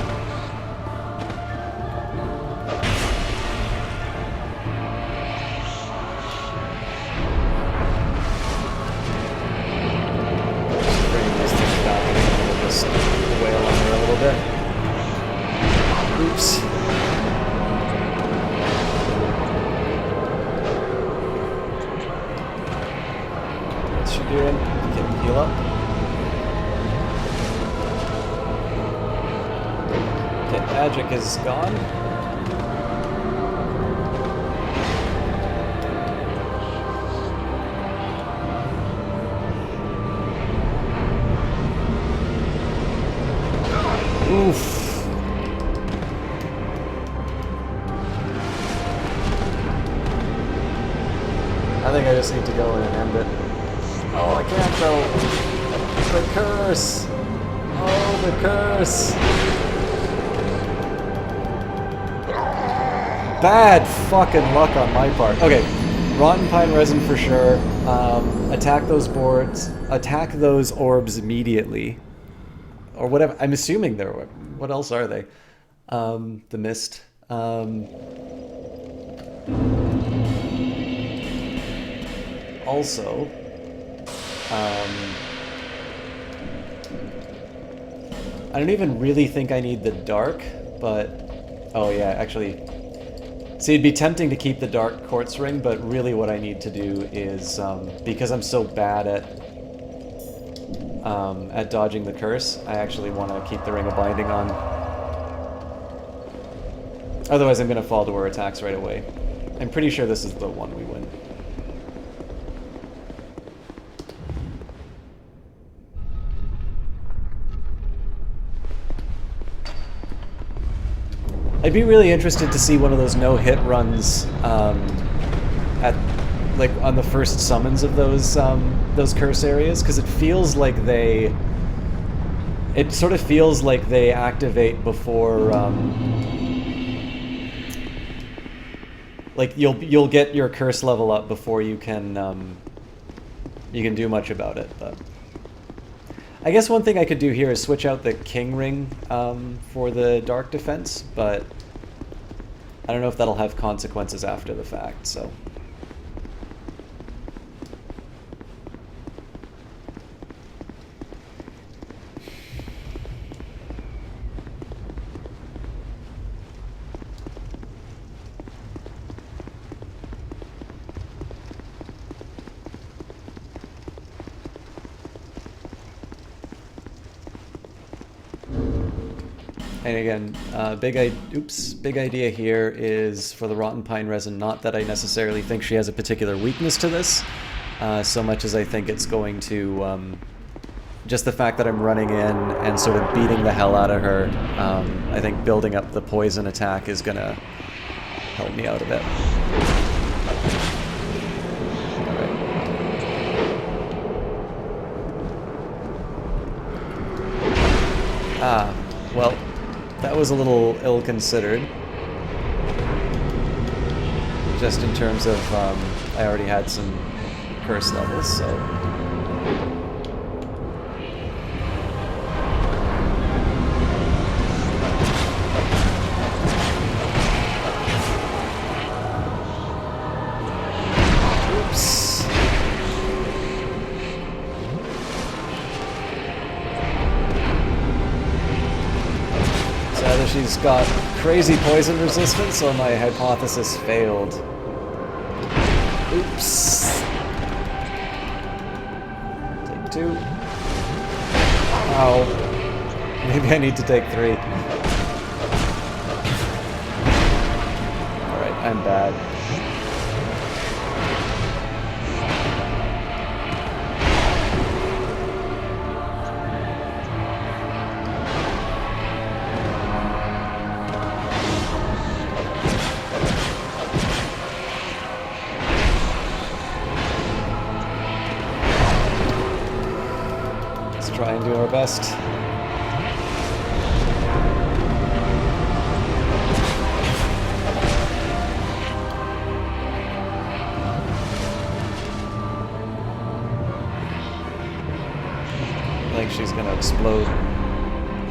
Oops. What's she doing? Can heal up? Okay, magic is gone. Oof. I think I just need to go in and end it. Oh, I can't go. The curse. Oh, the curse. Bad fucking luck on my part. Okay, rotten pine resin for sure. Attack those boards. Attack those orbs immediately. Or whatever. I'm assuming they're... What else are they? The mist. Also, I don't even really think I need the dark, but... Oh yeah, actually... See, it'd be tempting to keep the dark quartz ring, but really what I need to do is, because I'm so bad at dodging the curse, I actually want to keep the ring of binding on. Otherwise I'm going to fall to her attacks right away. I'm pretty sure this is the one we win. I'd be really interested to see one of those no-hit runs at like on the first summons of those curse areas, because it feels like they... It sort of feels like they activate before... like you'll get your curse level up before you can do much about it, but... I guess one thing I could do here is switch out the king ring for the dark defense, but I don't know if that'll have consequences after the fact, so. And again, big idea here is for the rotten pine resin, not that I necessarily think she has a particular weakness to this, so much as I think it's going to, just the fact that I'm running in and sort of beating the hell out of her, I think building up the poison attack is going to help me out a bit. Alright. Well, that was a little ill-considered. Just in terms of, I already had some curse levels, so... Oops. Either she's got crazy poison resistance or my hypothesis failed. Oops. Take 2. Ow. Maybe I need to take 3. Alright, I'm bad. Try and do our best. I think she's gonna explode.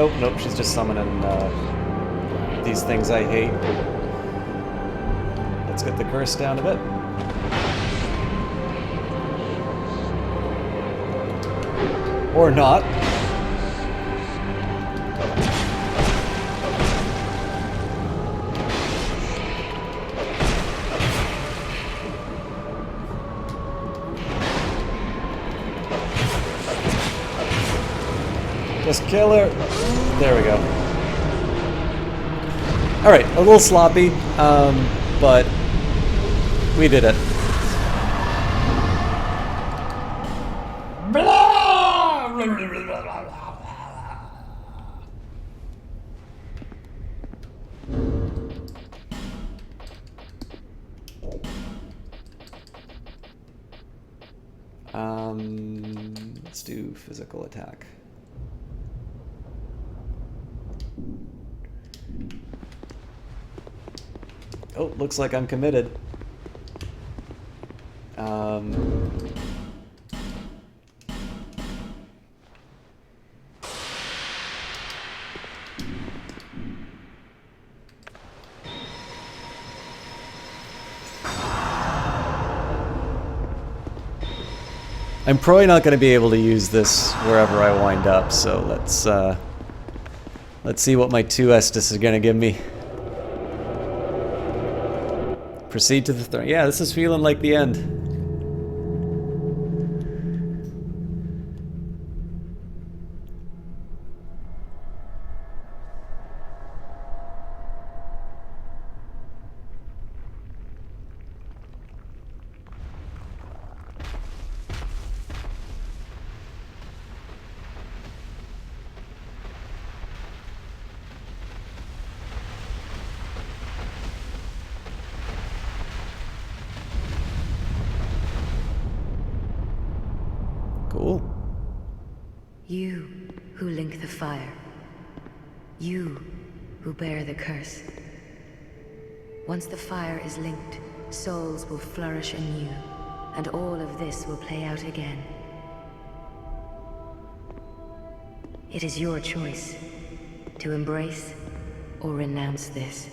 Oh, nope, she's just summoning these things I hate. Let's get the curse down a bit. Or not. Just kill her. There we go. Alright, a little sloppy, but we did it. Let's do physical attack. Oh, looks like I'm committed. I'm probably not going to be able to use this wherever I wind up, so let's see what my 2 Estus is going to give me. Proceed to the throne. Yeah, this is feeling like the end. Cool. You who link the fire. You who bear the curse. Once the fire is linked, souls will flourish anew, and all of this will play out again. It is your choice to embrace or renounce this.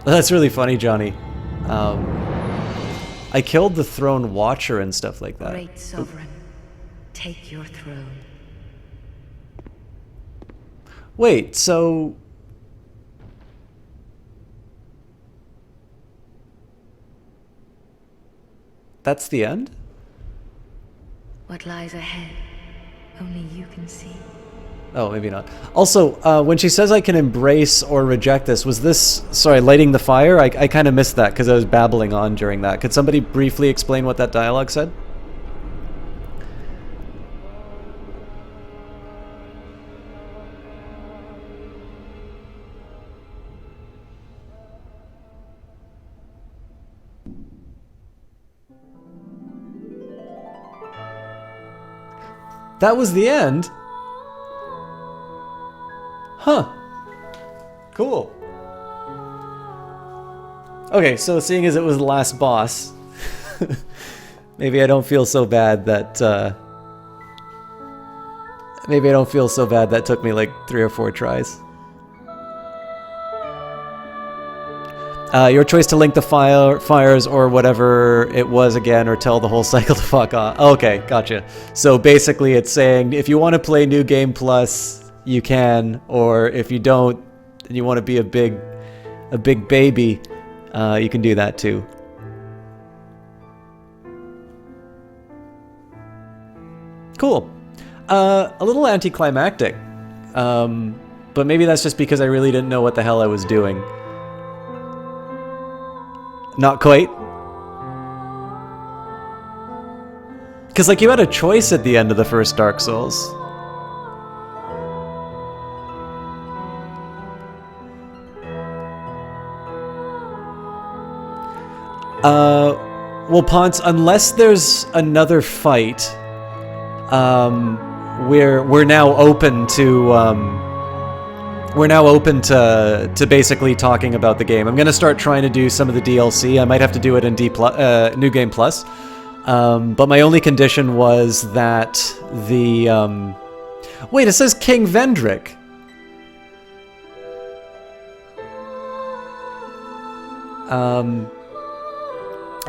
That's really funny, Johnny. I killed the throne watcher and stuff like that. Great sovereign, take your throne. Wait, so... That's the end? What lies ahead, only you can see. Oh, maybe not. Also, when she says I can embrace or reject this, was this... Sorry, lighting the fire? I kind of missed that because I was babbling on during that. Could somebody briefly explain what that dialogue said? That was the end? Huh. Cool. Okay, so seeing as it was the last boss, maybe I don't feel so bad that, maybe I don't feel so bad that took me like 3 or 4 tries. Your choice to link the fires or whatever it was again, or tell the whole cycle to fuck off. Okay, gotcha. So basically it's saying if you want to play New Game Plus, you can, or if you don't and you want to be a big baby, you can do that too. Cool. A little anticlimactic, but maybe that's just because I really didn't know what the hell I was doing. Not quite. Because like you had a choice at the end of the first Dark Souls. Well, Ponce, unless there's another fight, we're now open to basically talking about the game. I'm gonna start trying to do some of the DLC. I might have to do it in New Game Plus, but my only condition was that the wait, it says King Vendrick.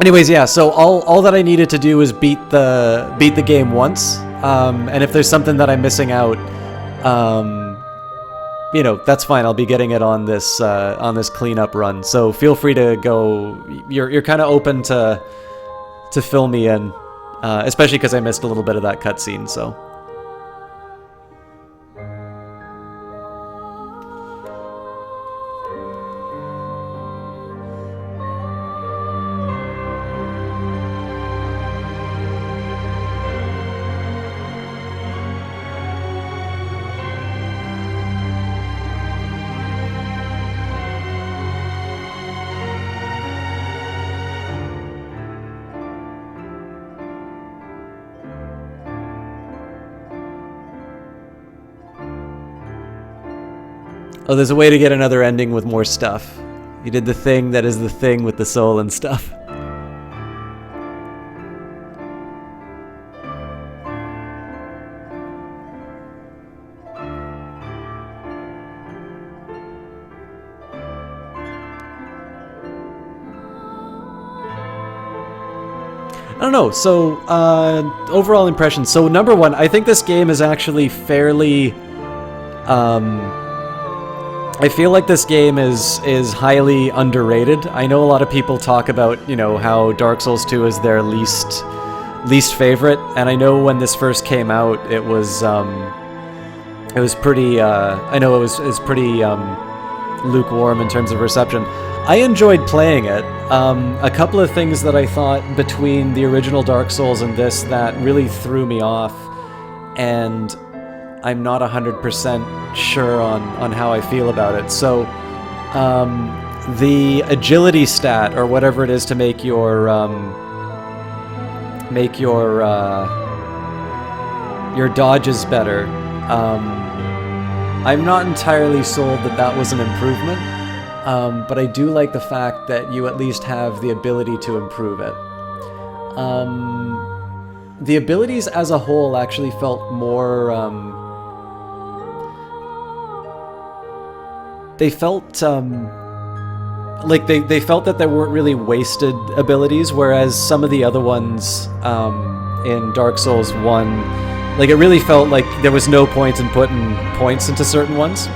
Anyways, yeah, so all that I needed to do was beat the game once, and if there's something that I'm missing out, you know, that's fine. I'll be getting it on this cleanup run. So feel free to go. You're kind of open to fill me in, especially because I missed a little bit of that cutscene. So. Oh, there's a way to get another ending with more stuff. You did the thing that is the thing with the soul and stuff. I don't know, so, overall impressions. So, number one, I think this game is actually fairly, I feel like this game is highly underrated. I know a lot of people talk about, you know, how Dark Souls 2 is their least favorite, and I know when this first came out, it was pretty, I know it was pretty, lukewarm in terms of reception. I enjoyed playing it. A couple of things that I thought between the original Dark Souls and this that really threw me off, and I'm not 100% sure on how I feel about it. So, the agility stat, or whatever it is to make your dodges better, I'm not entirely sold that that was an improvement, but I do like the fact that you at least have the ability to improve it. The abilities as a whole actually felt more, they felt like they felt that there weren't really wasted abilities, whereas some of the other ones in Dark Souls 1, like it really felt like there was no point in putting points into certain ones.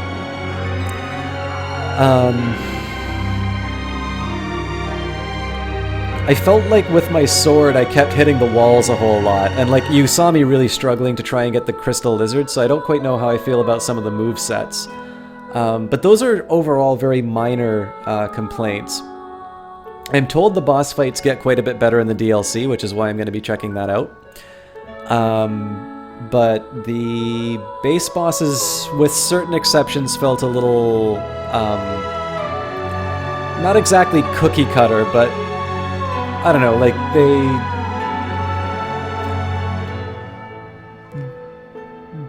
I felt like with my sword I kept hitting the walls a whole lot, and like you saw me really struggling to try and get the crystal lizard, so I don't quite know how I feel about some of the move sets. But those are overall very minor complaints. I'm told the boss fights get quite a bit better in the DLC, which is why I'm going to be checking that out. But the base bosses, with certain exceptions, felt a little... not exactly cookie cutter, but... I don't know, like,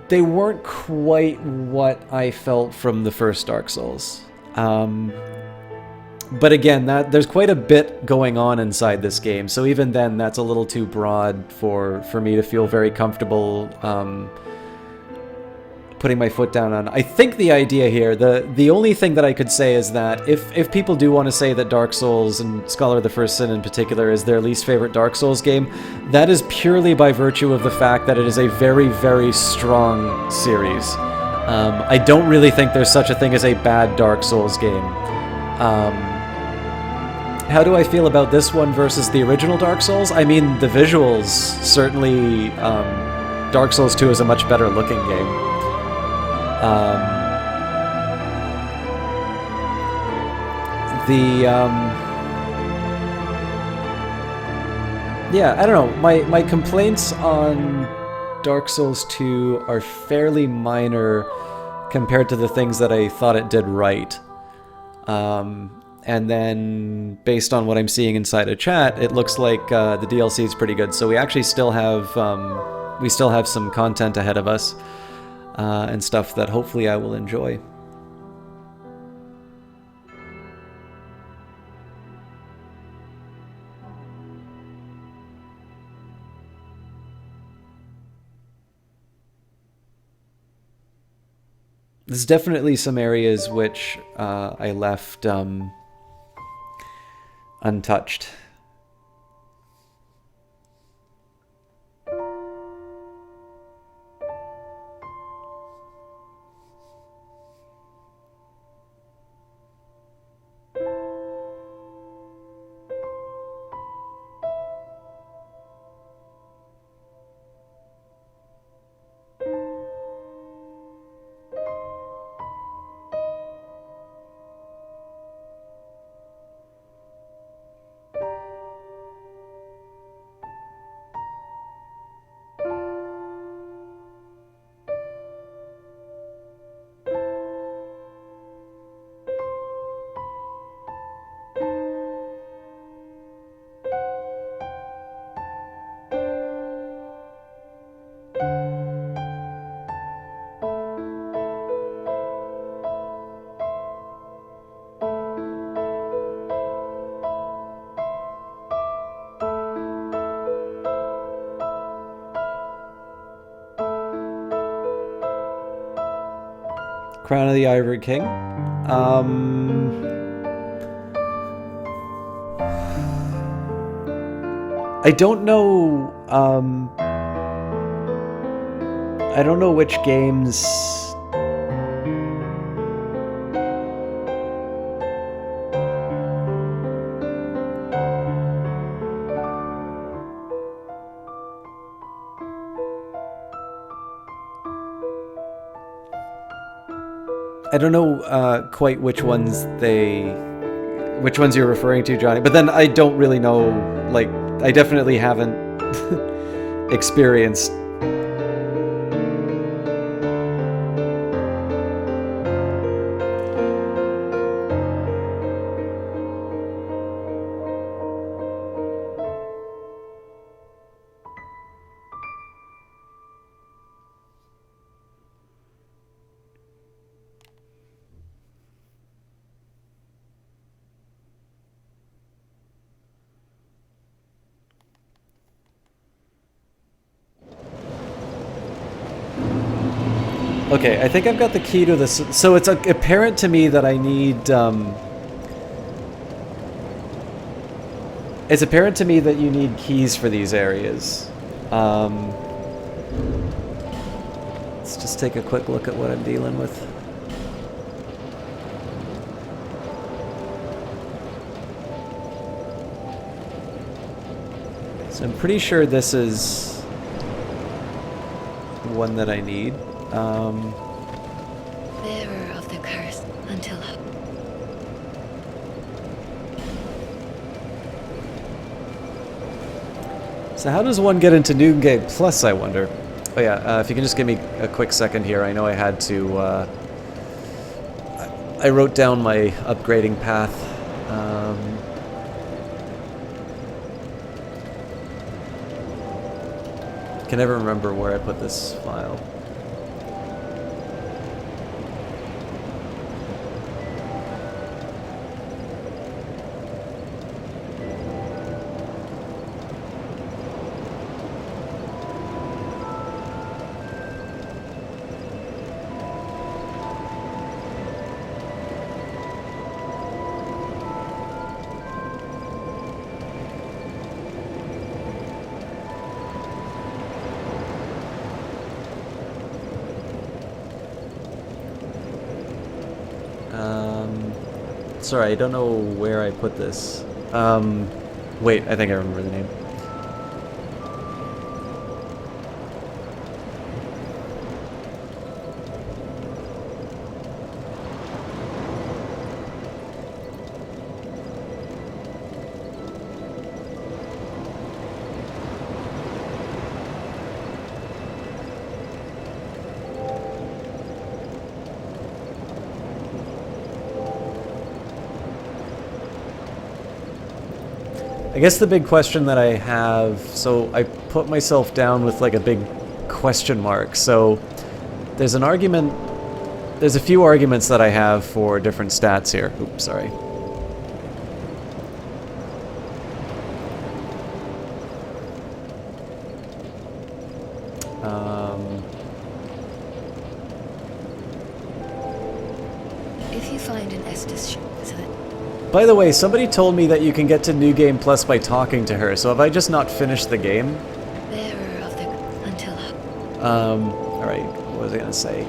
they weren't quite what I felt from the first Dark Souls. But again, there's quite a bit going on inside this game, so even then that's a little too broad for me to feel very comfortable putting my foot down on. I think the idea here, the only thing that I could say is that if people do want to say that Dark Souls, and Scholar of the First Sin in particular, is their least favorite Dark Souls game, that is purely by virtue of the fact that it is a very, very strong series. I don't really think there's such a thing as a bad Dark Souls game. How do I feel about this one versus the original Dark Souls? I mean, the visuals, certainly Dark Souls 2 is a much better looking game. Yeah, I don't know. My complaints on Dark Souls 2 are fairly minor compared to the things that I thought it did right. And then, based on what I'm seeing inside a chat, it looks like the DLC is pretty good. So we actually still have some content ahead of us. And stuff that hopefully I will enjoy. There's definitely some areas which I left untouched. Crown of the Ivory King. I don't know. I don't know which games. I don't know quite which ones you're referring to, Johnny. But then I don't really know. Like, I definitely haven't experienced. Okay, I think I've got the key to this. So it's apparent to me that I need It's apparent to me that you need keys for these areas. Let's just take a quick look at what I'm dealing with. So I'm pretty sure this is one that I need. Bearer of the curse until So how does one get into New Game Plus, I wonder? Oh yeah, if you can just give me a quick second here. I know I had to... I wrote down my upgrading path. Can never remember where I put this file. Sorry, I don't know where I put this. Wait, I think I remember the name. I guess the big question that I have, so I put myself down with like a big question mark. So there's an argument, there's a few arguments that I have for different stats here. Oops, sorry. if you find an Estes ship, so that By the way, somebody told me that you can get to New Game Plus by talking to her, so have I just not finished the game? bearer of the until Alright, what was I gonna say?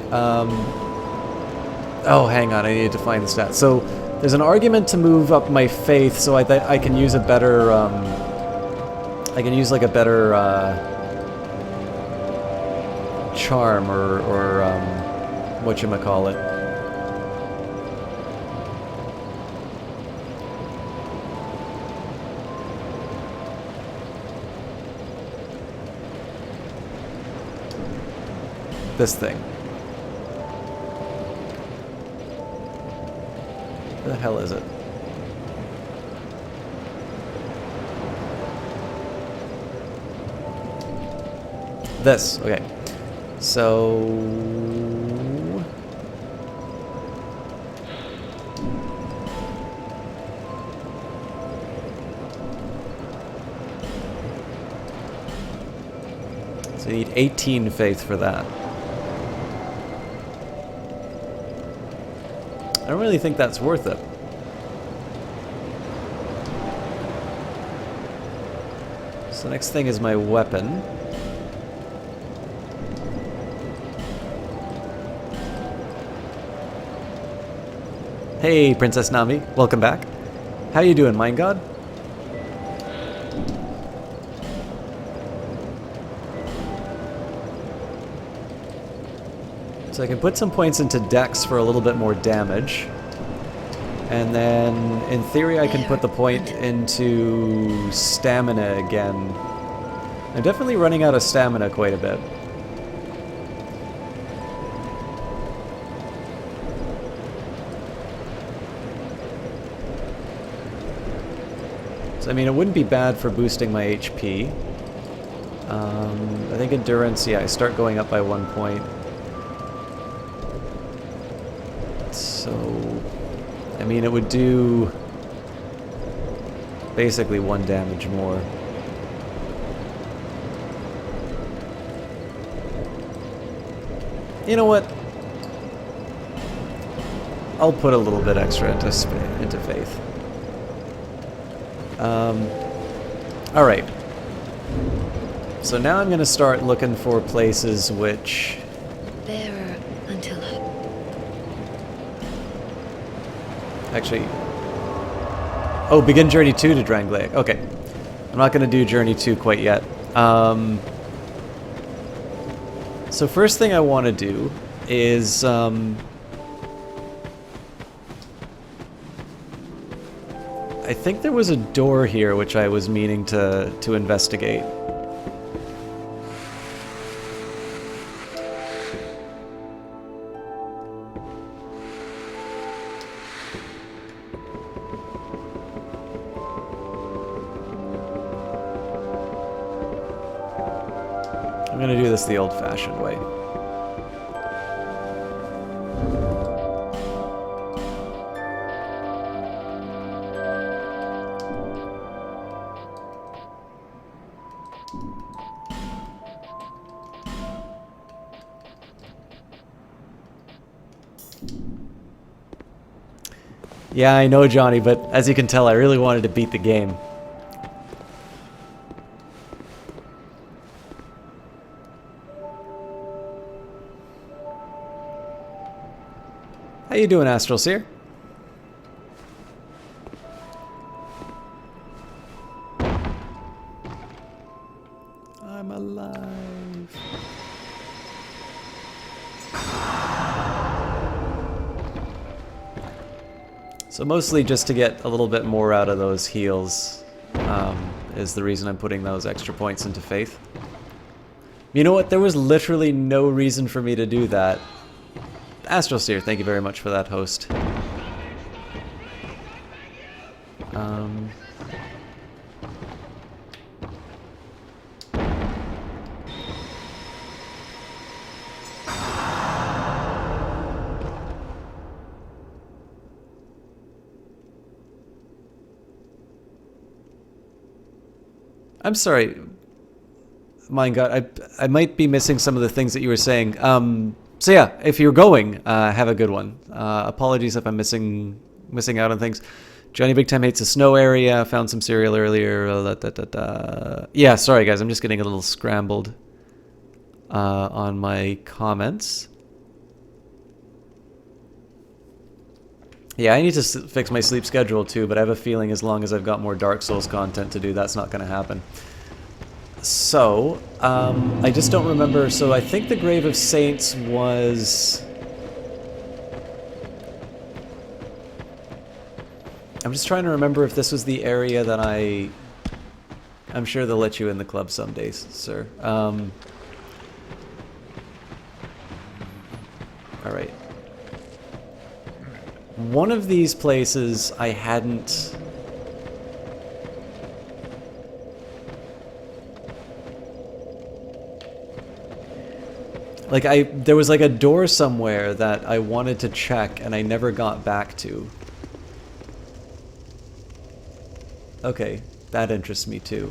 Oh, hang on, I needed to find the stats. So, there's an argument to move up my faith, so I can use a better, I can use like a better, charm, or whatchamacallit. This thing. Where the hell is it? This, okay. So... So you need 18 faith for that. I don't really think that's worth it. So the next thing is my weapon. Hey, Princess Nami. Welcome back. How you doing, Mind God? So I can put some points into Dex for a little bit more damage. And then, in theory, I can put the point into Stamina again. I'm definitely running out of Stamina quite a bit. So, I mean, it wouldn't be bad for boosting my HP. I think Endurance, yeah, I start going up by 1 point. So, I mean, it would do basically 1 damage more. You know what? I'll put a little bit extra into faith. Alright. So now I'm going to start looking for places which... Bearer until Actually... Oh, begin Journey 2 to Drangleic. Okay. I'm not going to do Journey 2 quite yet. So first thing I want to do is... I think there was a door here which I was meaning to investigate. I'm gonna do this the old-fashioned way. Yeah, I know, Johnny, but as you can tell, I really wanted to beat the game. How you doing, Astral Seer? I'm alive. So mostly just to get a little bit more out of those heals is the reason I'm putting those extra points into Faith. You know what? There was literally no reason for me to do that. Astral Seer, thank you very much for that, host. I'm sorry. My God, I might be missing some of the things that you were saying. So yeah, if you're going, have a good one. Apologies if I'm missing out on things. Johnny Big Time hates the snow area. Found some cereal earlier. Yeah, sorry guys, I'm just getting a little scrambled on my comments. Yeah, I need to fix my sleep schedule too, but I have a feeling as long as I've got more Dark Souls content to do, that's not going to happen. So, I just don't remember. So I think the Grave of Saints was... I'm just trying to remember if this was the area that I'm sure they'll let you in the club some days, sir. Alright. One of these places I hadn't... Like, there was like a door somewhere that I wanted to check and I never got back to. Okay, that interests me too.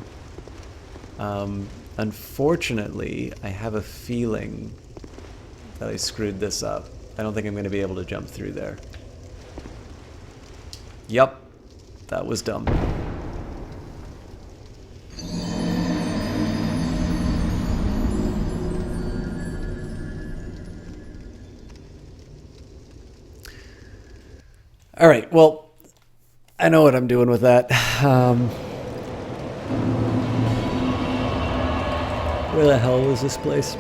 Unfortunately, I have a feeling that I screwed this up. I don't think I'm going to be able to jump through there. Yup, that was dumb. Alright, well, I know what I'm doing with that. Where the hell was this place?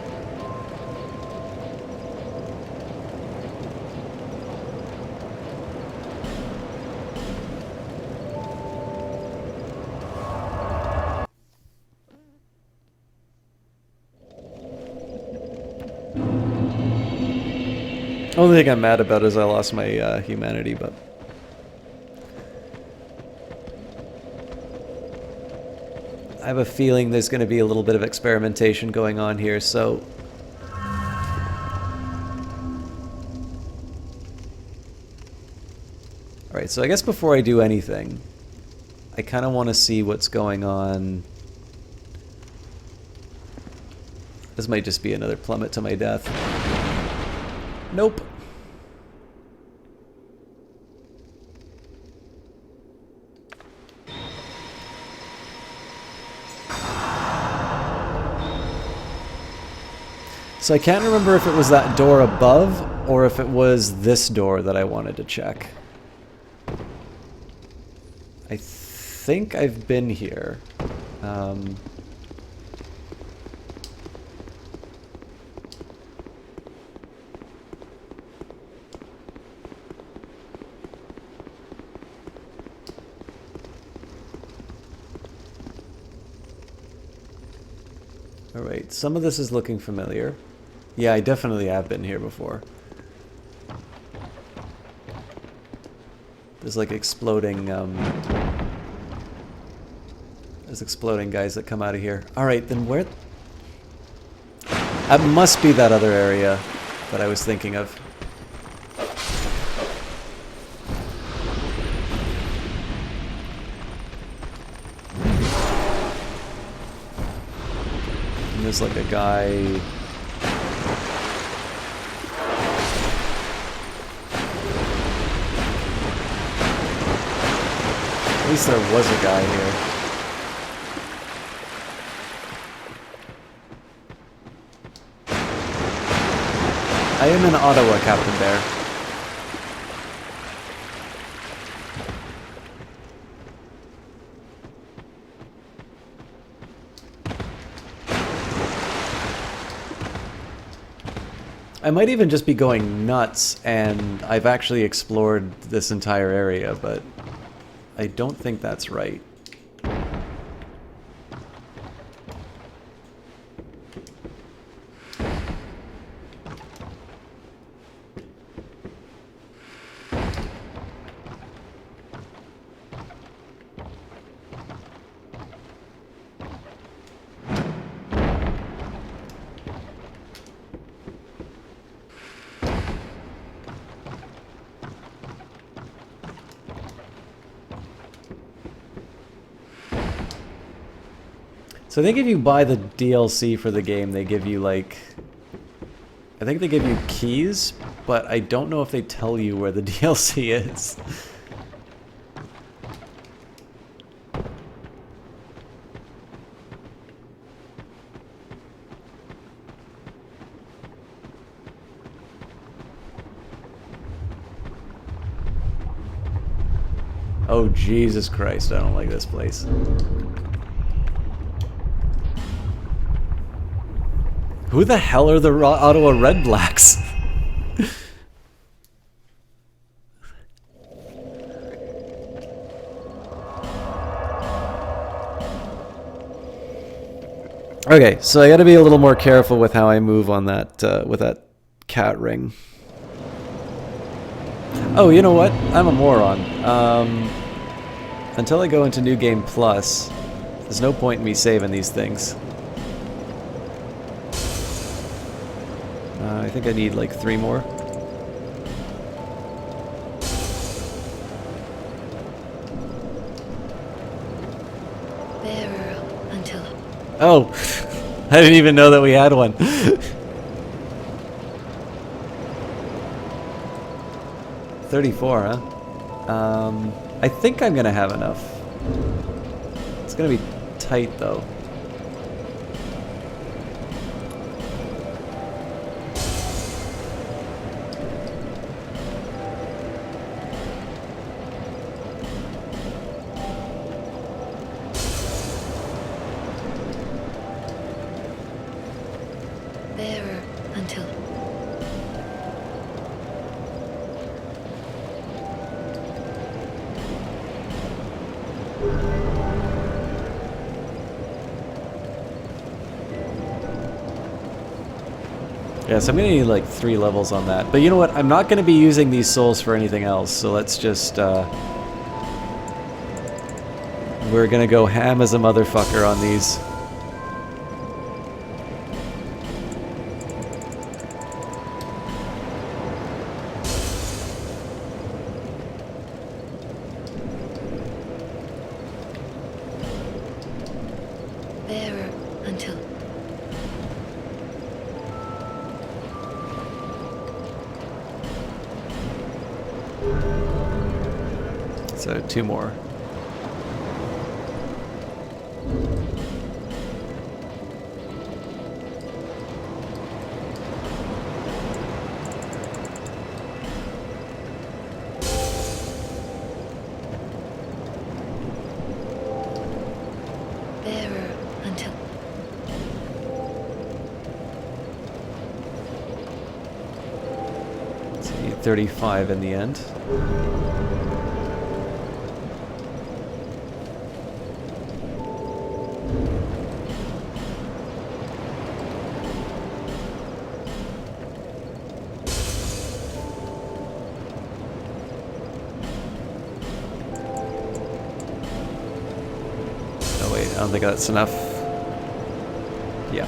Only thing I'm mad about is I lost my humanity, but... I have a feeling there's going to be a little bit of experimentation going on here, so... Alright, so I guess before I do anything, I kind of want to see what's going on. This might just be another plummet to my death. Nope. So I can't remember if it was that door above or if it was this door that I wanted to check. I think I've been here. Alright, some of this is looking familiar. Yeah, I definitely have been here before. There's like exploding, there's exploding guys that come out of here. Alright, then where... That must be that other area that I was thinking of. And there's like a guy... At least there was a guy here. I am in Ottawa, Captain Bear. I might even just be going nuts and I've actually explored this entire area, but I don't think that's right. So I think if you buy the DLC for the game, they give you like... I think they give you keys, but I don't know if they tell you where the DLC is. Oh, Jesus Christ, I don't like this place. Who the hell are the Ottawa Red Blacks? Okay, so I gotta be a little more careful with how I move on that, with that cat ring. Oh, you know what? I'm a moron. Until I go into New Game Plus, there's no point in me saving these things. I think I need like 3 more. Bearer until... Oh, I didn't even know that we had one. 34, huh? I think I'm gonna have enough. It's gonna be tight though. Bearer until... Yeah, so I'm gonna need like 3 levels on that. But you know what? I'm not gonna be using these souls for anything else, so let's just, we're gonna go ham as a motherfucker on these. Bearer until... So 2 more. 35 in the end. Oh wait, I don't think that's enough. Yeah.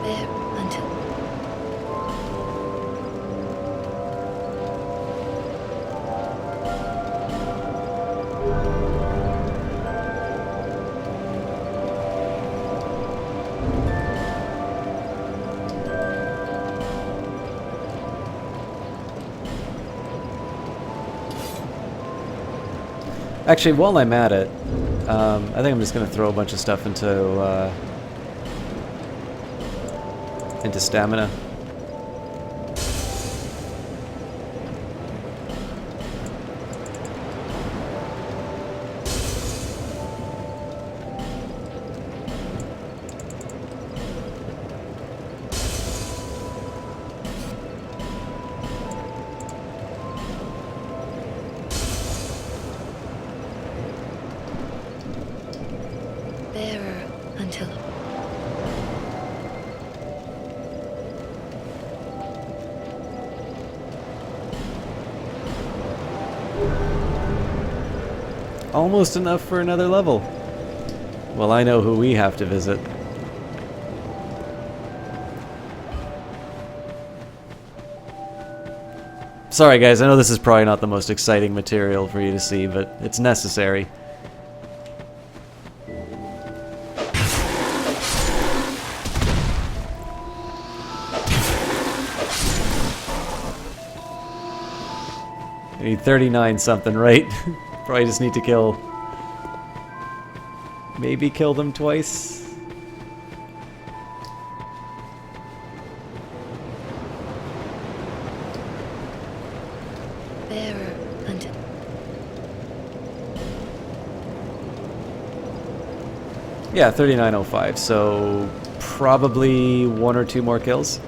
There until... Actually, while I'm at it, I think I'm just going to throw a bunch of stuff into stamina. Bearer until... Almost enough for another level. Well, I know who we have to visit. Sorry guys, I know this is probably not the most exciting material for you to see, but it's necessary. I need 39 something, right? Probably just need to kill... Maybe kill them twice? Bearer until... Yeah, 3905, so probably 1 or 2 more kills.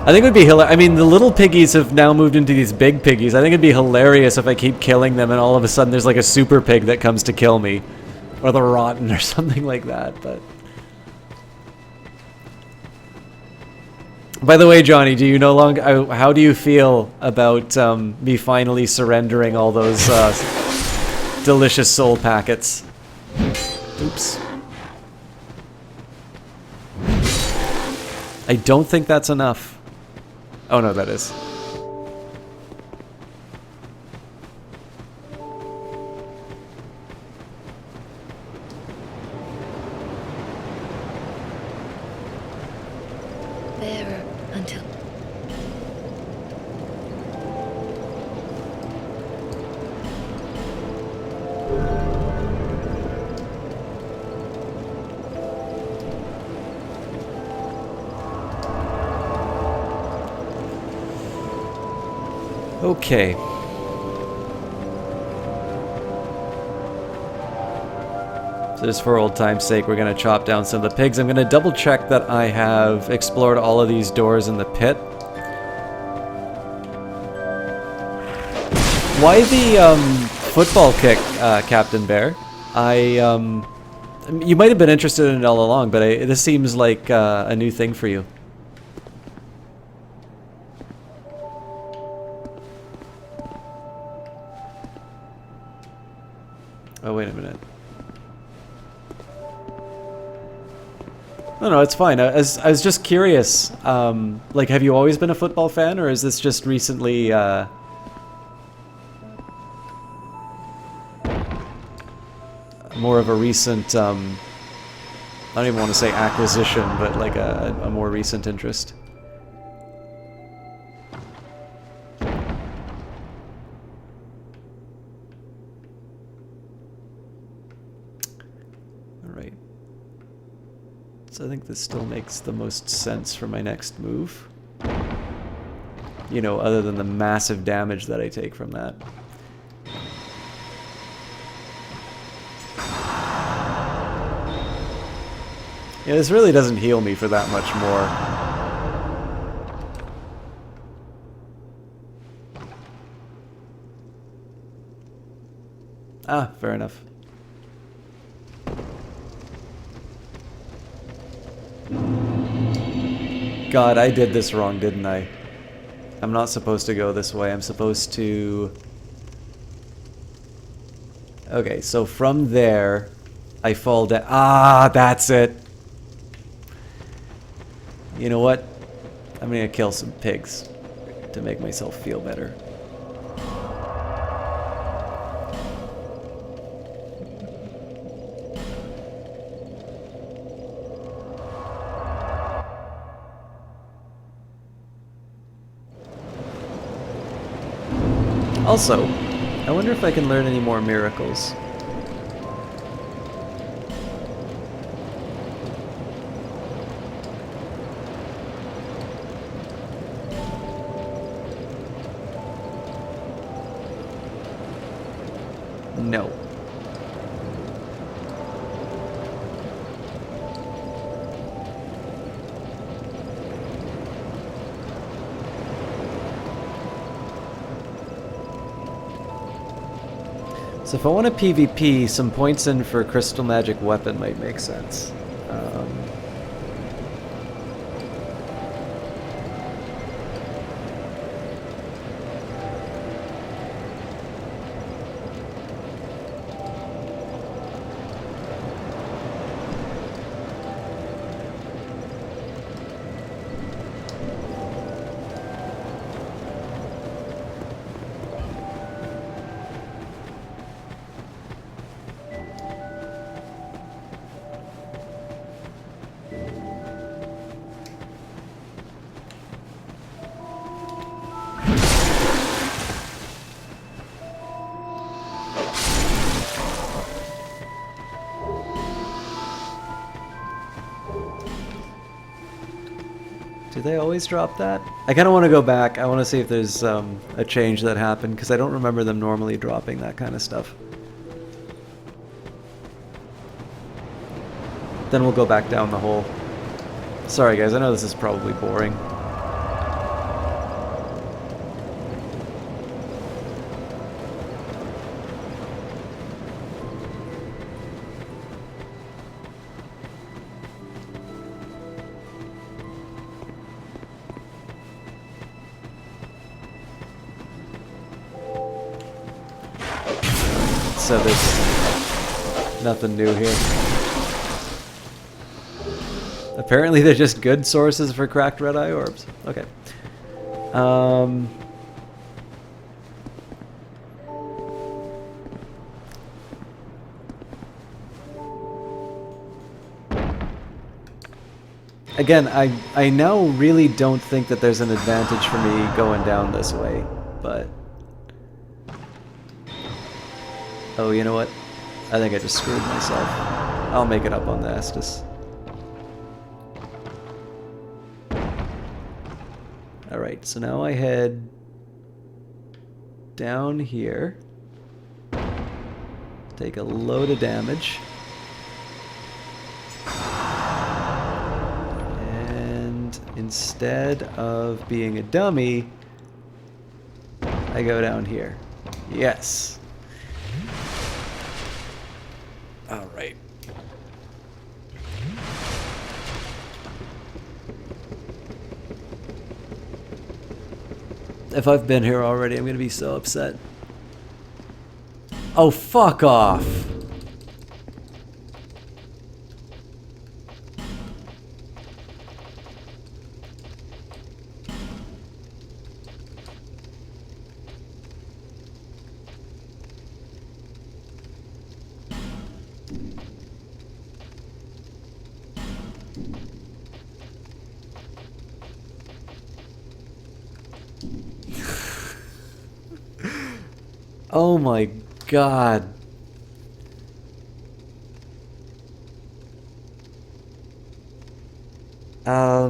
I think it would be hilarious. I mean, the little piggies have now moved into these big piggies. I think it'd be hilarious if I keep killing them and all of a sudden there's like a super pig that comes to kill me. Or the rotten or something like that, but... By the way, Johnny, do you no longer... how do you feel about me finally surrendering all those delicious soul packets? Oops. I don't think that's enough. Oh no, that is. Bearer until... Okay. So just for old time's sake, we're going to chop down some of the pigs. I'm going to double check that I have explored all of these doors in the pit. Why the football kick, Captain Bear? You might have been interested in it all along, but this seems like a new thing for you. Oh, wait a minute. No, it's fine. I was just curious. Like, have you always been a football fan, or is this just recently... more of a recent, I don't even want to say acquisition, but like a more recent interest. Alright. So I think this still makes the most sense for my next move. You know, other than the massive damage that I take from that. Yeah, this really doesn't heal me for that much more. Ah, fair enough. God, I did this wrong, didn't I? I'm not supposed to go this way. I'm supposed to... Okay, so from there, I fall down. Ah, that's it. You know what? I'm gonna kill some pigs to make myself feel better. Also, I wonder if I can learn any more miracles. No. So if I want a PvP, some points in for Crystal Magic Weapon might make sense. Do they always drop that? I kind of want to go back. I want to see if there's a change that happened, because I don't remember them normally dropping that kind of stuff. Then we'll go back down the hole. Sorry guys, I know this is probably boring. So there's nothing new here. Apparently they're just good sources for cracked red eye orbs. Okay. Again, I now really don't think that there's an advantage for me going down this way, but... Oh, you know what? I think I just screwed myself. I'll make it up on the Estus. Alright, so now I head down here. Take a load of damage. And instead of being a dummy, I go down here. Yes. Alright. If I've been here already, I'm gonna be so upset. Oh, fuck off! Oh my god. All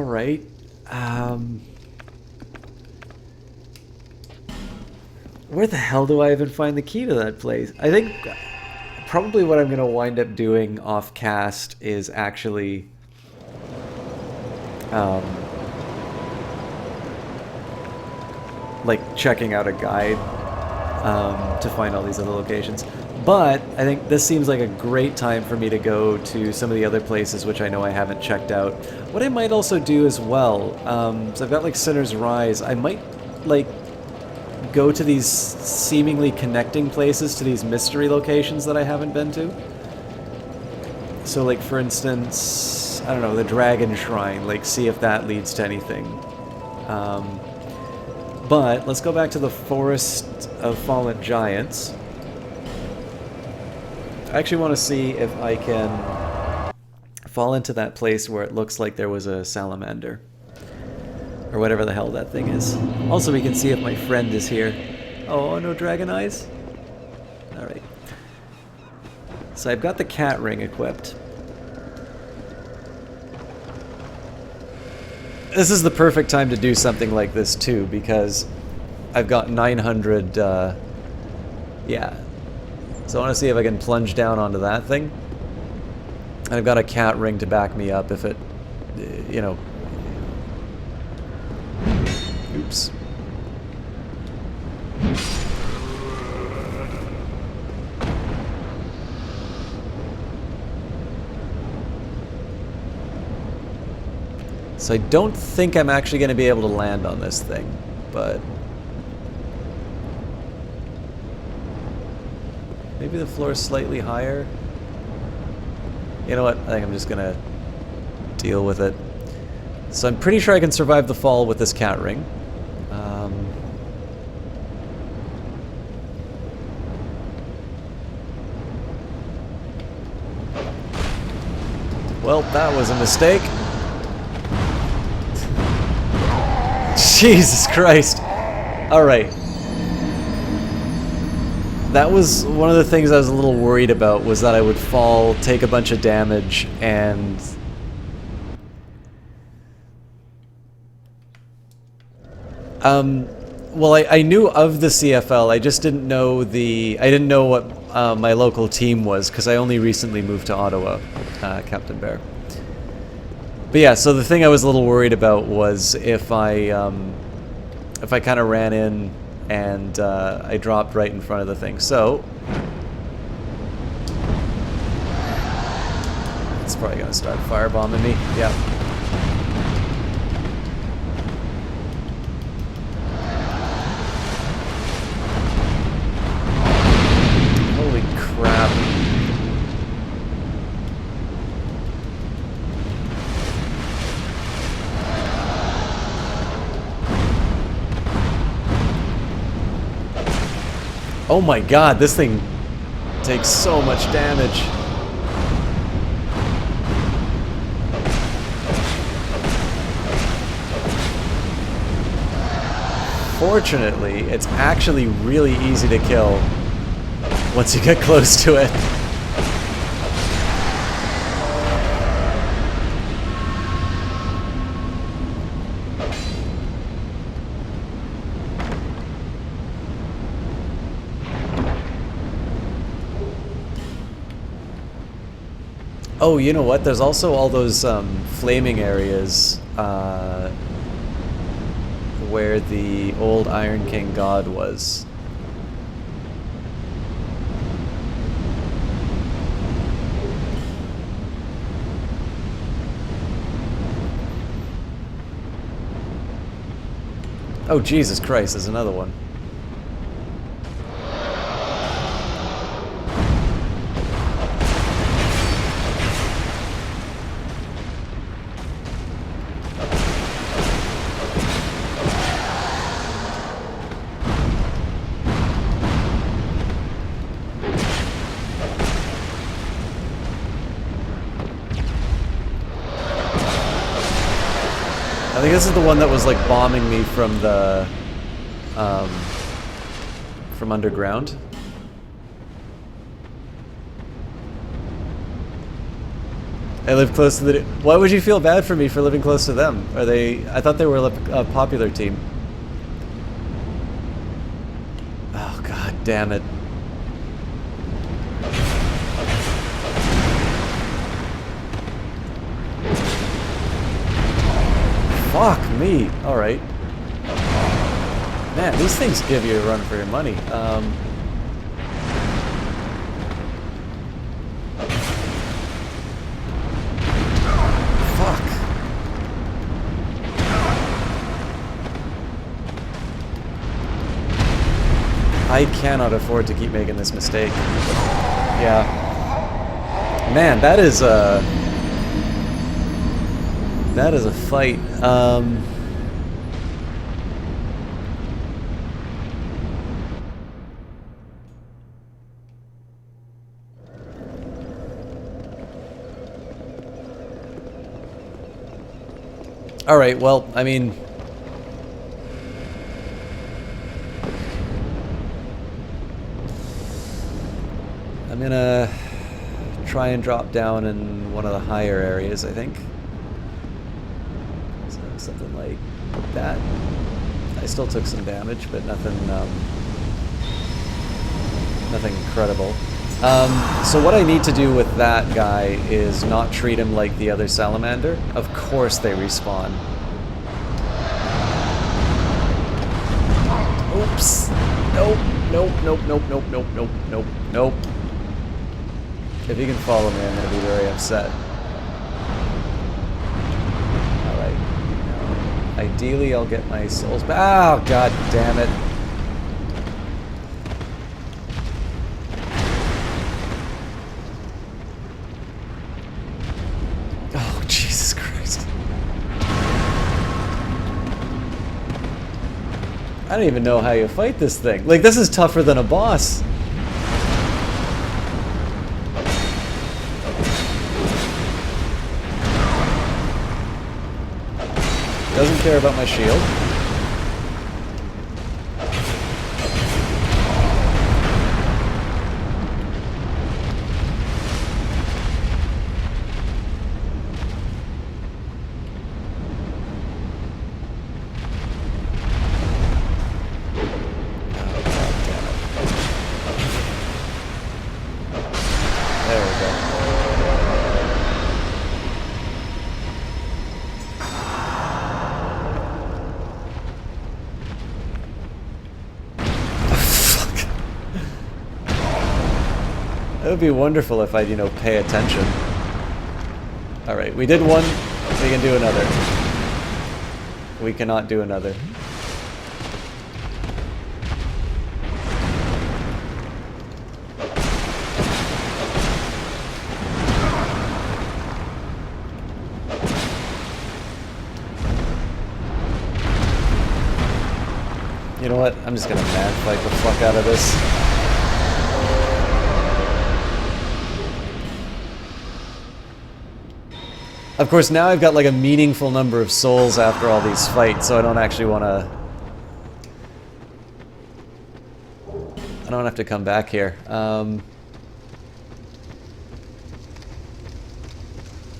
right. Where the hell do I even find the key to that place? I think probably what I'm going to wind up doing off cast is actually like checking out a guide to find all these other locations. But I think this seems like a great time for me to go to some of the other places which I know I haven't checked out. What I might also do as well, so I've got like Sinner's Rise, I might like go to these seemingly connecting places to these mystery locations that I haven't been to. So like for instance, I don't know, the Dragon Shrine, like see if that leads to anything. But let's go back to the Forest of Fallen Giants. I actually want to see if I can fall into that place where it looks like there was a salamander. Or whatever the hell that thing is. Also, we can see if my friend is here. Oh, no dragon eyes? Alright. So I've got the cat ring equipped. This is the perfect time to do something like this too, because I've got 900, yeah. So I want to see if I can plunge down onto that thing. And I've got a cat ring to back me up if it, you know... Oops. So I don't think I'm actually going to be able to land on this thing, but... Maybe the floor is slightly higher. You know what? I think I'm just going to deal with it. So I'm pretty sure I can survive the fall with this cat ring. Well, that was a mistake. Jesus Christ. Alright. That was one of the things I was a little worried about, was that I would fall, take a bunch of damage, and... well, I knew of the CFL, I just didn't know the... I didn't know what my local team was, because I only recently moved to Ottawa, Captain Bear. But yeah, so the thing I was a little worried about was if I kind of ran in and I dropped right in front of the thing. So... it's probably going to start firebombing me, yeah. Crap. Oh my god, this thing takes so much damage. Fortunately, it's actually really easy to kill once you get close to it. Oh, you know what? There's also all those flaming areas where the old Iron King god was. Oh, Jesus Christ, there's another one. I think this is the one that was like bombing me from the from underground. I live close to the... Why would you feel bad for me for living close to them? Are they... I thought they were a popular team. damn it. Fuck me. Alright. Man, these things give you a run for your money. Fuck. I cannot afford to keep making this mistake. Yeah. Man, that is a fight. All right, well, I mean, I'm gonna try and drop down in one of the higher areas, I think. So something like that. I still took some damage, but nothing, nothing incredible. So what I need to do with that guy is not treat him like the other salamander. Of course they respawn. Oops. Nope. Nope. Nope. Nope. Nope. Nope. Nope. Nope. Nope. If he can follow me, I'm going to be very upset. Alright. Ideally, I'll get my souls back. Oh, god damn it. Oh, Jesus Christ. I don't even know how you fight this thing. Like, this is tougher than a boss. Doesn't care about my shield. It would be wonderful if I'd, you know, pay attention. Alright, we did one, we can do another. We cannot do another. You know what? I'm just gonna mad fight the fuck out of this. Of course, now I've got like a meaningful number of souls after all these fights, so I don't actually want to... I don't have to come back here.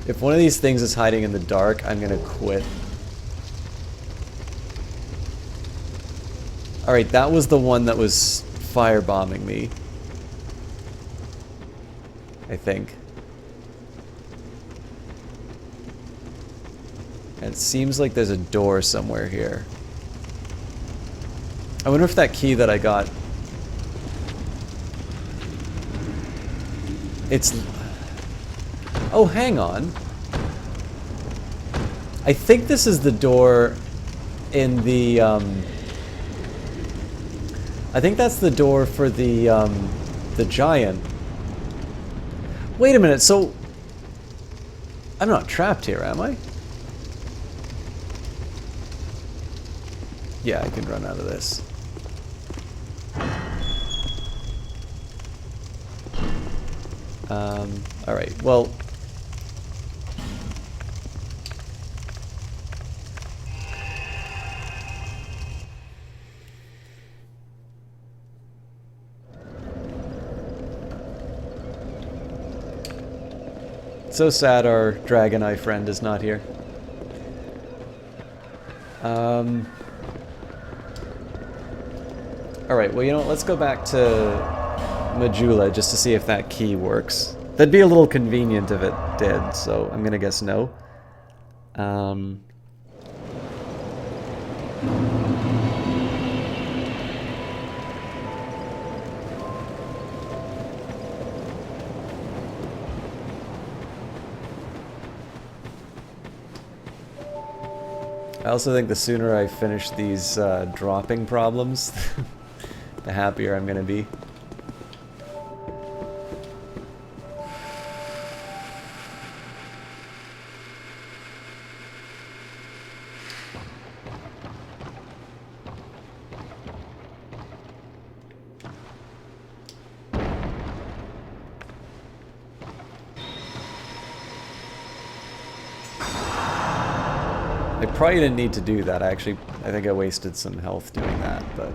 If one of these things is hiding in the dark, I'm gonna quit. Alright, that was the one that was firebombing me. I think. And it seems like there's a door somewhere here. I wonder if that key that I got... It's... Oh, hang on. I think this is the door in the, I think that's the door for the giant. Wait a minute, so... I'm not trapped here, am I? Yeah, I can run out of this. Alright, well... So sad our Dragon Eye friend is not here. Alright, well, you know what? Let's go back to Majula just to see if that key works. That'd be a little convenient if it did, so I'm gonna guess no. I also think the sooner I finish these dropping problems, the happier I'm gonna be. I probably didn't need to do that. I think I wasted some health doing that, but...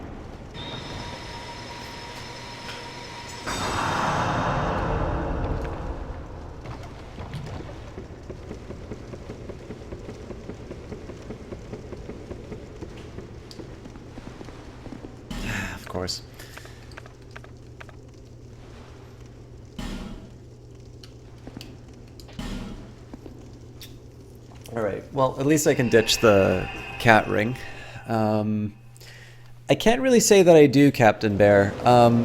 Of course. Alright, well, at least I can ditch the cat ring. I can't really say that I do, Captain Bear.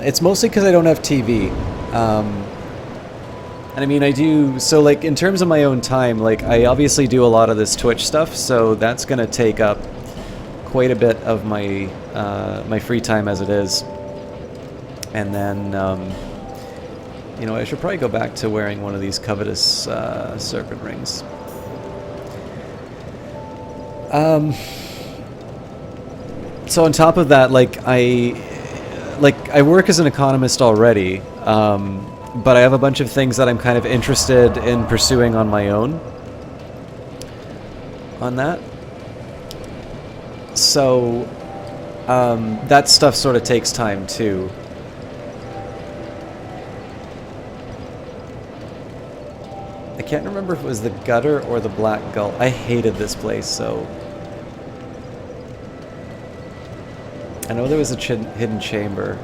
It's mostly because I don't have TV. And I mean, I do... So, like, in terms of my own time, like, I obviously do a lot of this Twitch stuff, so that's gonna take up quite a bit of my, my free time as it is. And then, you know, I should probably go back to wearing one of these covetous serpent rings. So on top of that, like I work as an economist already, but I have a bunch of things that I'm kind of interested in pursuing on my own. On that. So that stuff sort of takes time too. I can't remember if it was the Gutter or the Black Gull. I hated this place, so... I know there was a hidden chamber.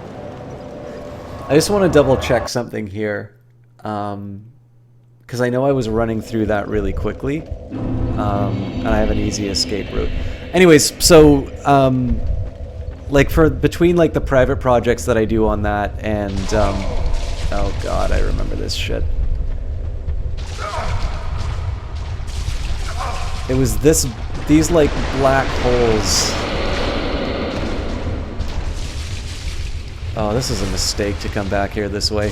I just want to double check something here. Because I know I was running through that really quickly. And I have an easy escape route. Anyways, so... like, between, like, the private projects that I do on that and... oh god, I remember this shit. It was these like black holes. Oh, this is a mistake to come back here this way.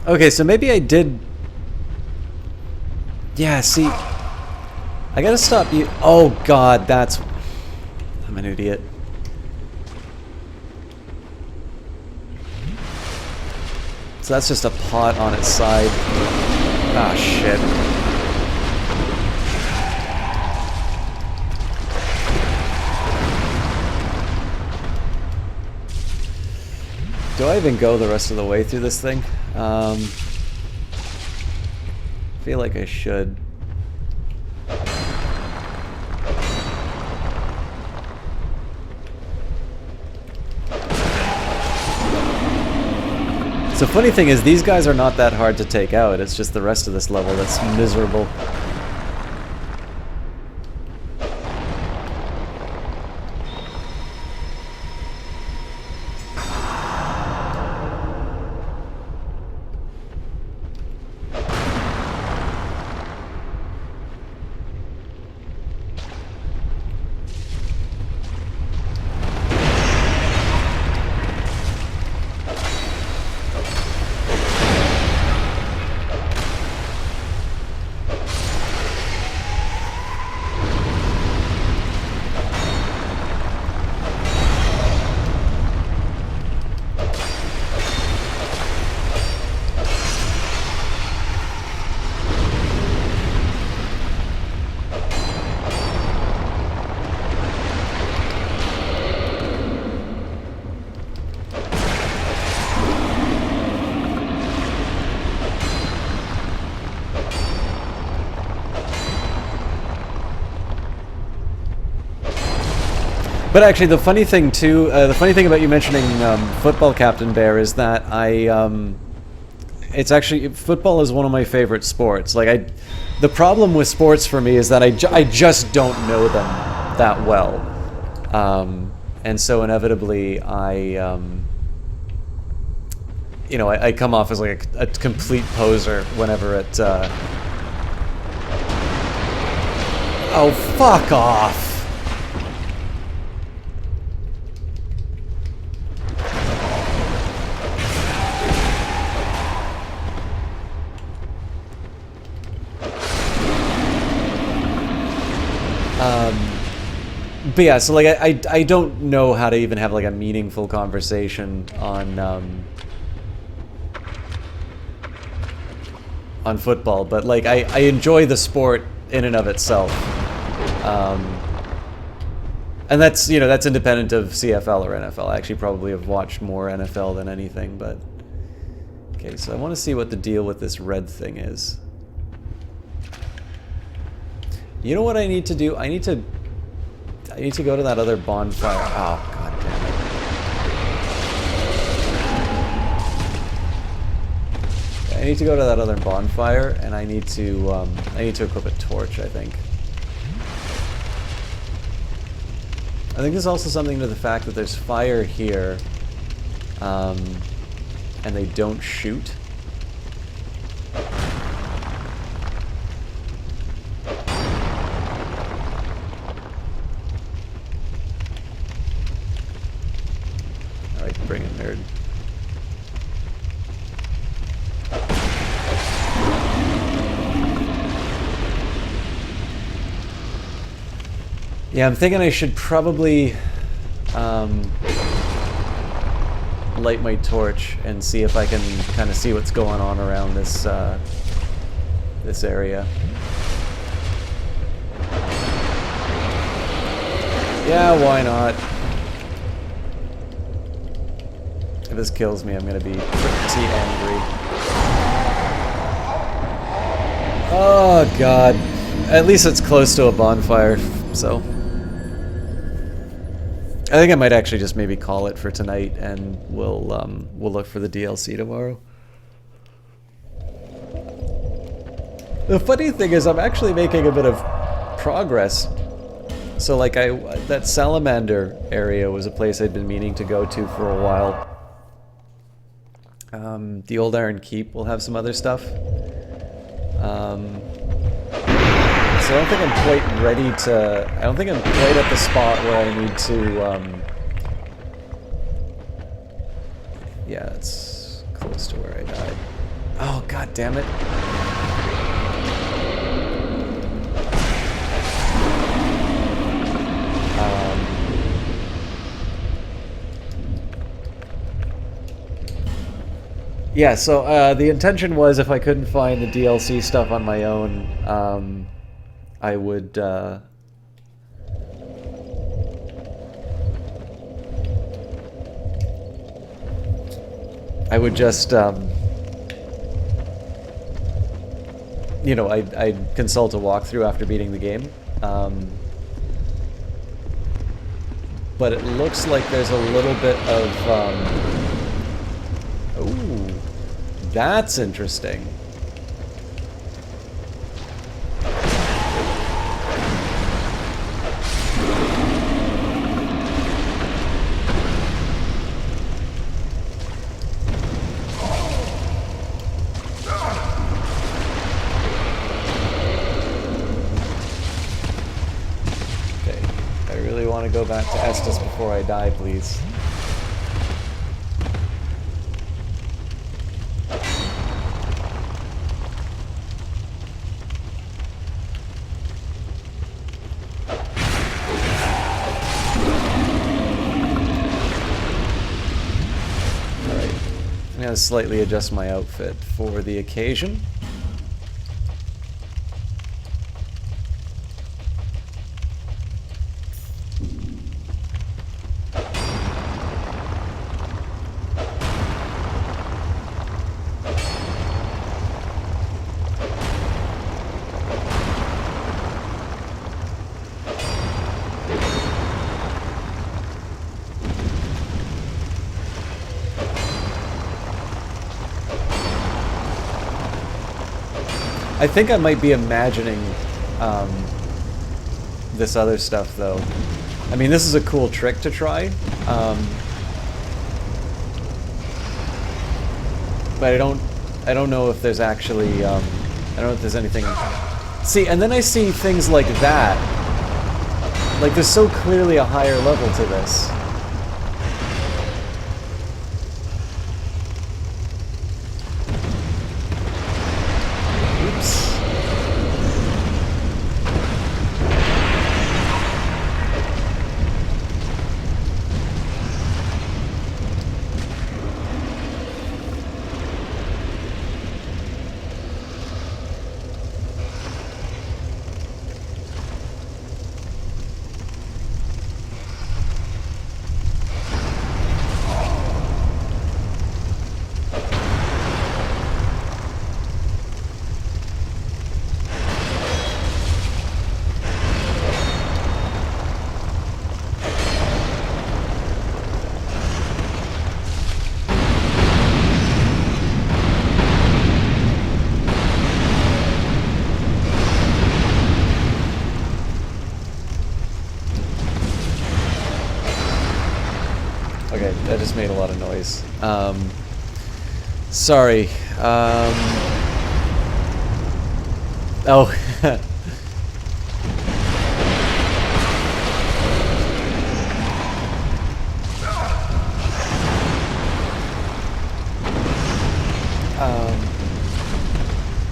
Okay, so maybe I did... Yeah, see... I gotta stop you... Oh god, that's... I'm an idiot. So that's just a pot on its side. Ah, shit. Do I even go the rest of the way through this thing? I feel like I should. So funny thing is, these guys are not that hard to take out, it's just the rest of this level that's miserable. But actually, the funny thing too, the funny thing about you mentioning football, Captain Bear, is that it's actually, football is one of my favorite sports. Like the problem with sports for me is that I just don't know them that well, and so inevitably I come off as like a complete poser whenever it. Oh, fuck off! But yeah, so like I don't know how to even have like a meaningful conversation on football, but like I enjoy the sport in and of itself, and that's that's independent of CFL or NFL. I actually probably have watched more NFL than anything, but okay. So I want to see what the deal with this red thing is. You know what I need to do? I need to go to that other bonfire. Oh, god damn it. I need to go to that other bonfire, and I need to equip a torch, I think. I think there's also something to the fact that there's fire here, and they don't shoot. Bring it, nerd. Yeah, I'm thinking I should probably light my torch and see if I can kind of see what's going on around this this area. Yeah, why not? If this kills me, I'm gonna be pretty angry. Oh god. At least it's close to a bonfire, so. I think I might actually just maybe call it for tonight, and we'll look for the DLC tomorrow. The funny thing is, I'm actually making a bit of progress. So like that salamander area was a place I'd been meaning to go to for a while. The Old Iron Keep will have some other stuff. So I don't think I'm quite ready to... I don't think I'm quite at the spot where I need to... Yeah, it's close to where I died. Oh, god damn it. Yeah, so the intention was if I couldn't find the DLC stuff on my own, I would just you know, I'd consult a walkthrough after beating the game. But it looks like there's a little bit of ooh, that's interesting. Okay, I really want to go back to Estus before I die, please. I'm going to slightly adjust my outfit for the occasion. I think I might be imagining this other stuff, though. I mean, this is a cool trick to try. But I don't know if there's actually, I don't know if there's anything. See, and then I see things like that. Like, there's so clearly a higher level to this. Oops. Okay, that just made a lot of noise. Sorry. Oh.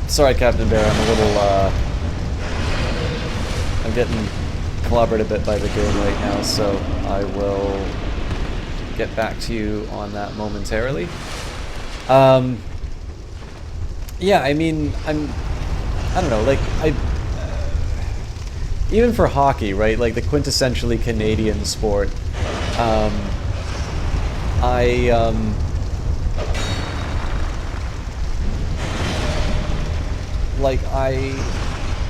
Sorry, Captain Bear. I'm a little. I'm getting clobbered a bit by the game right now, so I will get back to you on that momentarily. Yeah, I mean, I don't know, like, even for hockey, right, like the quintessentially Canadian sport, like, I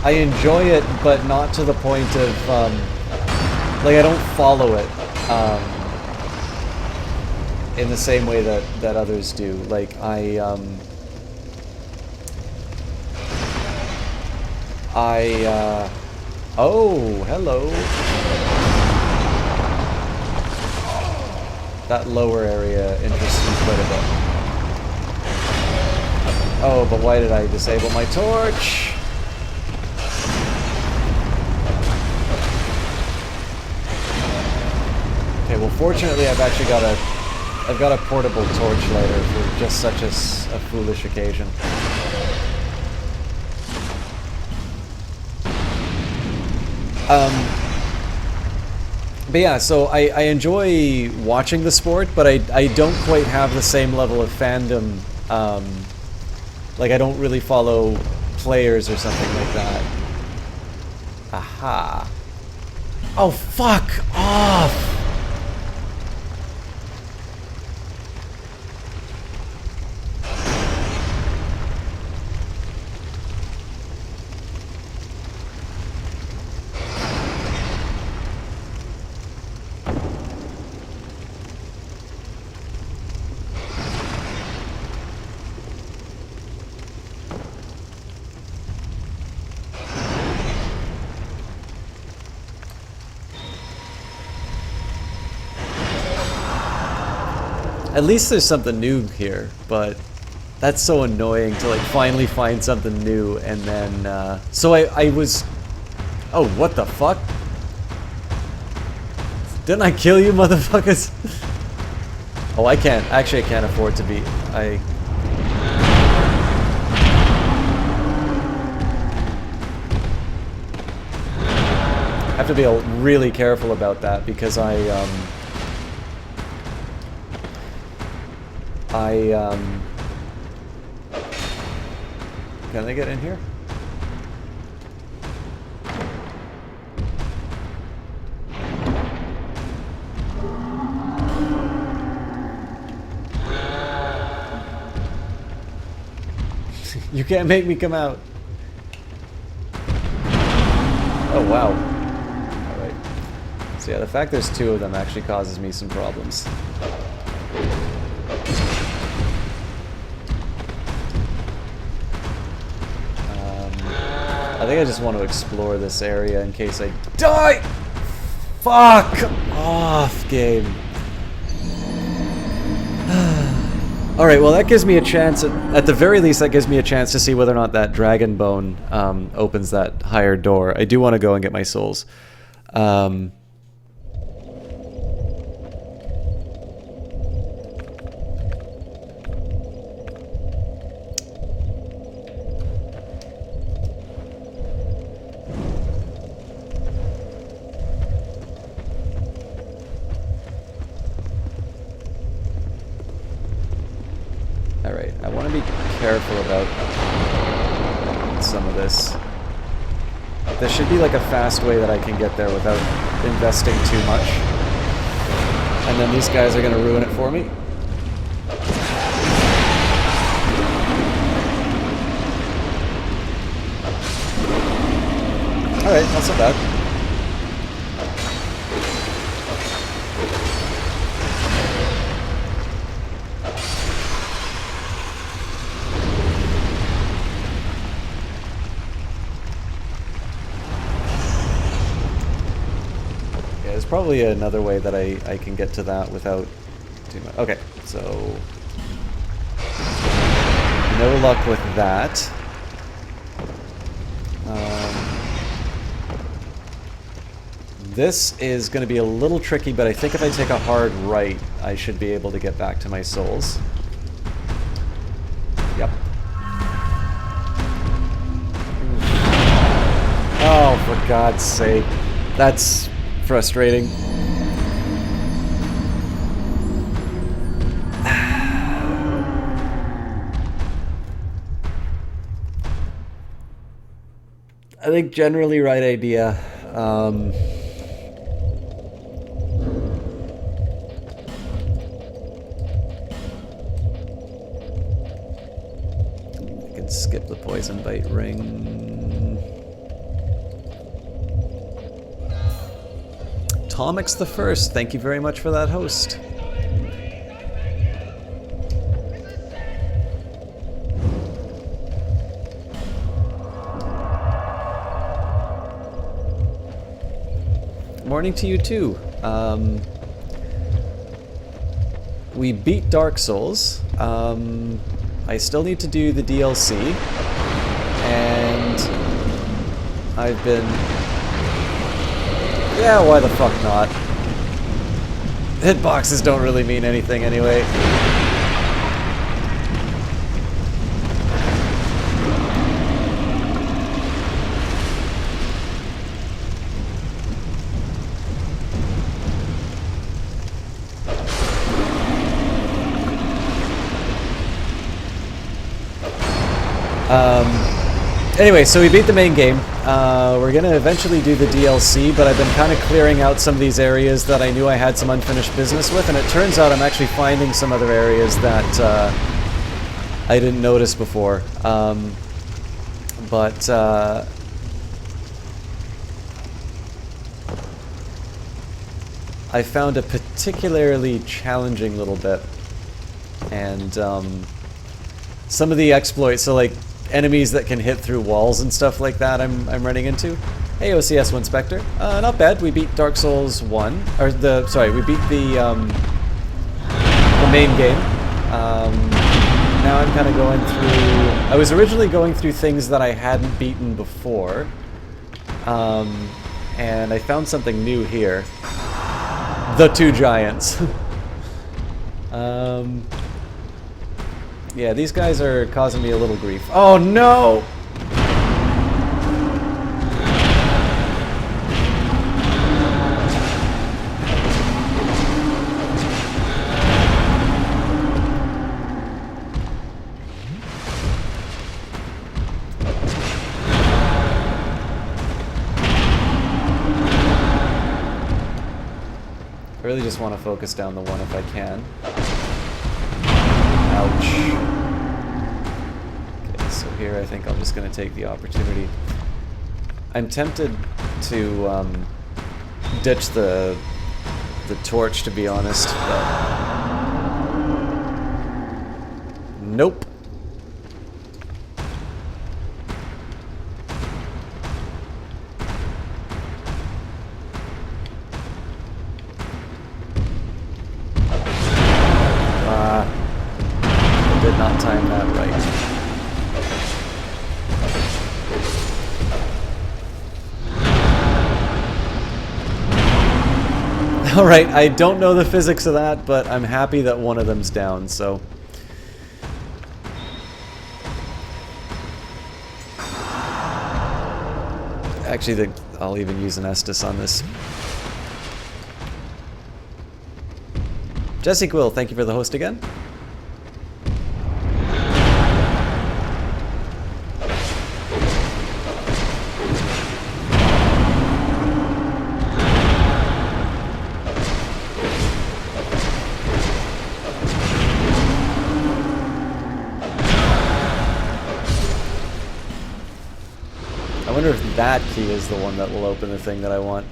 enjoy it, but not to the point of, like, I don't follow it, in the same way that others do. Like, oh, hello. That lower area interests me quite a bit. Oh, but why did I disable my torch? Okay, well, fortunately I've actually got a portable torch lighter for just such a foolish occasion. But yeah, so I enjoy watching the sport, but I don't quite have the same level of fandom. Like, I don't really follow players or something like that. Aha. Oh, fuck off! At least there's something new here, but that's so annoying to, like, finally find something new and then, so I was... Oh, what the fuck? Didn't I kill you, motherfuckers? Oh, I can't. Actually, I can't afford to be... I have to be really careful about that because can I get in here? You can't make me come out. Oh, wow. Alright. So yeah, the fact there's two of them actually causes me some problems. I think I just want to explore this area in case I die! Fuck off, game. Alright, well that gives me a chance, at the very least that gives me a chance to see whether or not that dragon bone opens that higher door. I do want to go and get my souls. Alright, I want to be careful about some of this. There should be like a fast way that I can get there without investing too much. And then these guys are going to ruin it for me. Alright, not so bad. There's probably another way that I can get to that without too much. Okay, so no luck with that. This is going to be a little tricky, but I think if I take a hard right, I should be able to get back to my souls. Yep. Oh, for God's sake. That's frustrating. I think generally right idea. I can skip the poison bite ring. Tomix the First, thank you very much for that host. Morning to you too. We beat Dark Souls. I still need to do the DLC, and I've been... Yeah, why the fuck not? Hitboxes don't really mean anything anyway. Anyway, so we beat the main game. We're going to eventually do the DLC, but I've been kind of clearing out some of these areas that I knew I had some unfinished business with, and it turns out I'm actually finding some other areas that I didn't notice before. I found a particularly challenging little bit, and some of the exploits, so like enemies that can hit through walls and stuff like that I'm running into. Hey OCS1 Spectre. Not bad. We beat Dark Souls 1. Or we beat the main game. Now I'm kind of going through... I was originally going through things that I hadn't beaten before. And I found something new here. The two giants. Yeah, these guys are causing me a little grief. Oh no! I really just want to focus down the one if I can. Ouch. Okay, so here I think I'm just going to take the opportunity. I'm tempted to ditch the torch, to be honest, but... Nope. did not time that right. Alright, I don't know the physics of that, but I'm happy that one of them's down, so... Actually, I'll even use an Estus on this. Jesse Quill, thank you for the host again. I wonder if that key is the one that will open the thing that I want.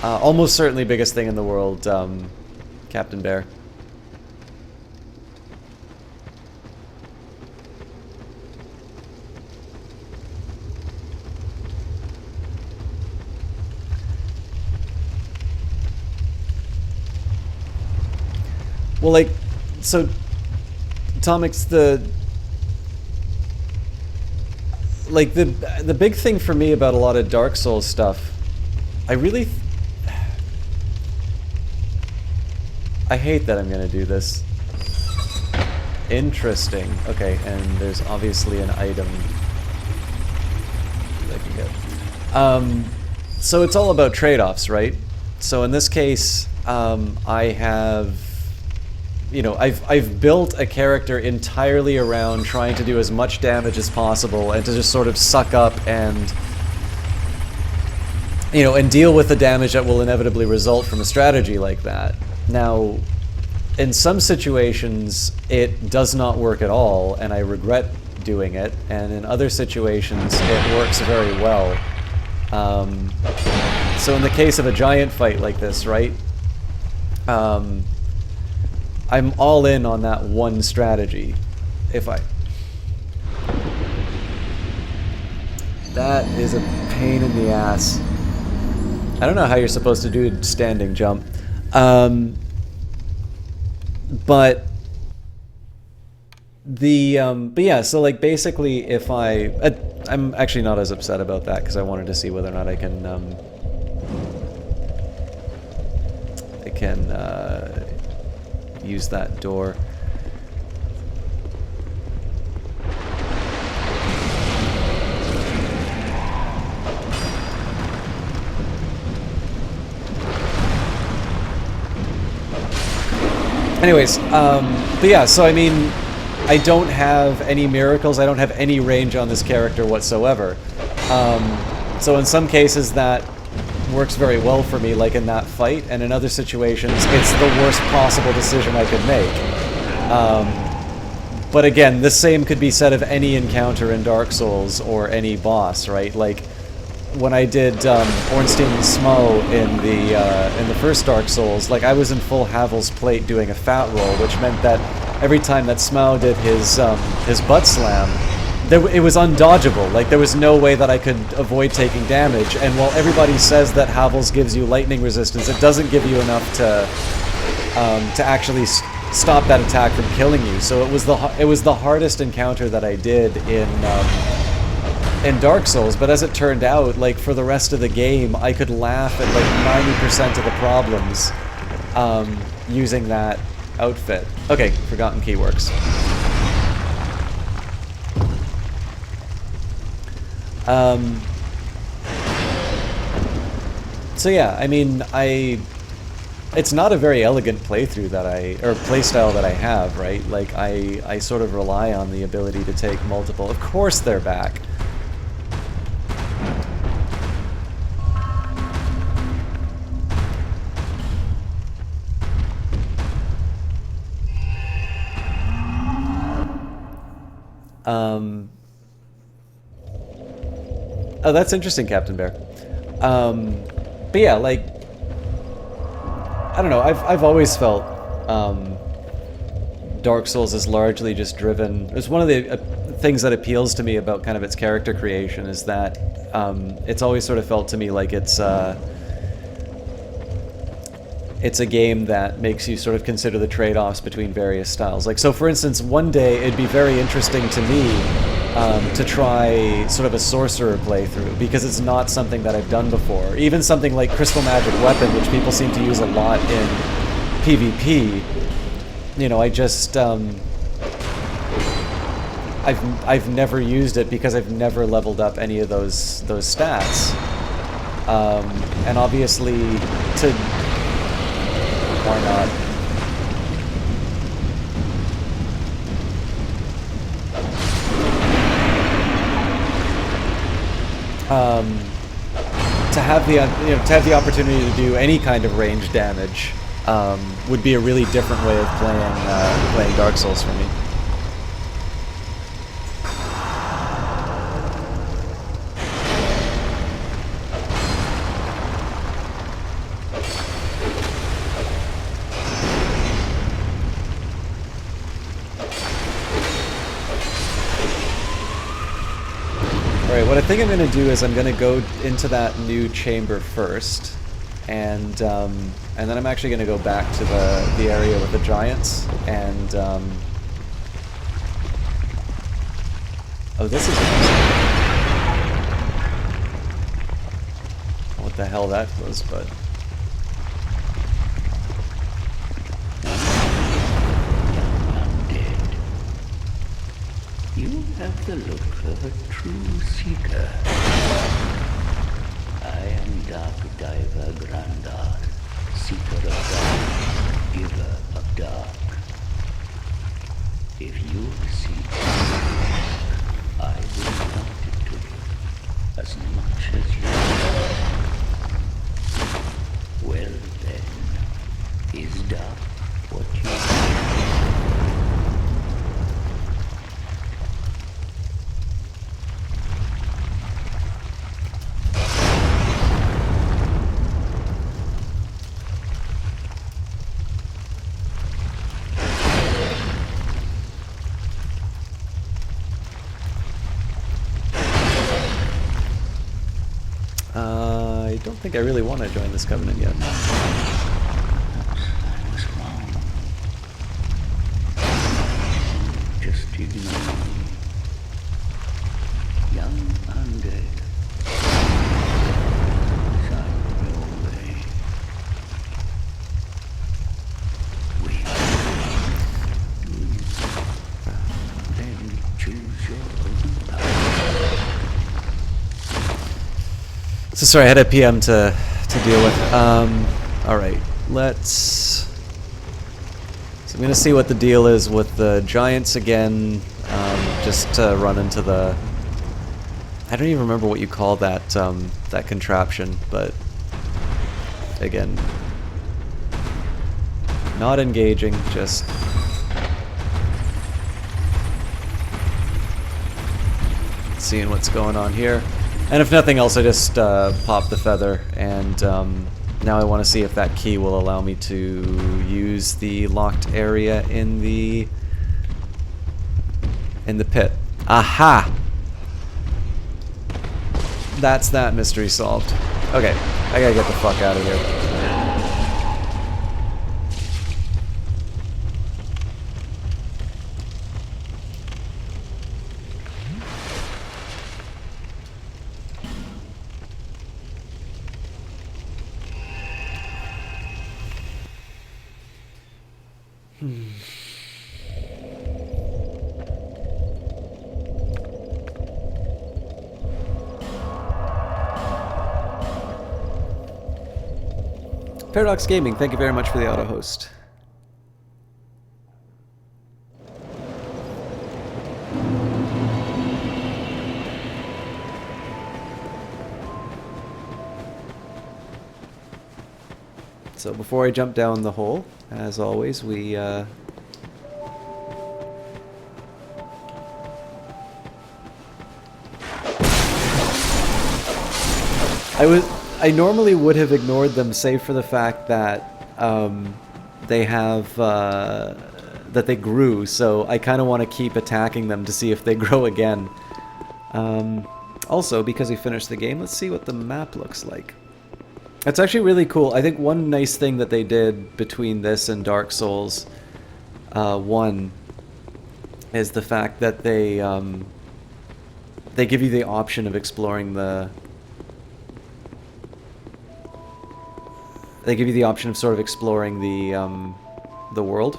Almost certainly biggest thing in the world, Captain Bear. Well, like, so, Tomix, the big thing for me about a lot of Dark Souls stuff, I hate that I'm gonna do this. Interesting. Okay, and there's obviously an item that I can get. So it's all about trade-offs, right? So in this case, I have, you know, I've built a character entirely around trying to do as much damage as possible and to just sort of suck up and, you know, and deal with the damage that will inevitably result from a strategy like that. Now, in some situations, it does not work at all, and I regret doing it, and in other situations, it works very well. So in the case of a giant fight like this, right, I'm all in on that one strategy. That is a pain in the ass. I don't know how you're supposed to do a standing jump. But yeah, so like basically if I'm actually not as upset about that because I wanted to see whether or not I can use that door. Anyways, but yeah, so I mean, I don't have any miracles, I don't have any range on this character whatsoever. So in some cases that works very well for me, like in that fight, and in other situations it's the worst possible decision I could make. But again, the same could be said of any encounter in Dark Souls or any boss, right? Like, when I did Ornstein and Smo in the first Dark Souls, like I was in full Havel's plate doing a fat roll, which meant that every time that Smo did his butt slam, it was undodgeable. Like there was no way that I could avoid taking damage. And while everybody says that Havel's gives you lightning resistance, it doesn't give you enough to actually stop that attack from killing you. So it was the hardest encounter that I did in Dark Souls, but as it turned out, like for the rest of the game, I could laugh at like 90% of the problems using that outfit. Okay, Forgotten Key works. So yeah, I mean, it's not a very elegant playthrough playstyle that I have, right? Like I sort of rely on the ability to take multiple. Of course they're back. Oh, that's interesting, Captain Bear. But yeah, like, I don't know, I've always felt Dark Souls is largely just driven. It's one of the things that appeals to me about kind of its character creation is that it's always sort of felt to me like it's it's a game that makes you sort of consider the trade-offs between various styles. Like, so for instance, one day it'd be very interesting to me to try sort of a sorcerer playthrough, because it's not something that I've done before. Even something like Crystal Magic Weapon, which people seem to use a lot in PvP, you know, I just I've never used it because I've never leveled up any of those stats, and obviously to why not? To have the to have the opportunity to do any kind of range damage would be a really different way of playing Dark Souls for me. What I think I'm going to do is I'm going to go into that new chamber first, and then I'm actually going to go back to the area with the giants, and oh, this is interesting. What the hell that was, but You have the look of a true seeker. I am Dark Diver Grandar, seeker of dark, giver of dark. If you seek, I will grant it to you, as much as you want. Well then, is dark what you want? I don't think I really want to join this covenant yet. I was wrong. Just ignore me. Young undead. Shine your way. We then choose your own path. So sorry, I had a PM to deal with. Alright, let's... So I'm going to see what the deal is with the giants again, just to run into the... I don't even remember what you call that, that contraption, but... Again... Not engaging, just... Seeing what's going on here. And if nothing else, I just pop the feather, and now I want to see if that key will allow me to use the locked area in the pit. Aha! That's that mystery solved. Okay, I gotta get the fuck out of here. Paradox Gaming, thank you very much for the auto host. So before I jump down the hole, as always, we I normally would have ignored them, save for the fact that they have that they grew. So I kind of want to keep attacking them to see if they grow again. Also, because we finished the game, let's see what the map looks like. It's actually really cool. I think one nice thing that they did between this and Dark Souls 1 is the fact that they give you the option of exploring the... They give you the option of sort of exploring the world.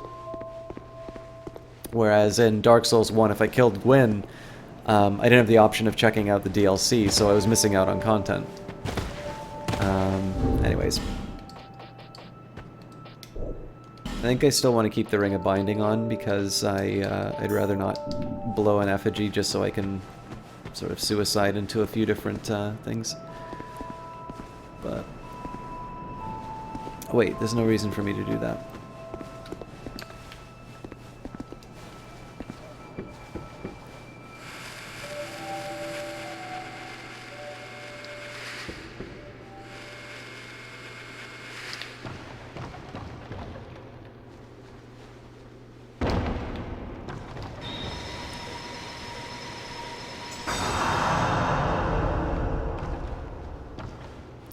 Whereas in Dark Souls 1, if I killed Gwyn, I didn't have the option of checking out the DLC, so I was missing out on content. Anyways. I think I still want to keep the Ring of Binding on because I'd rather not blow an effigy just so I can sort of suicide into a few different things. But... Wait, there's no reason for me to do that.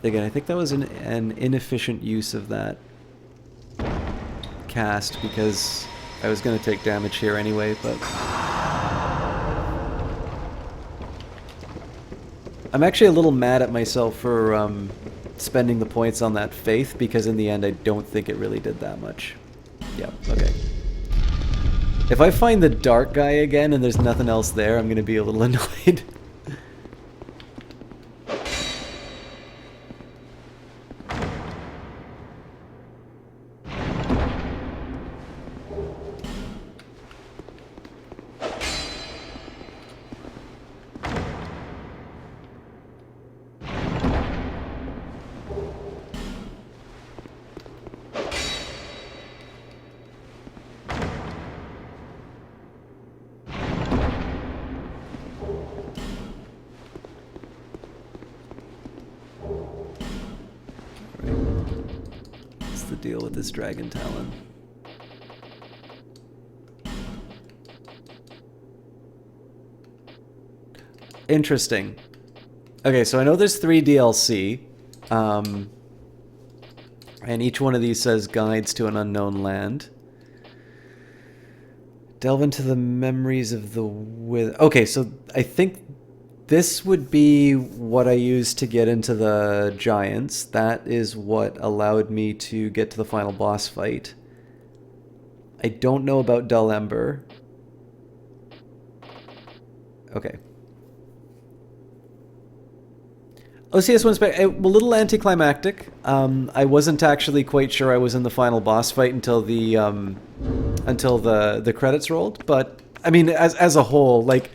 Again, I think that was an inefficient use of that cast because I was going to take damage here anyway, but... I'm actually a little mad at myself for spending the points on that Faith because in the end I don't think it really did that much. Yep, okay. If I find the Dark guy again and there's nothing else there, I'm going to be a little annoyed. Deal with this Dragon Talon. Interesting. Okay, so I know there's 3 DLC, and each one of these says Guides to an Unknown Land. Delve into the memories of the Okay, so I think this would be what I used to get into the Giants. That is what allowed me to get to the final boss fight. I don't know about Dull Ember. Okay. OCS one's a little anticlimactic. I wasn't actually quite sure I was in the final boss fight until the credits rolled. But I mean, as a whole, like,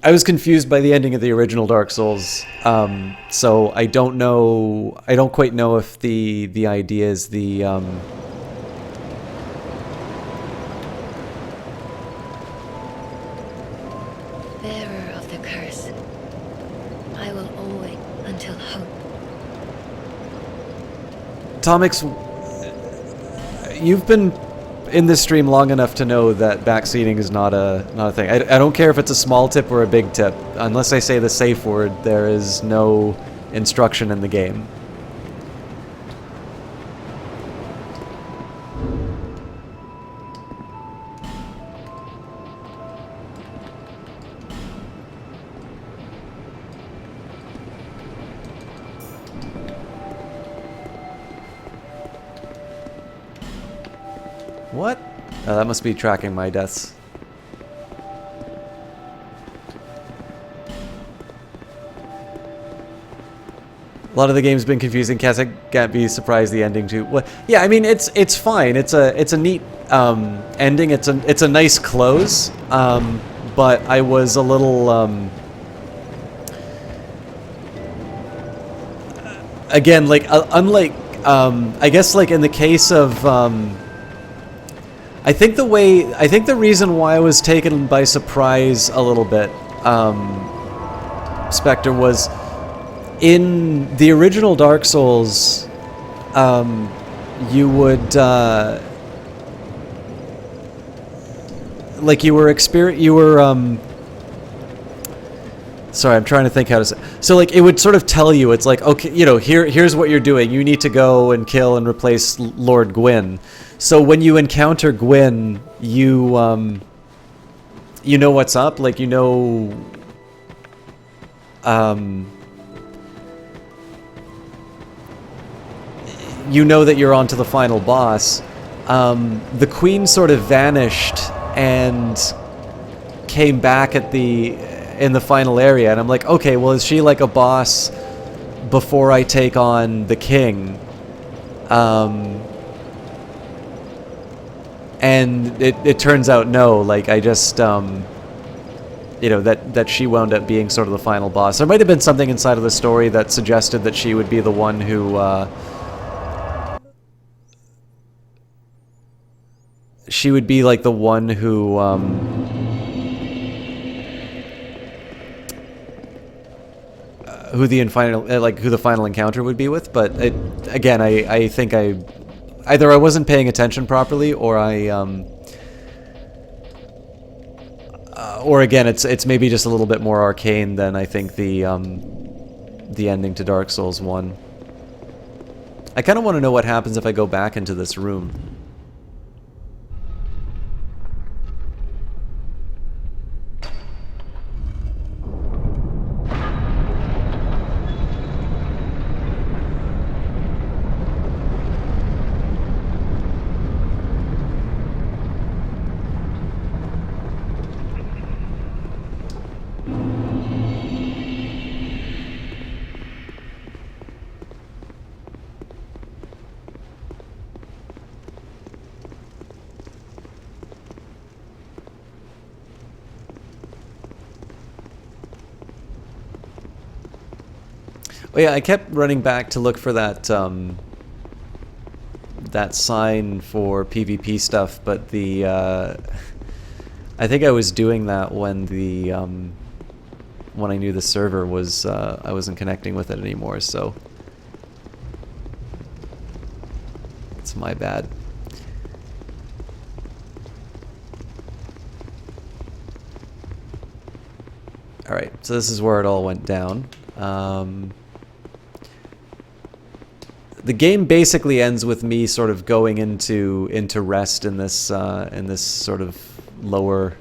I was confused by the ending of the original Dark Souls, so I don't know. I don't quite know if the idea is the. Bearer of the curse, I will always until hope. Tomix, you've been in this stream long enough to know that backseating is not a thing. I don't care if it's a small tip or a big tip. Unless I say the safe word, there is no instruction in the game. What? Oh, that must be tracking my deaths. A lot of the game's been confusing. Can't be surprised the ending too. What? Yeah, I mean it's fine. It's a neat ending. It's a nice close. But I was a little again, like unlike I guess like in the case of I think the reason why I was taken by surprise a little bit, Spectre, was in the original Dark Souls, you would like you were Sorry, I'm trying to think how to say. So like it would sort of tell you, it's like, okay, here's what you're doing. You need to go and kill and replace Lord Gwyn. So when you encounter Gwyn, you know what's up. Like you know that you're on to the final boss. The queen sort of vanished and came back in the final area, and I'm like, okay, well, is she like a boss before I take on the king? And it turns out no. Like I just that she wound up being sort of the final boss. There might have been something inside of the story that suggested that she would be the one who she would be like the one who who the final encounter would be with. But again, I think either I wasn't paying attention properly, or or again, it's maybe just a little bit more arcane than I think the ending to Dark Souls 1. I kind of want to know what happens if I go back into this room. Oh yeah, I kept running back to look for that that sign for PvP stuff, but the I think I was doing that when when I knew the server was I wasn't connecting with it anymore, so it's my bad. All right, so this is where it all went down. The game basically ends with me sort of going into rest in this sort of lower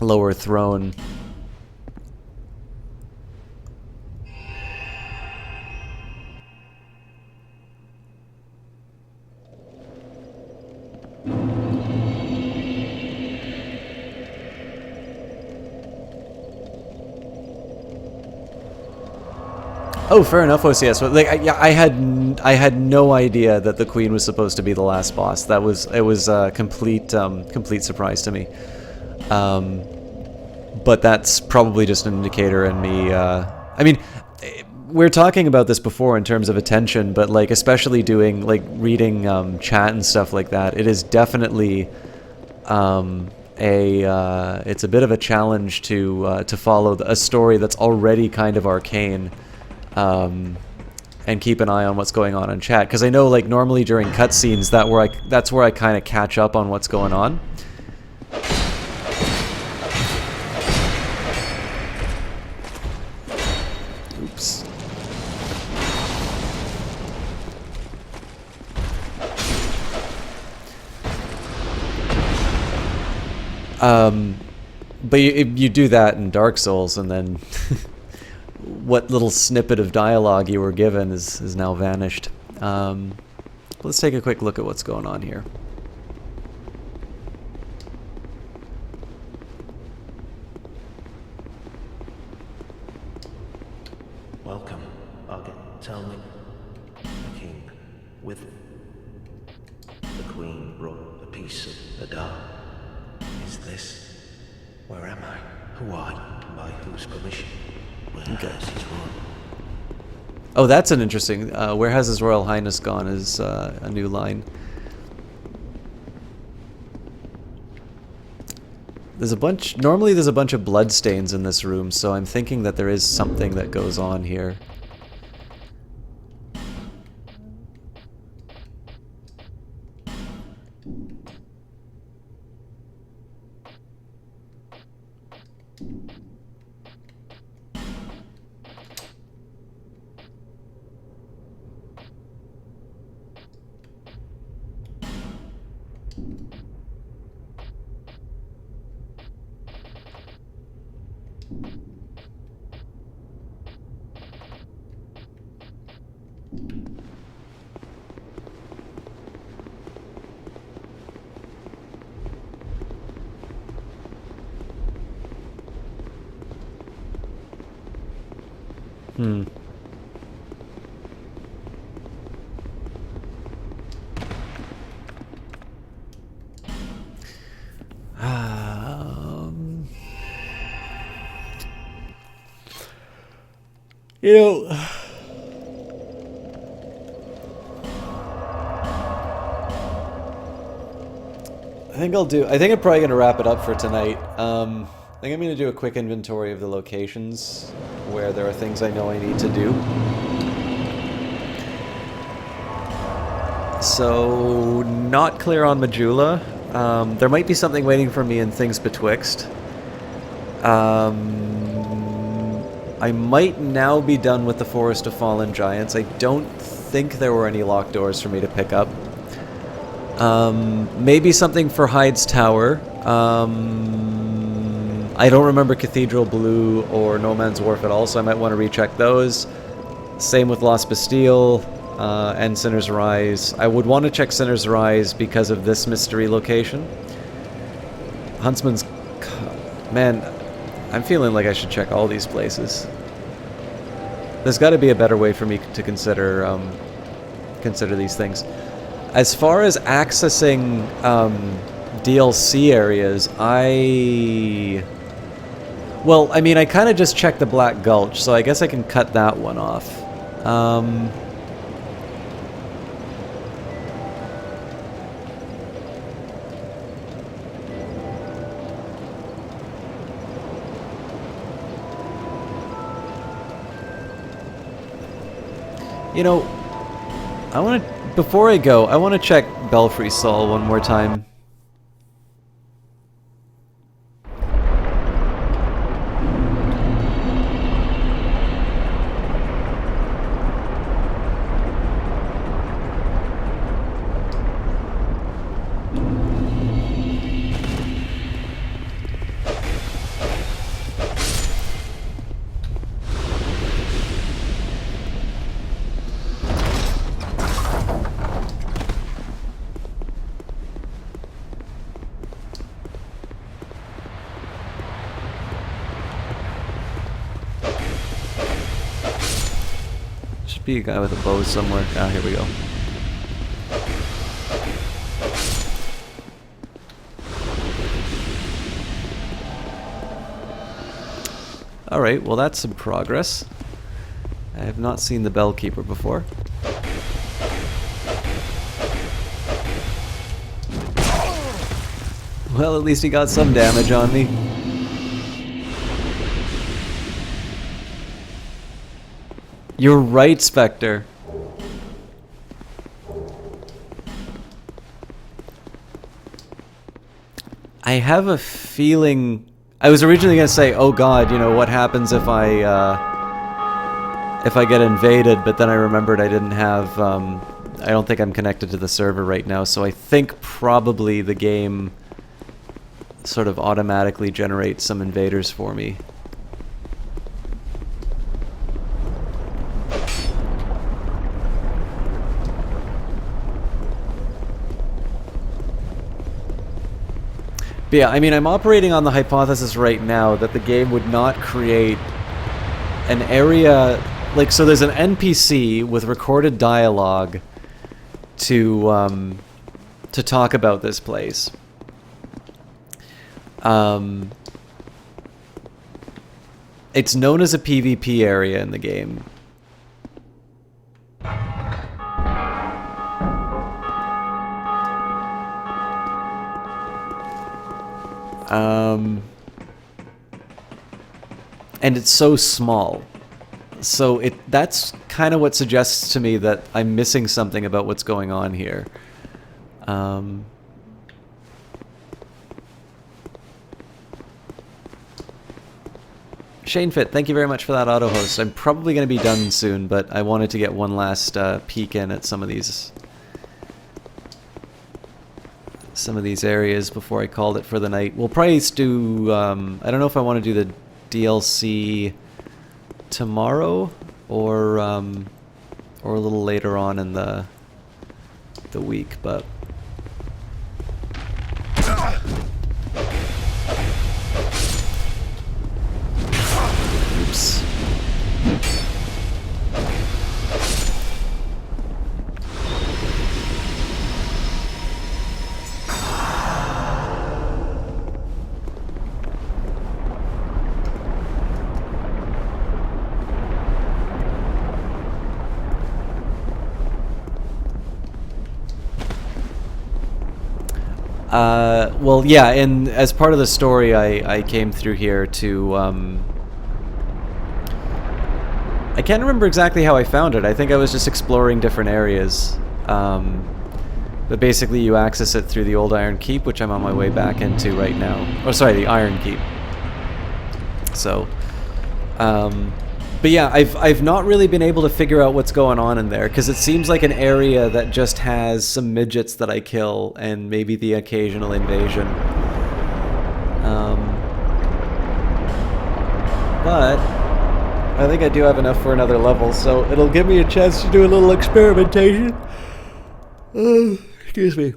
lower throne. Oh, fair enough, OCS. But like, I had no idea that the Queen was supposed to be the last boss. It was a complete surprise to me. But that's probably just an indicator in me. I mean, we're talking about this before in terms of attention, but like especially doing like reading chat and stuff like that, it is definitely it's a bit of a challenge to follow a story that's already kind of arcane. And keep an eye on what's going on in chat, because I know like normally during cutscenes that's where I kind of catch up on what's going on. Oops. But you do that in Dark Souls, and then what little snippet of dialogue you were given is now vanished. Let's take a quick look at what's going on here. Welcome, Argot. Tell me, the king with the queen brought a piece of the dark. Is this? Where am I? Who are you? By whose permission? Where has his royal? Oh, that's an interesting. Where has His Royal Highness gone? Is a new line. There's a bunch. Normally, there's a bunch of bloodstains in this room, so I'm thinking that there is something that goes on here. Hmm. You know, I think I'm probably gonna wrap it up for tonight. I think I'm gonna do a quick inventory of the locations where there are things I know I need to do. So, not clear on Majula. There might be something waiting for me in Things Betwixt. I might now be done with the Forest of Fallen Giants. I don't think there were any locked doors for me to pick up. Maybe something for Hyde's Tower. I don't remember Cathedral Blue or No Man's Wharf at all, so I might want to recheck those. Same with Lost Bastille and Sinner's Rise. I would want to check Sinner's Rise because of this mystery location. Huntsman's... Man, I'm feeling like I should check all these places. There's got to be a better way for me to consider these things. As far as accessing DLC areas, well, I mean, I kind of just checked the Black Gulch, so I guess I can cut that one off. You know, before I go, I want to check Belfry Sol one more time. Be a guy with a bow somewhere. Ah, here we go. Alright, well that's some progress. I have not seen the Bellkeeper before. Well, at least he got some damage on me. You're right, Spectre. I have a feeling... I was originally going to say, oh god, you know, what happens if I get invaded, but then I remembered I didn't have... I don't think I'm connected to the server right now, so I think probably the game sort of automatically generates some invaders for me. But yeah, I mean, I'm operating on the hypothesis right now that the game would not create an area... Like, so there's an NPC with recorded dialogue to talk about this place. It's known as a PvP area in the game. And it's so small. So that's kind of what suggests to me that I'm missing something about what's going on here. Shane Fit, thank you very much for that auto host. I'm probably going to be done soon, but I wanted to get one last peek in at some of these areas before I called it for the night. We'll probably do, I don't know if I want to do the DLC tomorrow or a little later on in the week, but oops. Well, yeah, and as part of the story, I came through here to, I can't remember exactly how I found it. I think I was just exploring different areas. But basically you access it through the old Iron Keep, which I'm on my way back into right now. Oh, sorry, the Iron Keep. So, but yeah, I've not really been able to figure out what's going on in there, because it seems like an area that just has some midgets that I kill, and maybe the occasional invasion. But I think I do have enough for another level, so it'll give me a chance to do a little experimentation. Excuse me.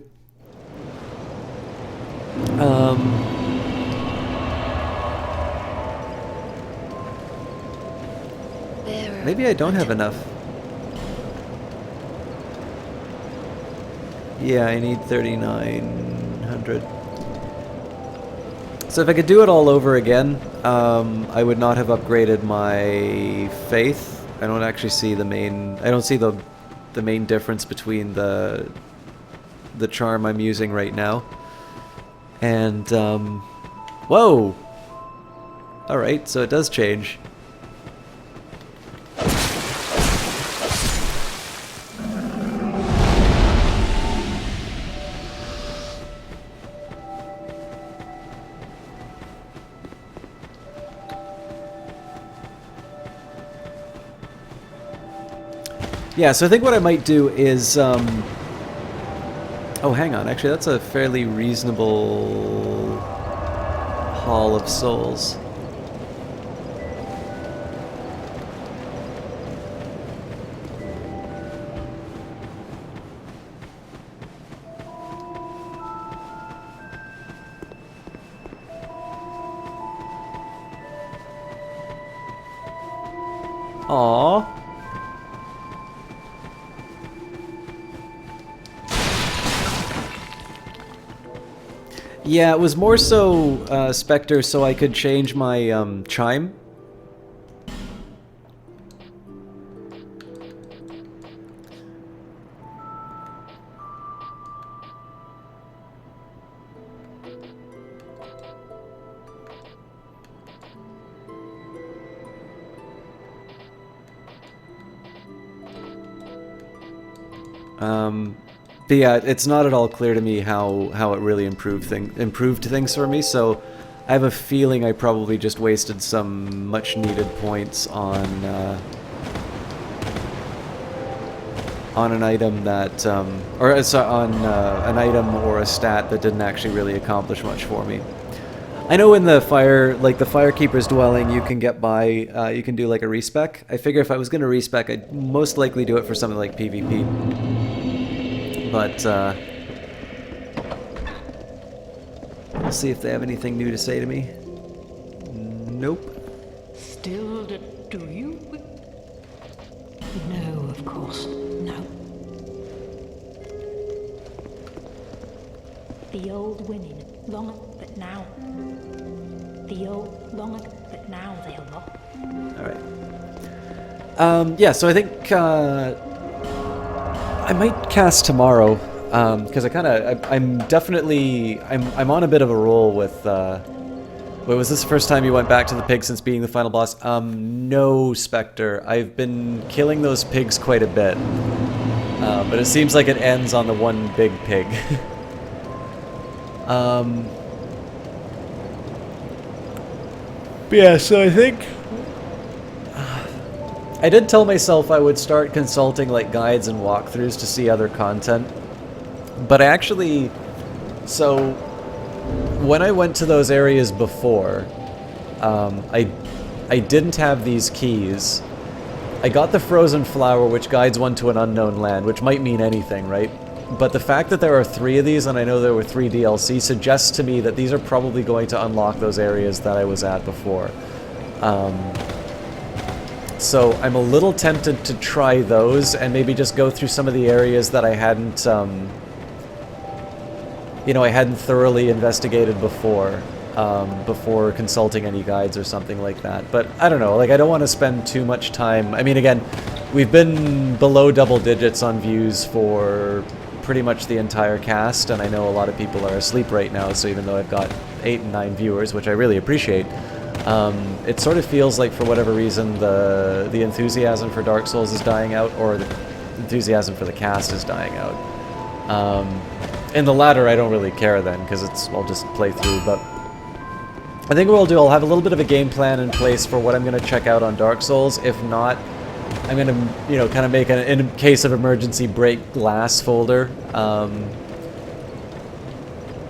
Maybe I don't have enough. Yeah, I need 3,900. So if I could do it all over again, I would not have upgraded my faith. I don't actually see the main. I don't see the main difference between the charm I'm using right now. And whoa. All right, so it does change. Yeah, so I think what I might do is, oh, hang on, actually that's a fairly reasonable haul of souls. Aww. Yeah, it was more so Spectre so I could change my chime. But yeah, it's not at all clear to me how it really improved things for me, so I have a feeling I probably just wasted some much needed points on an item that, or sorry, on an item or a stat that didn't actually really accomplish much for me. I know in the Firekeeper's Dwelling, you can get by, you can do like a respec. I figure if I was going to respec, I'd most likely do it for something like PvP. But, we'll see if they have anything new to say to me. Nope. Still do you? No, of course, no. The old women longeth but now. The old longeth but now they are not. Alright. Yeah, so I think, I might cast tomorrow, because I'm definitely, I'm on a bit of a roll with, wait, was this the first time you went back to the pig since being the final boss? No, Spectre. I've been killing those pigs quite a bit, but it seems like it ends on the one big pig. But yeah, so I think I did tell myself I would start consulting like guides and walkthroughs to see other content, but I actually, so when I went to those areas before, I didn't have these keys. I got the frozen flower, which guides one to an unknown land, which might mean anything, right? But the fact that there are 3 of these, and I know there were 3 DLC, suggests to me that these are probably going to unlock those areas that I was at before. So I'm a little tempted to try those and maybe just go through some of the areas that I hadn't, you know, I hadn't thoroughly investigated before, before consulting any guides or something like that. But I don't know, like I don't want to spend too much time. I mean, again, we've been below double digits on views for pretty much the entire cast, and I know a lot of people are asleep right now, so even though I've got 8 and 9 viewers, which I really appreciate, it sort of feels like for whatever reason the enthusiasm for Dark Souls is dying out, or the enthusiasm for the cast is dying out. In the latter, I don't really care then, because I'll just play through, but I think what I'll do, I'll have a little bit of a game plan in place for what I'm going to check out on Dark Souls. If not, I'm going to, you know, kind of make an in case of emergency break glass folder,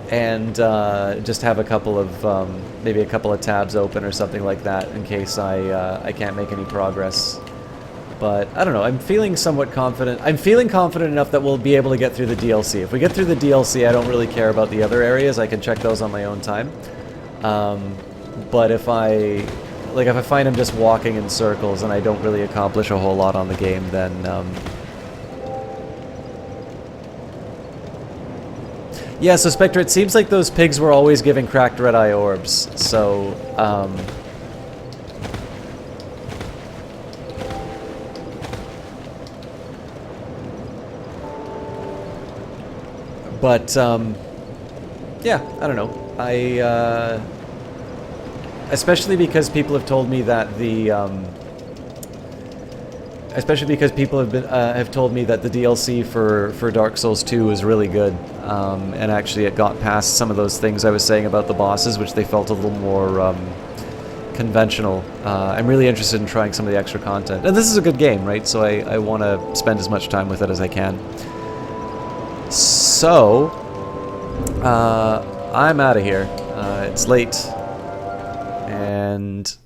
and just have a couple of, maybe a couple of tabs open or something like that in case I can't make any progress. But I don't know, I'm feeling somewhat confident. I'm feeling confident enough that we'll be able to get through the DLC. If we get through the DLC, I don't really care about the other areas. I can check those on my own time. But if I find I'm just walking in circles and I don't really accomplish a whole lot on the game, then yeah, so Spectre, it seems like those pigs were always giving cracked red-eye orbs, so but yeah, I don't know. Especially because people have told me that have told me that the DLC for Dark Souls 2 is really good, and actually it got past some of those things I was saying about the bosses, which they felt a little more conventional. I'm really interested in trying some of the extra content, and this is a good game, right? So I want to spend as much time with it as I can. So I'm out of here. It's late. And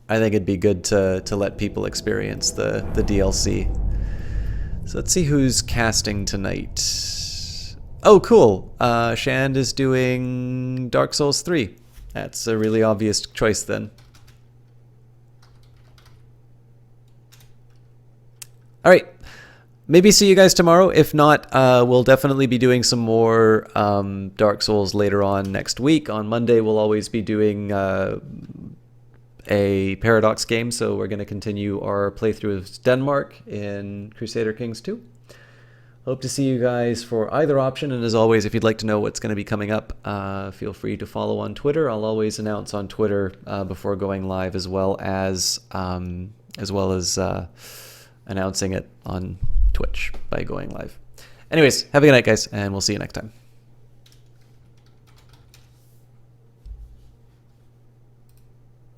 I think it'd be good to let people experience the DLC. So let's see who's casting tonight. Oh, cool. Shand is doing Dark Souls 3. That's a really obvious choice then. All right. Maybe see you guys tomorrow. If not, we'll definitely be doing some more Dark Souls later on next week. On Monday, we'll always be doing a Paradox game, so we're going to continue our playthrough of Denmark in Crusader Kings 2. Hope to see you guys for either option, and as always, if you'd like to know what's going to be coming up, feel free to follow on Twitter. I'll always announce on Twitter before going live, as well as announcing it on Twitch by going live. Anyways, have a good night, guys, and we'll see you next time.